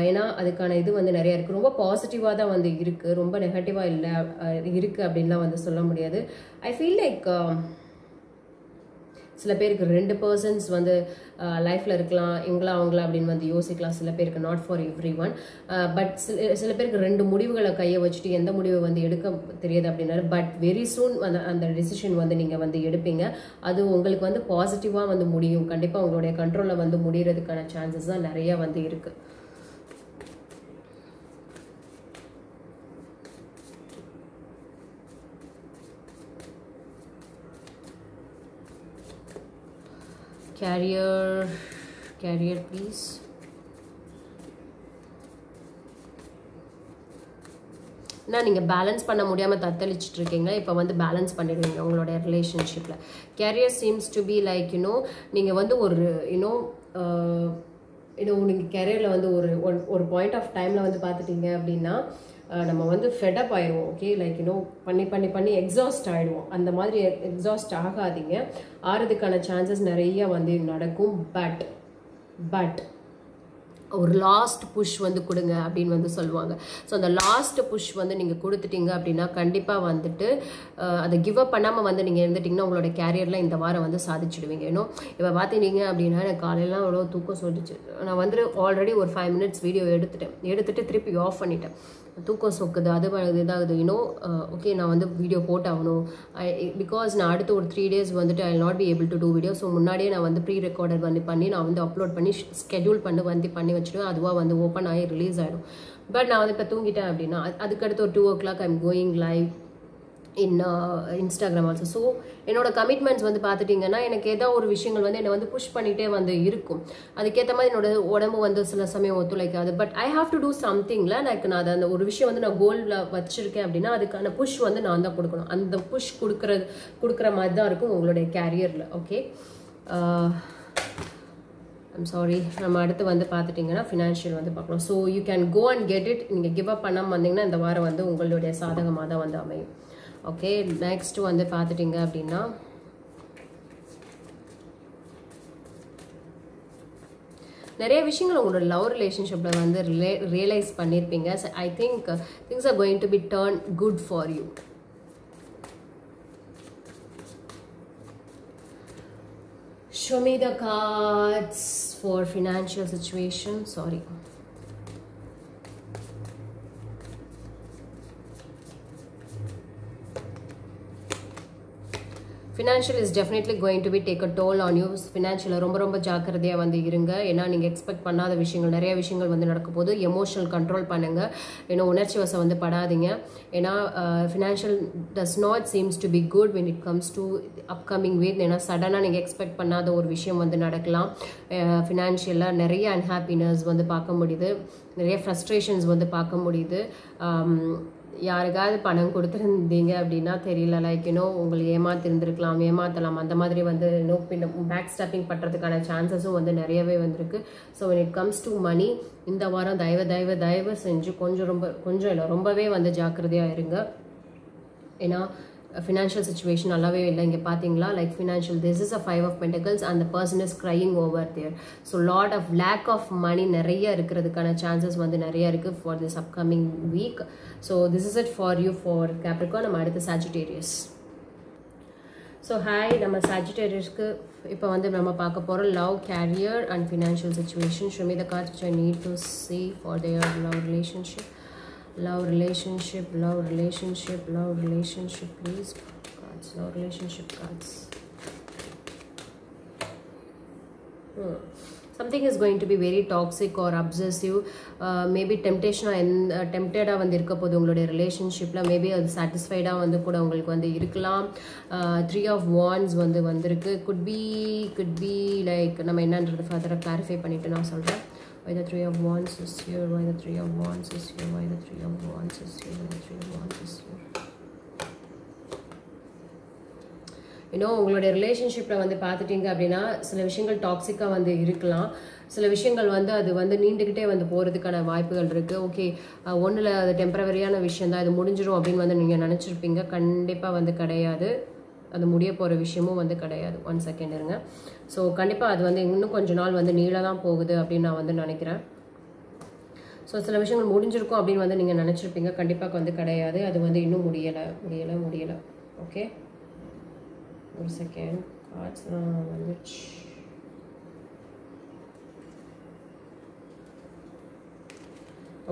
ஏன்னா அதுக்கான இது வந்து நிறையா இருக்குது. ரொம்ப பாசிட்டிவாக தான் வந்து இருக்குது, ரொம்ப நெகட்டிவாக இல்லை இருக்குது அப்படின்லாம் வந்து சொல்ல முடியாது. ஐ ஃபீல் லைக் சில பேருக்கு 2 பர்சன்ஸ் வந்து லைஃப்பில் இருக்கலாம், இவங்களா அவங்களா அப்படின்னு வந்து யோசிக்கலாம். சில பேருக்கு not for everyone. But சில பேருக்கு 2 முடிவுகளை கையை வச்சுட்டு எந்த முடிவை வந்து எடுக்க தெரியாது அப்படின்னாரு. பட் வெரி சூன் அந்த டிசிஷன் வந்து நீங்கள் வந்து எடுப்பீங்க. அது உங்களுக்கு வந்து பாசிட்டிவாக வந்து முடியும். கண்டிப்பாக உங்களுடைய கண்ட்ரோலில் வந்து முடியறதுக்கான சான்சஸ் தான் நிறைய வந்து இருக்குது. Carrier please. நீங்கள் பேலன்ஸ் பண்ண முடியாமல் தத்தளிச்சுட்டு இருக்கீங்க. இப்போ வந்து பேலன்ஸ் பண்ணிடுவீங்க உங்களோட ரிலேஷன்ஷிப்பில். Career seems to be like நீங்கள் வந்து ஒரு நீங்கள் கேரியரில் வந்து ஒரு பாயிண்ட் ஆஃப் டைமில் வந்து பார்த்துட்டீங்க அப்படின்னா நம்ம வந்து ஃபெடப் ஆயிடுவோம். ஓகே, லைக் பண்ணி எக்ஸாஸ்ட் ஆகிடுவோம். அந்த மாதிரி எக்ஸாஸ்ட் ஆகாதீங்க. ஆறதுக்கான சான்சஸ் நிறைய வந்து நடக்கும். பட் ஒரு லாஸ்ட் புஷ் வந்து கொடுங்க அப்படின்னு வந்து சொல்லுவாங்க. ஸோ அந்த லாஸ்ட் புஷ் வந்து நீங்கள் கொடுத்துட்டீங்க அப்படின்னா கண்டிப்பாக வந்துட்டு அதை கிவ் அப் பண்ணாமல் வந்து நீங்கள் இருந்துட்டிங்கன்னா உங்களோட கேரியரில் இந்த வாரம் வந்து சாதிச்சுடுவீங்க. இப்போ பார்த்துட்டீங்க அப்படின்னா எனக்கு காலையெல்லாம் அவ்வளோ தூக்கம் சொல்லிச்சு. நான் வந்து ஆல்ரெடி ஒரு 5 minutes வீடியோ எடுத்துட்டு திருப்பி ஆஃப் பண்ணிட்டேன். தூக்கம் சொக்குது, அது இதாகுது. ஓகே, நான் வந்து வீடியோ போட்டாகணும். பிகாஸ் நான் அடுத்து ஒரு 3 days வந்துட்டு I not be able to do video. So முன்னாடியே நான் வந்து ப்ரீ ரெக்கார்டர் பண்ணி நான் வந்து அப்லோட் பண்ணி ஸ்கெடியூல் பண்ணி வச்சுடுவேன். அதுவாக வந்து ஓப்பன் ஆகி ரிலீஸ் ஆகிடும். பட் நான் வந்து இப்போ தூங்கிட்டேன் அப்படின்னா அதுக்கடுத்து ஒரு 2 o'clock I am going live in Instagram also. So என்னோட கமிட்மெண்ட்ஸ் வந்து பார்த்துட்டிங்கன்னா எனக்கு ஏதோ ஒரு விஷயங்கள் வந்து என்னை வந்து புஷ் பண்ணிகிட்டே வந்து இருக்கும். அதுக்கேற்ற மாதிரி என்னோட உடம்பு வந்து சில சமயம் ஒத்துழைக்காது. But I have to do சம்திங்கில் எனக்கு நான் அந்த ஒரு விஷயம் வந்து நான் கோலில் வச்சுருக்கேன் அப்படின்னா அதுக்கான புஷ் வந்து நான் தான் கொடுக்கணும். அந்த புஷ் கொடுக்குற மாதிரி தான் இருக்கும் உங்களுடைய கேரியரில். Okay, I'm sorry. நம்ம அடுத்து வந்து பார்த்துட்டிங்கன்னா ஃபினான்ஷியல் வந்து பார்க்கலாம். So you can go and get it. நீங்கள் கிவ் அப் பண்ணாமல் வந்தீங்கன்னா இந்த வாரம் வந்து உங்களுடைய சாதகமாக தான் வந்து அமையும். ஓகே, நெக்ஸ்ட் வந்து பார்த்துட்டிங்க அப்படின்னா நிறைய விஷயங்கள் உங்களோட லவ் ரிலேஷன்ஷிப்பில் வந்து ரியலைஸ் பண்ணியிருப்பீங்க. I think things are going to be turn good for you. Show me the cards for financial situation. Sorry. Financial is definitely going to be take a toll on you. Financial ரொம்ப ஜாக்கிரதையாக வந்து இருங்க. ஏன்னா நீங்கள் expect பண்ணாத விஷயங்கள் நிறைய விஷயங்கள் வந்து நடக்க போது. எமோஷனல் கண்ட்ரோல் பண்ணுங்கள். உணர்ச்சி வசம் வந்து படாதீங்க. ஏன்னா financial does not seems to be good when it comes to upcoming week. ஏன்னா சடனாக நீங்கள் எக்ஸ்பெக்ட் பண்ணாத ஒரு விஷயம் வந்து நடக்கலாம். ஃபினான்ஷியலாக நிறைய அன்ஹாப்பினஸ் வந்து பார்க்க முடியுது. நிறைய ஃப்ரஸ்ட்ரேஷன்ஸ் வந்து பார்க்க முடியுது. யாருக்காவது பணம் கொடுத்துருந்தீங்க அப்படின்னா தெரியல, லைக் உங்களை ஏமாத்தலாம். அந்த மாதிரி வந்து பேக் ஸ்டாப்பிங் பண்ணுறதுக்கான சான்சஸும் வந்து நிறையவே வந்திருக்கு. So when it comes to money இந்த வாரம் தயவு செஞ்சு கொஞ்சம் இல்லை ரொம்பவே வந்து ஜாக்கிரதையாக இருங்க. ஏன்னா ஃபினான்ஷியல் சிச்சுவேஷன் நல்லாவே இல்லை. இங்கே பார்த்தீங்களா, like financial this is a 5 of Pentacles and the person is crying over there. So lot of lack of money நிறைய இருக்கிறதுக்கான சான்சஸ் வந்து நிறைய இருக்குது for this upcoming week. So this is it for you for Capricorn. நம்ம அடுத்து Sagittarius. So hi, நம்ம சாஜிடேரியஸ்க்கு இப்போ வந்து நம்ம பார்க்க போகிறோம் love, career and financial situation. Show me the cards which I need to see for their love relationship. Love relationship, please. Cards, love relationship cards. Something is going to be very toxic or obsessive. Maybe tempted வந்து இருக்க போது உங்களுடைய ரிலேஷன்ஷிப்பில். Maybe அது சாட்டிஸ்ஃபைடாக வந்து கூட உங்களுக்கு வந்து இருக்கலாம். 3 of Wands வந்து வந்திருக்கு. could be like நம்ம என்னன்றது ஃபர்தராக கிளாரிஃபை பண்ணிவிட்டு நான் சொல்கிறேன். Why the 3 of Wands is here? Why the 3 of Wands is here? Why the 3 of Wands is here? Why the 3 of Wands is here? உங்களுடைய ரிலேஷன்ஷிப்பில் வந்து பார்த்துட்டிங்க அப்படின்னா சில விஷயங்கள் டாக்ஸிக்காக வந்து இருக்கலாம். சில விஷயங்கள் வந்து அது வந்து நீண்டுக்கிட்டே வந்து போகிறதுக்கான வாய்ப்புகள் இருக்குது. ஓகே, ஒன்றில் அது டெம்பரவரியான விஷயம் தான், இது முடிஞ்சிடும் அப்படின்னு வந்து நீங்கள் நினச்சிருப்பீங்க. கண்டிப்பாக வந்து கிடையாது. அது முடிய போகிற விஷயமும் வந்து கிடையாது. 1 second இருங்க. ஸோ கண்டிப்பாக அது வந்து இன்னும் கொஞ்ச நாள் வந்து நீள தான் போகுது அப்படின்னு நான் வந்து நினைக்கிறேன். ஸோ சில விஷயங்கள் முடிஞ்சிருக்கும் அப்படின்னு வந்து நீங்கள் நினச்சிருப்பீங்க. கண்டிப்பாக வந்து கிடையாது. அது வந்து இன்னும் முடியலை. Okay, 1 second. cards which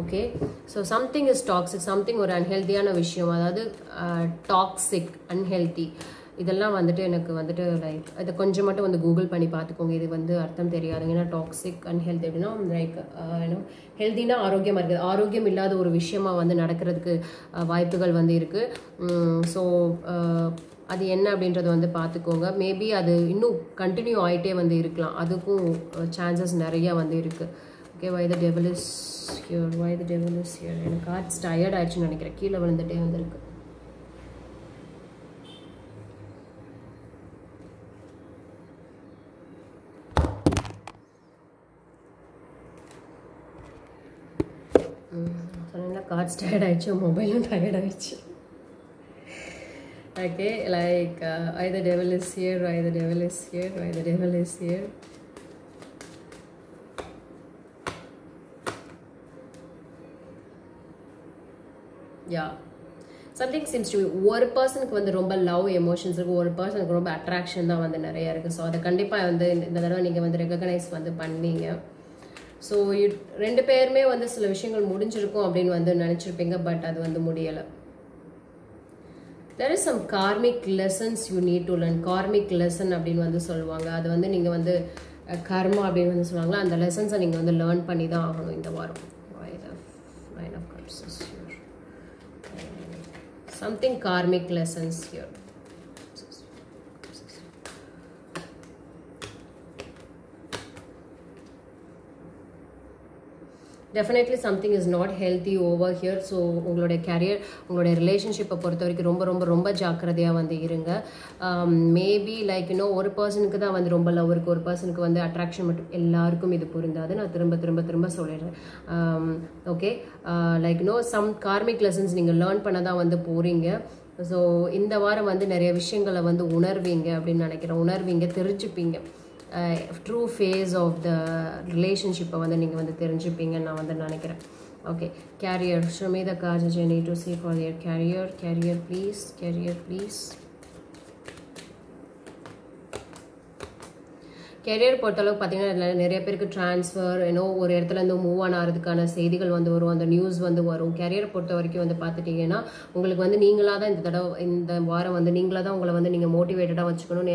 okay, so something is toxic, something ஒரு அன்ஹெல்தியான விஷயம், அதாவது டாக்ஸிக் அன்ஹெல்தி, இதெல்லாம் வந்துட்டு எனக்கு வந்துட்டு லைக் இதை கொஞ்சம் மட்டும் வந்து கூகுள் பண்ணி பார்த்துக்கோங்க. இது வந்து அர்த்தம் தெரியாதுங்க. ஏன்னா டாக்ஸிக் அன்ஹெல்தி அப்படின்னா லைக் ஏன்னா ஹெல்தினா ஆரோக்கியமாக இருக்குது, ஆரோக்கியம் இல்லாத ஒரு விஷயமா வந்து நடக்கிறதுக்கு வாய்ப்புகள் வந்து இருக்குது. ஸோ அது என்ன அப்படின்றத வந்து பார்த்துக்கோங்க. மேபி அது இன்னும் கண்டினியூ ஆகிட்டே வந்து இருக்கலாம், அதுக்கும் சான்சஸ் நிறையா வந்து இருக்குது. Okay, why the devil is here, why the devil is here. எனக்கு கார்ட்ஸ் டயர்ட் ஆயிடுச்சுன்னு நினைக்கிறேன், கீழே விழுந்துட்டே வந்திருக்கு. சொன்னா கார்ட்ஸ் டயர்ட் ஆயிடுச்சு, மொபைலும் டயர்ட் ஆயிடுச்சு. Okay, like why the devil is here, why the devil is here, why the devil is here. Yeah, something seems to be ஒரு பர்சனுக்கு வந்து ரொம்ப லவ் எமோஷன்ஸ் இருக்குது, ஒரு பர்சனுக்கு ரொம்ப அட்ராக்ஷன் தான் வந்து நிறையா இருக்குது. ஸோ அதை கண்டிப்பாக வந்து இந்த தடவை நீங்கள் வந்து ரெகக்னைஸ் வந்து பண்ணீங்க. ஸோ ரெண்டு பேருமே வந்து சில விஷயங்கள் முடிஞ்சிருக்கும் அப்படின்னு வந்து நினச்சிருப்பீங்க, பட் அது வந்து முடியலை. there is some karmic lessons you need to learn. karmic lesson அப்படின்னு வந்து சொல்லுவாங்க, அது வந்து நீங்கள் வந்து கர்மா அப்படின்னு வந்து சொல்லுவாங்களா, அந்த லெசன்ஸை நீங்கள் வந்து லேர்ன் பண்ணி தான் ஆகணும் இந்த வாரம். Nine of Cups is here. Something karmic lessons here. Definitely something is not healthy over here. So உங்களுடைய கேரியர், உங்களுடைய ரிலேஷன்ஷிப்பை பொறுத்த வரைக்கும் ரொம்ப ரொம்ப ரொம்ப ஜாக்கிரதையாக வந்து இருங்க. மேபி லைக் இன்னும் ஒரு பர்சனுக்கு தான் வந்து ரொம்ப லவ் இருக்குது, ஒரு பர்சனுக்கு வந்து அட்ராக்ஷன் மட்டும், எல்லாருக்கும் இது புரிந்தாது, நான் திரும்ப திரும்ப திரும்ப சொல்லிடுறேன். Okay, like some karmic lessons நீங்கள் லேர்ன் பண்ண தான் வந்து போகிறீங்க. ஸோ இந்த வாரம் வந்து நிறைய விஷயங்களை வந்து உணர்வீங்க அப்படின்னு நினைக்கிறேன், உணர்வீங்க, தெரிஞ்சுப்பீங்க. ட்ரூ ஃபேஸ் ஆஃப் த ரிலேஷன்ஷிப்பை வந்து நீங்கள் வந்து தெரிஞ்சுப்பீங்கன்னு நான் வந்து நினைக்கிறேன். Okay, career, show me the cards that you need to see for your career. Career please, career please. Career பொறுத்தளவுக்கு பார்த்தீங்கன்னா நிறைய பேருக்கு ட்ரான்ஸ்ஃபர், ஒரு இடத்துலேருந்து மூவ் ஆன் ஆகிறதுக்கான செய்திகள் வந்து வரும், அந்த நியூஸ் வந்து வரும். கேரியரை பொறுத்த வரைக்கும் வந்து பார்த்துட்டிங்கன்னா உங்களுக்கு வந்து நீங்களாக தான் இந்த வாரம் வந்து நீங்களாக தான் உங்களை வந்து நீங்கள் மோட்டிவேட்டடாக வச்சுக்கணும்.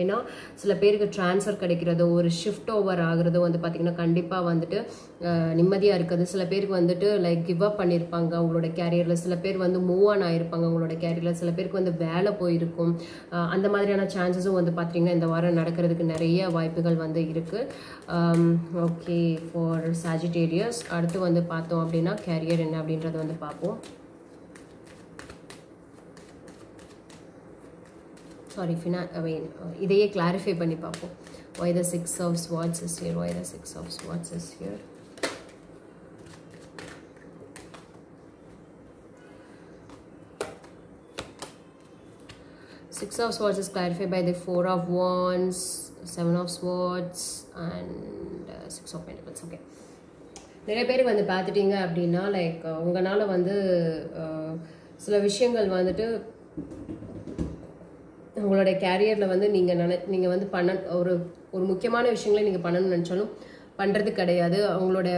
ஏன்னா சில பேருக்கு ட்ரான்ஸ்ஃபர் கிடைக்கிறதோ, ஒரு ஷிஃப்ட் ஓவர் ஆகுறதோ வந்து பார்த்திங்கன்னா கண்டிப்பாக வந்துட்டு நிம்மதியாக இருக்குது. சில பேருக்கு வந்துட்டு லைக் கிவ் அப் பண்ணியிருப்பாங்க அவங்களோட கேரியரில், சில பேர் வந்து மூவ் ஆன் ஆகிருப்பாங்க அவங்களோட கேரியரில், சில பேருக்கு வந்து வேலை போயிருக்கும். அந்த மாதிரியான சான்சஸும் வந்து பார்த்திங்கன்னா இந்த வாரம் நடக்கிறதுக்கு நிறைய வாய்ப்புகள் வந்து இருக்குது. ஓகே, ஃபார் சாஜிடேரியஸ் அடுத்து வந்து பார்த்தோம் அப்படின்னா கேரியர் என்ன அப்படின்றத வந்து பார்ப்போம். சாரி, இதையே கிளாரிஃபை பண்ணி பார்ப்போம். why the Six of Swords is here, why the Six of Swords is here. Six of Swords is clarified by the Four of Wands, Seven of Swords and Six of Pentacles. Okay, நிறைய பேருக்கு வந்து பார்த்துட்டிங்க அப்படின்னா like உங்களால் வந்து சில விஷயங்கள் வந்துட்டு உங்களுடைய கேரியரில் வந்து நீங்கள் வந்து ஒரு முக்கியமான விஷயங்களை நீங்கள் பண்ணணும்னு நினச்சாலும் பண்ணுறது கிடையாது. அவங்களோட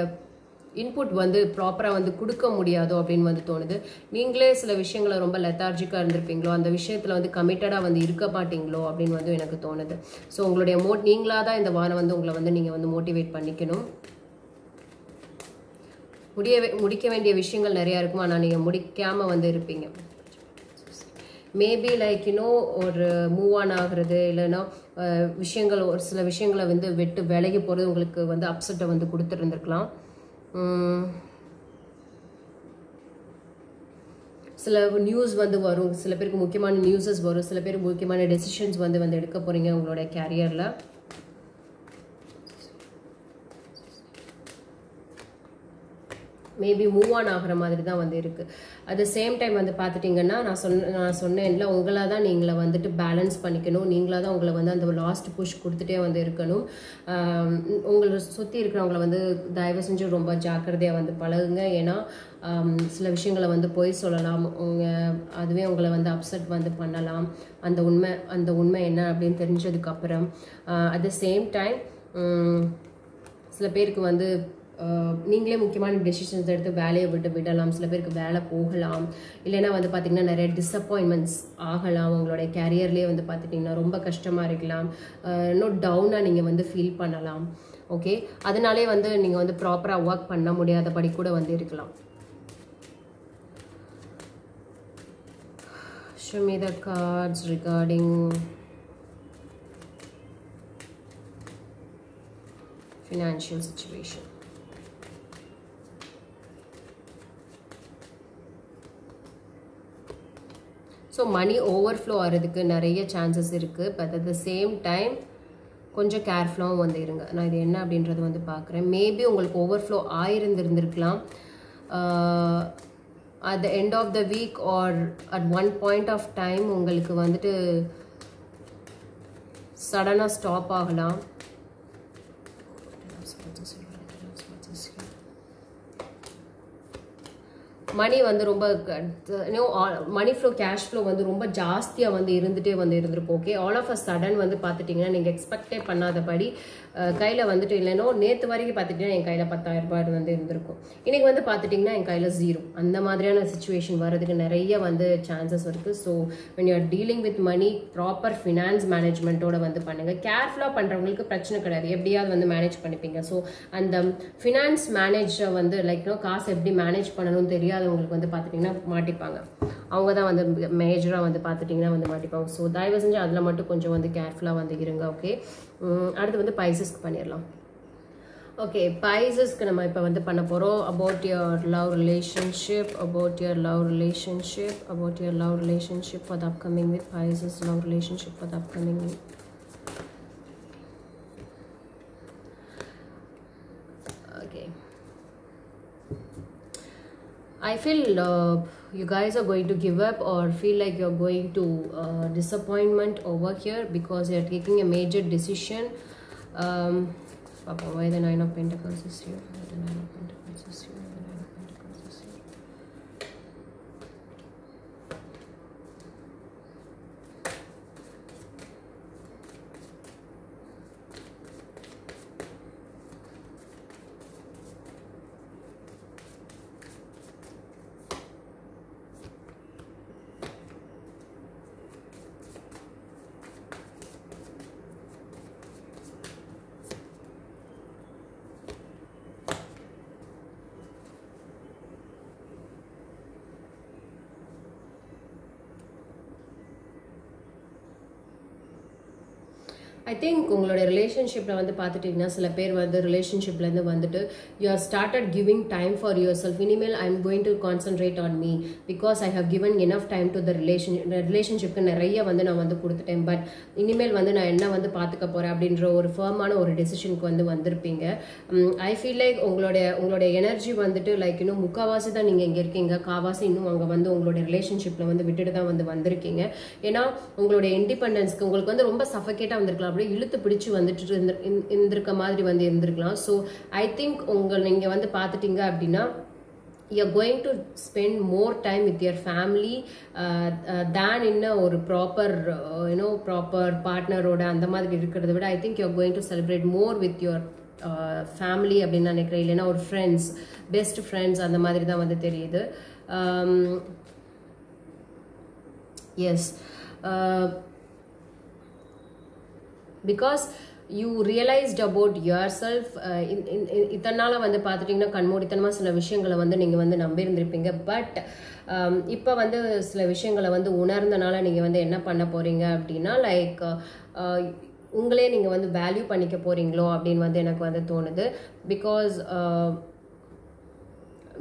இன்புட் வந்து ப்ராப்பராக வந்து கொடுக்க முடியாதோ அப்படின்னு வந்து தோணுது. நீங்களே சில விஷயங்களை ரொம்ப லெத்தார்ஜிக்காக இருந்திருப்பீங்களோ, அந்த விஷயத்தில் வந்து கமிட்டடாக வந்து இருக்க மாட்டீங்களோ அப்படின்னு வந்து எனக்கு தோணுது. ஸோ உங்களுடைய நீங்களாக தான் இந்த வாரம் வந்து உங்களை வந்து நீங்கள் வந்து மோட்டிவேட் பண்ணிக்கணும். முடிக்க வேண்டிய விஷயங்கள் நிறையா இருக்கும், ஆனால் நீங்கள் முடிக்காமல் வந்து இருப்பீங்க. மேபி லைக் ஒரு மூவ் ஆன் ஆகுறது, இல்லைன்னா விஷயங்கள், ஒரு சில விஷயங்களை வந்து விட்டு விலகி போகிறது உங்களுக்கு வந்து அப்செட்டை வந்து கொடுத்துருந்துருக்கலாம். சில நியூஸ் வந்து வரும், சில பேருக்கு முக்கியமான நியூஸஸ் வரும், சில பேருக்கு முக்கியமான டெசிஷன்ஸ் வந்து எடுக்க போகிறீங்க உங்களோட கேரியரில். மேபி மூவ் ஆன் ஆகிற மாதிரி தான் வந்து இருக்கு. அட் த சேம் டைம் வந்து பார்த்துட்டிங்கன்னா நான் சொன்னேன்ல, உங்களா தான் நீங்களை வந்துட்டு பேலன்ஸ் பண்ணிக்கணும், நீங்களா தான் உங்களை வந்து அந்த லாஸ்ட் புஷ் கொடுத்துட்டே வந்து இருக்கணும். உங்களை சுற்றி இருக்கிறவங்களை வந்து தயவு செஞ்சு ரொம்ப ஜாக்கிரதையாக வந்து பழகுங்க. ஏன்னா சில விஷயங்களை வந்து பொய் சொல்லலாம், அதுவே உங்களை வந்து அப்செட் வந்து பண்ணலாம். அந்த உண்மை என்ன அப்படின்னு தெரிஞ்சதுக்கப்புறம் அட் த சேம் டைம் சில பேருக்கு வந்து நீங்களே முக்கியமான டெசிஷன்ஸ் எடுத்து வேலையை விடலாம். சில பேருக்கு வேலை போகலாம், இல்லைன்னா வந்து பார்த்திங்கன்னா நிறைய டிஸப்பாயின்மெண்ட்ஸ் ஆகலாம். உங்களுடைய கேரியர்லேயே வந்து பார்த்துட்டிங்கன்னா ரொம்ப கஷ்டமாக இருக்கலாம், இன்னும் டவுனாக நீங்கள் வந்து ஃபீல் பண்ணலாம். ஓகே, அதனாலே வந்து நீங்கள் வந்து ப்ராப்பராக ஒர்க் பண்ண முடியாதபடி கூட வந்து இருக்கலாம். Show me the cards regarding financial situation. So money overflow ஆகிறதுக்கு நிறைய சான்சஸ் இருக்குது. But at the same time கொஞ்சம் கேர்ஃபுல்லாகவும் வந்து இருங்க. நான் இது என்ன அப்படின்றது வந்து பார்க்குறேன். மேபி உங்களுக்கு overflow ஆயிருந்திருக்கலாம் at the end of the week or at one point of time உங்களுக்கு வந்துட்டு சடனாக ஸ்டாப் ஆகலாம். மணி வந்து ரொம்ப மணி ஃப்ளோ கேஷ் ஃப்ளோ வந்து ரொம்ப ஜாஸ்தியாக வந்து இருந்திருக்கும். Okay, all of a sudden வந்து பார்த்துட்டிங்கன்னா நீங்கள் எக்ஸ்பெக்டே பண்ணாதபடி கையில் வந்துட்டு இல்லைனோ நேற்று வரைக்கும் பார்த்துட்டிங்கன்னா என் கையில் 10,000 ரூபாய் வந்து இருந்திருக்கும். இன்றைக்கி வந்து பார்த்துட்டிங்கன்னா என் கையில் 0. அந்த மாதிரியான சுச்சுவேஷன் வர்றதுக்கு நிறைய வந்து சான்சஸ் இருக்குது. So when you are dealing with money, proper finance மேனேஜ்மெண்ட்டோட வந்து பண்ணுங்கள். கேர்ஃபுல்லாக பண்ணுறவங்களுக்கு பிரச்சனை கிடையாது, எப்படியாவது வந்து மேனேஜ் பண்ணிப்பீங்க. ஸோ அந்த ஃபினான்ஸ் மேனேஜை வந்து காசு எப்படி மேனேஜ் பண்ணணும்னு தெரியாதவங்களுக்கு வந்து பார்த்துட்டிங்கன்னா மாட்டிப்பாங்க. அவங்க தான் வந்து மேஜராக வந்து பார்த்துட்டிங்கன்னா வந்து மாட்டிப்பாங்க. ஸோ தயவு செஞ்சு அதில் மட்டும் கொஞ்சம் வந்து கேர்ஃபுல்லாக வந்து இருங்க. ஓகே, அடுத்து வந்து பைசஸ்க்கு பண்ணிடலாம். ஓகே, பைசஸ்க்கு நம்ம இப்போ வந்து பண்ண போகிறோம். About your love relationship, about your love relationship, about your love relationship for the upcoming week. Pisces love relationship for the upcoming week. Okay, I feel you guys are going to give up or feel like you're going to disappointment over here because you're taking a major decision. Papa, why the 9 of Pentacles is here? Why the 9 of Pentacles is here? Why the 9 of Pentacles is here? I think உங்களோட ரிலேஷன்ஷிப்பில் வந்து பார்த்துட்டிங்கன்னா சில பேர் வந்து ரிலேஷன்ஷிப்லேருந்து வந்துட்டு you are started giving time for yourself. இனிமேல் I am going to concentrate on me because I have given enough time to the ரிலேஷன்ஷிப்க்கு நிறைய வந்து நான் வந்து கொடுத்துட்டேன். பட் இனிமேல் வந்து நான் என்ன வந்து பார்த்துக்க போகிறேன் அப்படின்ற ஒரு ஃபர்மான ஒரு டெசிஷனுக்கு வந்து வந்திருப்பீங்க. ஐ ஃபீல் லைக் உங்களுடைய எனர்ஜி வந்துட்டு லைக் இன்னும் முக்கால்வாசி தான் நீங்கள் இங்கே இருக்கீங்க, காவாசி இன்னும் அங்கே வந்து உங்களுடைய ரிலேஷன்ஷிப்பில் வந்து விட்டுட்டு தான் வந்து வந்திருக்கீங்க. ஏன்னா உங்களுடைய இண்டிபெண்டன்ஸ்க்கு உங்களுக்கு வந்து ரொம்ப சஃபகேட்டாக வந்திருக்கலாம், அப்படியே இழுத்து பிடிச்சு வந்துட்டு இருந்திருக்க மாதிரி வந்து இருந்திருக்கலாம். ஸோ ஐ திங்க் நீங்கள் வந்து பார்த்துட்டீங்க அப்படின்னா you're going to spend more time with your family than in ஒரு ப்ராப்பர் ப்ராப்பர் பார்ட்னரோட அந்த மாதிரி இருக்கிறத விட I think you're going to celebrate more with your family அப்படின்னு நினைக்கிறேன். இல்லைன்னா ஒரு ஃப்ரெண்ட்ஸ், பெஸ்ட் ஃப்ரெண்ட்ஸ் அந்த மாதிரி தான் வந்து தெரியுது. Yes, because you realised about yourself. இதனால வந்து பார்த்துட்டிங்கன்னா கண்மூடித்தனமாக சில விஷயங்களை வந்து நீங்கள் வந்து நம்பியிருந்திருப்பீங்க. பட் இப்போ வந்து சில விஷயங்களை வந்து உணர்ந்தனால நீங்கள் வந்து என்ன பண்ண போகிறீங்க அப்படின்னா லைக் உங்களே நீங்கள் வந்து வேல்யூ பண்ணிக்க போகிறீங்களோ அப்படின்னு வந்து எனக்கு வந்து தோணுது. Because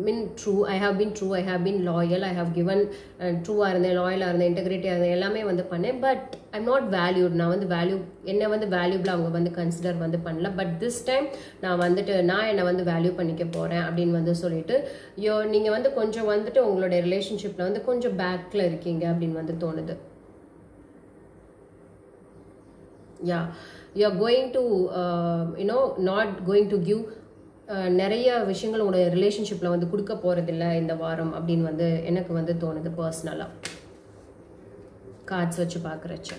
been true, I have been true, I have been loyal, I have given ட்ரூவாக இருந்தேன், லாயலாக இருந்தேன், இன்டெகிரிட்டியாக இருந்தேன், எல்லாமே வந்து பண்ணேன். But I'm not valued. நான் வந்து என்னை வந்து வேல்யூபிளாக அவங்க வந்து கன்சிடர் வந்து பண்ணல. பட் திஸ் டைம் நான் வந்துட்டு நான் என்னை வந்து வேல்யூ பண்ணிக்க போகிறேன் அப்படின்னு வந்து சொல்லிட்டு நீங்கள் வந்து கொஞ்சம் வந்துட்டு உங்களுடைய ரிலேஷன்ஷிப்பில் வந்து கொஞ்சம் பேக்கில் இருக்கீங்க அப்படின்னு வந்து தோணுது. Yeah, you are going to not going to give நிறைய விஷயங்கள் உங்களுடைய ரிலேஷன்ஷிப்பில் வந்து கொடுக்க போகிறதில்ல இந்த வாரம் அப்படின்னு வந்து எனக்கு வந்து தோணுது பர்சனலாக கார்ட்ஸ் வச்சு பார்க்குறச்ச.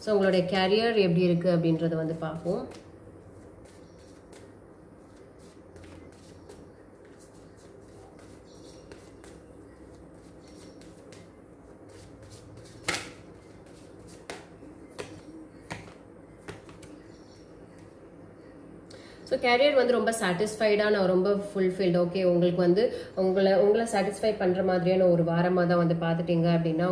ஸோ உங்களுடைய கேரியர் எப்படி இருக்குது அப்படின்றத வந்து பார்ப்போம். ஸோ கேரியர் வந்து ரொம்ப சாட்டிஸ்ஃபைடான, ரொம்ப ஃபுல்ஃபில்டு. ஓகே, உங்களுக்கு வந்து உங்களை சாட்டிஸ்ஃபை பண்ணுற மாதிரியான ஒரு வாரமாக தான் வந்து பார்த்துட்டிங்க அப்படின்னா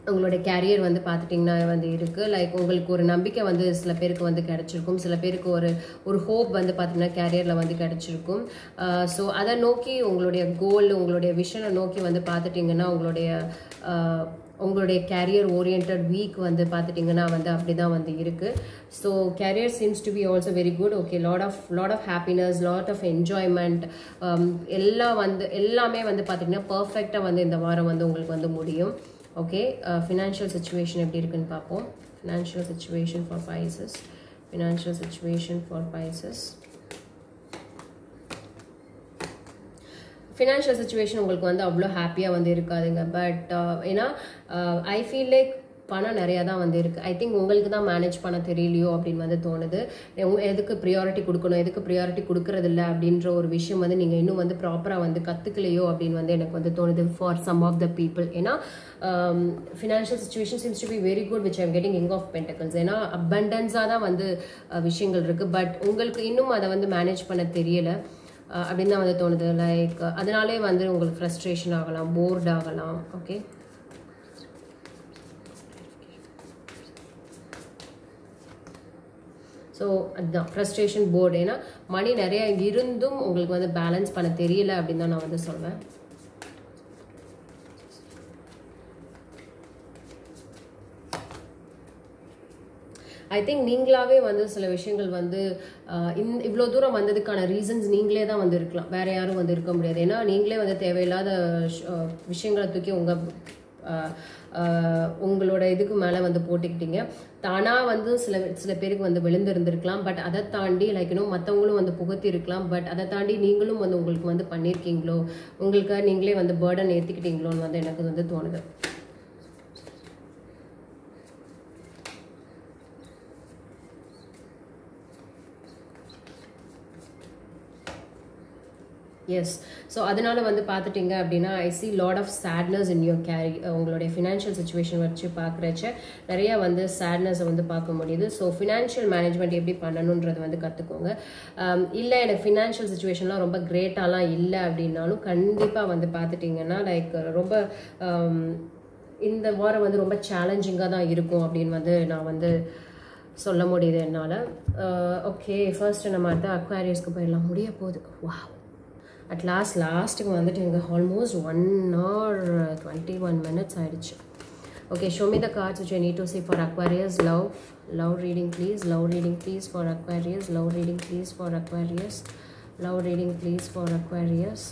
உங்களுடைய கேரியர் வந்து பார்த்துட்டிங்கன்னா வந்து இருக்குது. லைக் உங்களுக்கு ஒரு நம்பிக்கை வந்து சில பேருக்கு வந்து கிடச்சிருக்கும், சில பேருக்கு ஒரு ஹோப் வந்து பார்த்திங்கன்னா கேரியரில் வந்து கிடச்சிருக்கும். ஸோ அதை நோக்கி உங்களுடைய கோல், உங்களுடைய விஷனை நோக்கி வந்து பார்த்துட்டிங்கன்னா உங்களுடைய கேரியர் ஓரியன்ட் வீக் வந்து பார்த்துட்டிங்கன்னா வந்து அப்படி தான் வந்து இருக்குது. So career seems to be also very good. Okay, lot of happiness, lot of enjoyment, எல்லாமே வந்து பார்த்திங்கன்னா பர்ஃபெக்டாக வந்து இந்த வாரம் வந்து உங்களுக்கு வந்து முடியும். ஓகே, ஃபினான்ஷியல் சுச்சுவேஷன் எப்படி இருக்குன்னு பார்ப்போம். Financial situation for Pisces. Financial situation for Pisces. Financial situation உங்களுக்கு வந்து அவ்வளோ ஹாப்பியாக வந்து இருக்காதுங்க. பட் ஏன்னா ஐ ஃபீல் லைக் பணம் நிறையா தான் வந்து இருக்குது. ஐ திங்க் உங்களுக்கு தான் மேனேஜ் பண்ண தெரியலையோ அப்படின்னு வந்து தோணுது. எதுக்கு ப்ரியாரிட்டி கொடுக்கணும், எதுக்கு ப்ரியாரிட்டி கொடுக்கறதில்ல அப்படின்ற ஒரு விஷயம் வந்து நீங்கள் இன்னும் வந்து ப்ராப்பராக வந்து கற்றுக்கலையோ அப்படின்னு வந்து எனக்கு வந்து தோணுது for some of the people. ஏன்னா financial situation seems to be very good which I'm getting king of pentacles. ஏன்னா அபண்டன்ஸாக தான் வந்து விஷயங்கள் இருக்குது. பட் உங்களுக்கு இன்னும் அதை வந்து மேனேஜ் பண்ண தெரியலை அப்படின்னு தான் வந்து தோணுது. லைக் அதனாலே வந்து உங்களுக்கு ஃப்ரஸ்ட்ரேஷன் ஆகலாம், போர்ட் ஆகலாம். ஓகே, ஸோ அதுதான் ஃப்ரஸ்ட்ரேஷன், போர்டு. ஏன்னா மணி நிறையா இருந்தும் உங்களுக்கு வந்து பேலன்ஸ் பண்ண தெரியல அப்படின்னு தான் நான் வந்து சொல்வேன். ஐ திங்க் நீங்களாவே வந்து சில விஷயங்கள் வந்து இவ்வளோ தூரம் வந்ததுக்கான ரீசன்ஸ் நீங்களே தான் வந்து இருக்கலாம், வேற யாரும் வந்து இருக்க முடியாது. ஏன்னா நீங்களே வந்து தேவையில்லாத விஷயங்களை தூக்கி உங்களோட இதுக்கு மேலே வந்து போட்டுக்கிட்டீங்க. தானாக வந்து சில பேருக்கு வந்து விழுந்திருந்திருக்கலாம். பட் அதை தாண்டி லைக் மற்றவங்களும் வந்து புகுத்தி இருக்கலாம். பட் அதை தாண்டி நீங்களும் வந்து உங்களுக்கு வந்து பண்ணியிருக்கீங்களோ, உங்களுக்கு நீங்களே வந்து பேர்டன் ஏற்றிக்கிட்டீங்களோன்னு வந்து எனக்கு வந்து தோணுது. எஸ், ஸோ அதனால் வந்து பார்த்துட்டிங்க அப்படின்னா I see lot of sadness in your உங்களுடைய ஃபினான்ஷியல் சுச்சுவேஷன் வச்சு பார்க்குறச்ச நிறையா வந்து சேட்னஸை வந்து பார்க்க முடியுது. ஸோ ஃபினான்ஷியல் மேனேஜ்மெண்ட் எப்படி பண்ணணுன்றது வந்து கற்றுக்கோங்க. இல்லை எனக்கு ஃபினான்ஷியல் சுச்சுவேஷன்லாம் ரொம்ப கிரேட்டாலாம் இல்லை அப்படின்னாலும் கண்டிப்பாக வந்து பார்த்துட்டிங்கன்னா லைக் ரொம்ப இந்த வாரம் வந்து ரொம்ப சேலஞ்சிங்காக தான் இருக்கும் அப்படின்னு வந்து நான் வந்து சொல்ல முடியுது என்னால். ஓகே, ஃபர்ஸ்ட் நம்ம அடுத்த அக்வாரியஸ்க்கு போயிடலாம். முடிய போகுது. வா, அட் லாஸ்ட்டுக்கு வந்துட்டு எங்கள் ஆல்மோஸ்ட் 1 hour 21 minutes ஆயிடுச்சு. Okay, show me the cards which I need to see for Aquarius. Love reading please. Love reading please for Aquarius. Love reading please for Aquarius. Love reading please for Aquarius.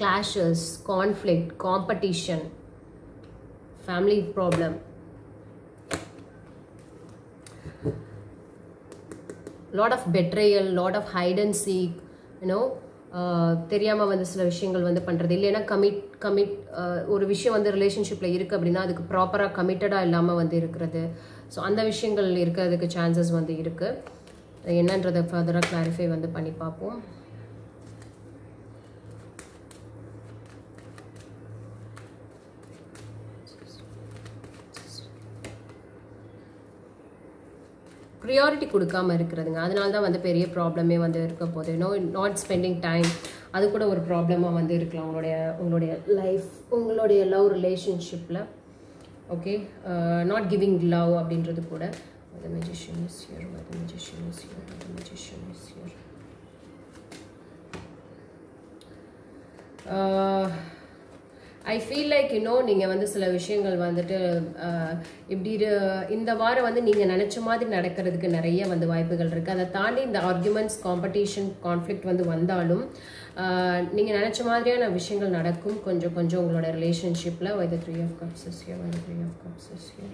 Clashes, conflict, competition, family problem. Lot of betrayal, lot of hide and seek, தெரியாமல் வந்து சில விஷயங்கள் வந்து பண்ணுறது. இல்லைன்னா commit ஒரு விஷயம் வந்து ரிலேஷன்ஷிப்பில் இருக்குது அப்படின்னா அதுக்கு ப்ராப்பராக கமிட்டடாக இல்லாமல் வந்து இருக்கிறது. ஸோ அந்த விஷயங்கள் இருக்கிறதுக்கு சான்சஸ் வந்து இருக்குது. என்னன்றதை ஃபர்தராக கிளாரிஃபை வந்து பண்ணி பார்ப்போம். ப்ரியாரிட்டி கொடுக்காமல் இருக்கிறதுங்க, அதனால தான் வந்து பெரிய ப்ராப்ளமே வந்து இருக்க போகுது. நாட் ஸ்பெண்டிங் டைம், அது கூட ஒரு ப்ராப்ளமாக வந்து இருக்கலாம் உங்களுடைய லைஃப், உங்களுடைய லவ் ரிலேஷன்ஷிப்பில். ஓகே, நாட் கிவிங் லவ் அப்படின்றது கூட Why the Magician is here, why the Magician is here, why the Magician is here. I feel like நீங்கள் வந்து சில விஷயங்கள் வந்துட்டு இப்படி இந்த வாரம் வந்து நீங்கள் நினச்ச மாதிரி நடக்கிறதுக்கு நிறைய வந்து வாய்ப்புகள் இருக்குது. அதை தாண்டி இந்த ஆர்குமெண்ட்ஸ், காம்படிஷன், கான்ஃப்ளிக்ட் வந்து வந்தாலும் நீங்கள் நினச்ச மாதிரியான விஷயங்கள் நடக்கும் கொஞ்சம் கொஞ்சம் உங்களோட ரிலேஷன்ஷிப்பில். Why the 3 of Cups is here, why the 3 of Cups is here.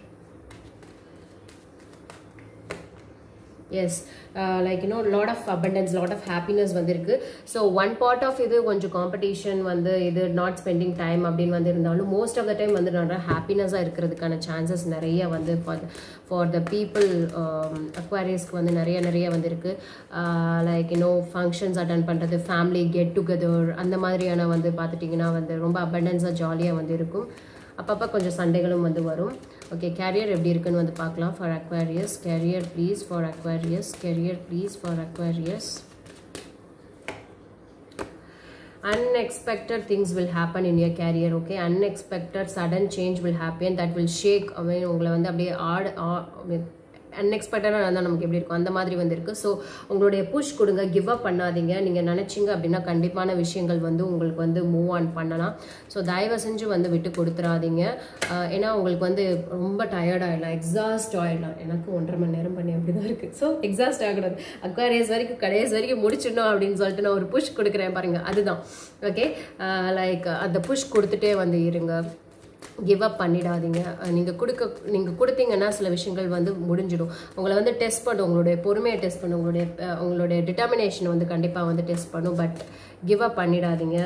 Yes, like lot of abundance, lot of happiness வந்திருக்கு. So one part of இது கொஞ்சம் காம்படிஷன் வந்து இது நாட் ஸ்பெண்டிங் டைம் அப்படின்னு வந்து இருந்தாலும் மோஸ்ட் ஆஃப் த டைம் வந்து நிறைய ஹாப்பினஸாக இருக்கிறதுக்கான சான்சஸ் நிறைய வந்து ஃபார் த பீப்புள் அக்வாரியஸ்க்கு வந்து நிறைய வந்து இருக்கு. லைக் ஃபங்க்ஷன்ஸ் அட்டன் பண்ணுறது, ஃபேமிலி கெட் டுகெதர், அந்த மாதிரியான வந்து பார்த்துட்டிங்கன்னா வந்து ரொம்ப அபண்டன்ஸாக ஜாலியாக வந்து இருக்கும். அப்பப்போ கொஞ்சம் சண்டைகளும் வந்து வரும். ஓகே, கேரியர் எப்படி இருக்குன்னு வந்து பார்க்கலாம் for Aquarius. Career please for Aquarius, career please for Aquarius. Unexpected things will happen in your career. Okay, unexpected sudden change will happen that will shake. I mean உங்களை வந்து அப்படியே அன்எக்ஸ்பெக்டடாக இருந்தால் நமக்கு எப்படி இருக்கும் அந்த மாதிரி வந்து இருக்குது. ஸோ உங்களுடைய புஷ் கொடுங்க, கிவ் அப் பண்ணாதீங்க. நீங்கள் நினச்சிங்க அப்படின்னா கண்டிப்பான விஷயங்கள் வந்து உங்களுக்கு வந்து மூவ் ஆன் பண்ணலாம். ஸோ தயவு செஞ்சு வந்து விட்டு கொடுத்துடாதீங்க. ஏன்னா உங்களுக்கு வந்து ரொம்ப டயர்டாகிடலாம், எக்ஸாஸ்ட் ஆகிடலாம். எனக்கு 1.5 மணி நேரம் பண்ணி அப்படி தான் இருக்குது. So exhaust ஆகிடாது. அக்வாரியஸ் வரைக்கும் கடைசி வரைக்கும் முடிச்சிடணும் அப்படின்னு சொல்லிட்டு நான் ஒரு புஷ் கொடுக்குறேன் பாருங்கள், அதுதான். ஓகே, லைக் அந்த புஷ் கொடுத்துட்டே வந்து இருங்க, கிவ் அப் பண்ணிடாதீங்க. நீங்கள் கொடுத்தீங்கன்னா சில விஷயங்கள் வந்து முடிஞ்சிடும். உங்களை வந்து டெஸ்ட் பண்ணும், உங்களுடைய பொறுமையை டெஸ்ட் பண்ணும், உங்களுடைய டிட்டர்மினேஷனை வந்து கண்டிப்பாக வந்து டெஸ்ட் பண்ணும். பட் கிவ் அப் பண்ணிடாதீங்க,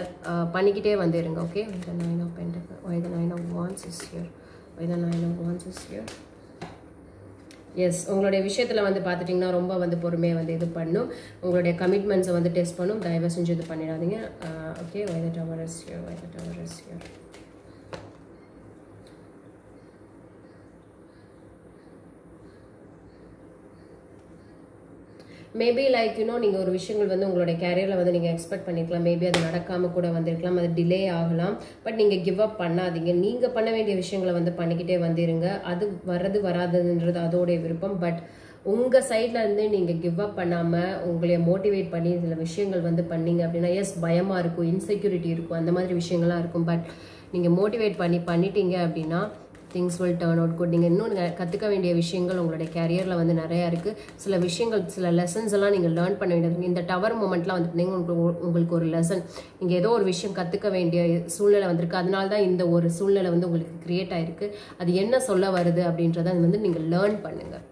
பண்ணிக்கிட்டே வந்து இருங்க. Okay, the 9 of Pentacles, why the 9 of Wands is here, why the 9 of Wands is here. Yes, உங்களுடைய விஷயத்தில் வந்து பார்த்துட்டிங்கன்னா ரொம்ப வந்து பொறுமையை வந்து இது பண்ணும், உங்களுடைய கமிட்மெண்ட்ஸை வந்து டெஸ்ட் பண்ணும். தயவு செஞ்சு இது பண்ணிடாதீங்க. Okay, why the Tower is here, why the Tower is here. Maybe like நீங்கள் ஒரு விஷயங்கள் வந்து உங்களுடைய கேரியரில் வந்து நீங்கள் எக்ஸ்பெக்ட் பண்ணிக்கலாம். மேபி அது நடக்காமல் கூட வந்திருக்கலாம், அது டிலே ஆகலாம். பட் நீங்கள் கிவ் அப் பண்ணாதீங்க. நீங்கள் பண்ண வேண்டிய விஷயங்களை வந்து பண்ணிக்கிட்டே வந்துருங்க. அது வராதுன்றது அதோடைய விருப்பம். பட் உங்கள் சைடில் இருந்து நீங்கள் கிவ் அப் பண்ணாமல் உங்களை மோட்டிவேட் பண்ணி சில விஷயங்கள் வந்து பண்ணீங்க அப்படின்னா, எஸ் பயமாக இருக்கும், இன்செக்யூரிட்டி இருக்கும், அந்த மாதிரி விஷயங்கள்லாம் இருக்கும். பட் நீங்கள் மோட்டிவேட் பண்ணிட்டீங்க அப்படின்னா things will turn out good. நீங்கள் இன்னும் கற்றுக்க வேண்டிய விஷயங்கள் உங்களுடைய கேரியரில் வந்து நிறையா இருக்குது. சில விஷயங்கள், சில லெசன்ஸ் எல்லாம் நீங்கள் லேர்ன் பண்ண வேண்டியது. இந்த டவர் மூமெண்ட்லாம் வந்துட்டு உங்களுக்கு ஒரு லெசன், நீங்கள் ஏதோ ஒரு விஷயம் கற்றுக்க வேண்டிய சூழ்நிலை வந்திருக்கு. அதனால தான் இந்த ஒரு சூழ்நிலை வந்து உங்களுக்கு கிரியேட் ஆகிருக்கு. அது என்ன சொல்ல வருது அப்படின்றத வந்து நீங்கள் லேர்ன் பண்ணுங்கள்.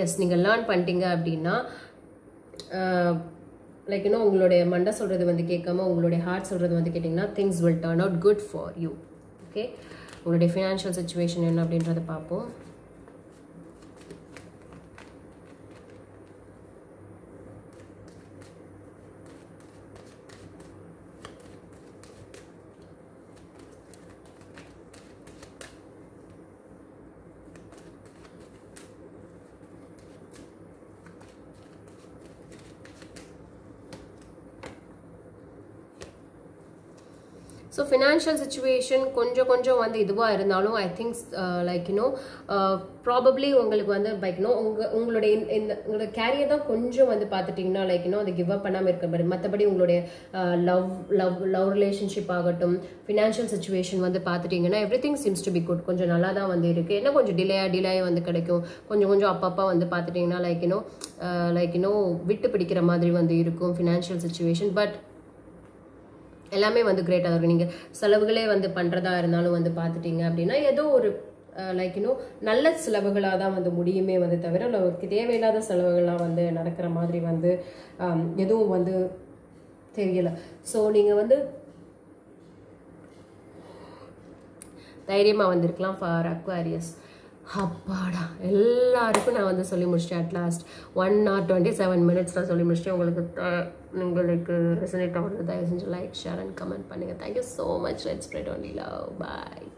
எஸ், நீங்கள் லேர்ன் பண்ணிட்டீங்க அப்படின்னா லைக் உங்களுடைய மண்டை சொல்கிறது வந்து கேட்காம உங்களுடைய ஹார்ட் சொல்கிறது வந்து கேட்டிங்கன்னா things will turn out good for you. Okay, உங்களுடைய ஃபினான்ஷியல் சிச்சுவேஷன் என்ன அப்படின்றத பார்ப்போம். ஸோ ஃபினான்ஷியல் சுச்சுவேஷன் கொஞ்சம் வந்து இதுவாக இருந்தாலும் ஐ திங்க் லைக் ப்ராபப்ளி உங்களுக்கு வந்து லைக் உங்களுடைய உங்களோட கேரியர் தான் கொஞ்சம் வந்து பார்த்துட்டிங்கன்னா லைக் அதை கிவ் அப் பண்ணாமல் இருக்க. மற்றபடி உங்களுடைய லவ் ரிலேஷன்ஷிப் ஆகட்டும், ஃபினான்ஷியல் சுச்சுவேஷன் வந்து பார்த்துட்டிங்கன்னா every thing seems to be good. கொஞ்சம் நல்லா தான் வந்து இருக்குது. என்ன கொஞ்சம் டிலே வந்து கிடைக்கும். கொஞ்சம் அப்பப்போ வந்து பார்த்துட்டிங்கன்னா லைக் விட்டு பிடிக்கிற மாதிரி வந்து இருக்கும் ஃபினான்ஷியல் சுச்சுவேஷன். பட் எல்லாமே வந்து கிரேட்டாக இருக்கும். நீங்கள் செலவுகளே வந்து பண்ணுறதா இருந்தாலும் வந்து பார்த்துட்டிங்க அப்படின்னா ஏதோ ஒரு லைக் நல்ல செலவுகளாக தான் வந்து முடியுமே வந்து தவிர நமக்கு தேவையில்லாத செலவுகள்லாம் வந்து நடக்கிற மாதிரி வந்து எதுவும் வந்து தெரியலை. ஸோ நீங்கள் வந்து தைரியமாக வந்திருக்கலாம் ஃபார் அக்வாரியஸ். அப்பாடா, எல்லாருக்கும் நான் வந்து சொல்லி முடிச்சிட்டேன். அட்லாஸ்ட் 1 hour 27 minutes சொல்லி முடிச்சிட்டேன். உங்களுக்கு ரெசனேட் ஆகுறது தயவு செஞ்சு லைக், ஷேர் அண்ட் கமெண்ட் பண்ணுங்கள். Thank you so much. Let's spread only love. Bye.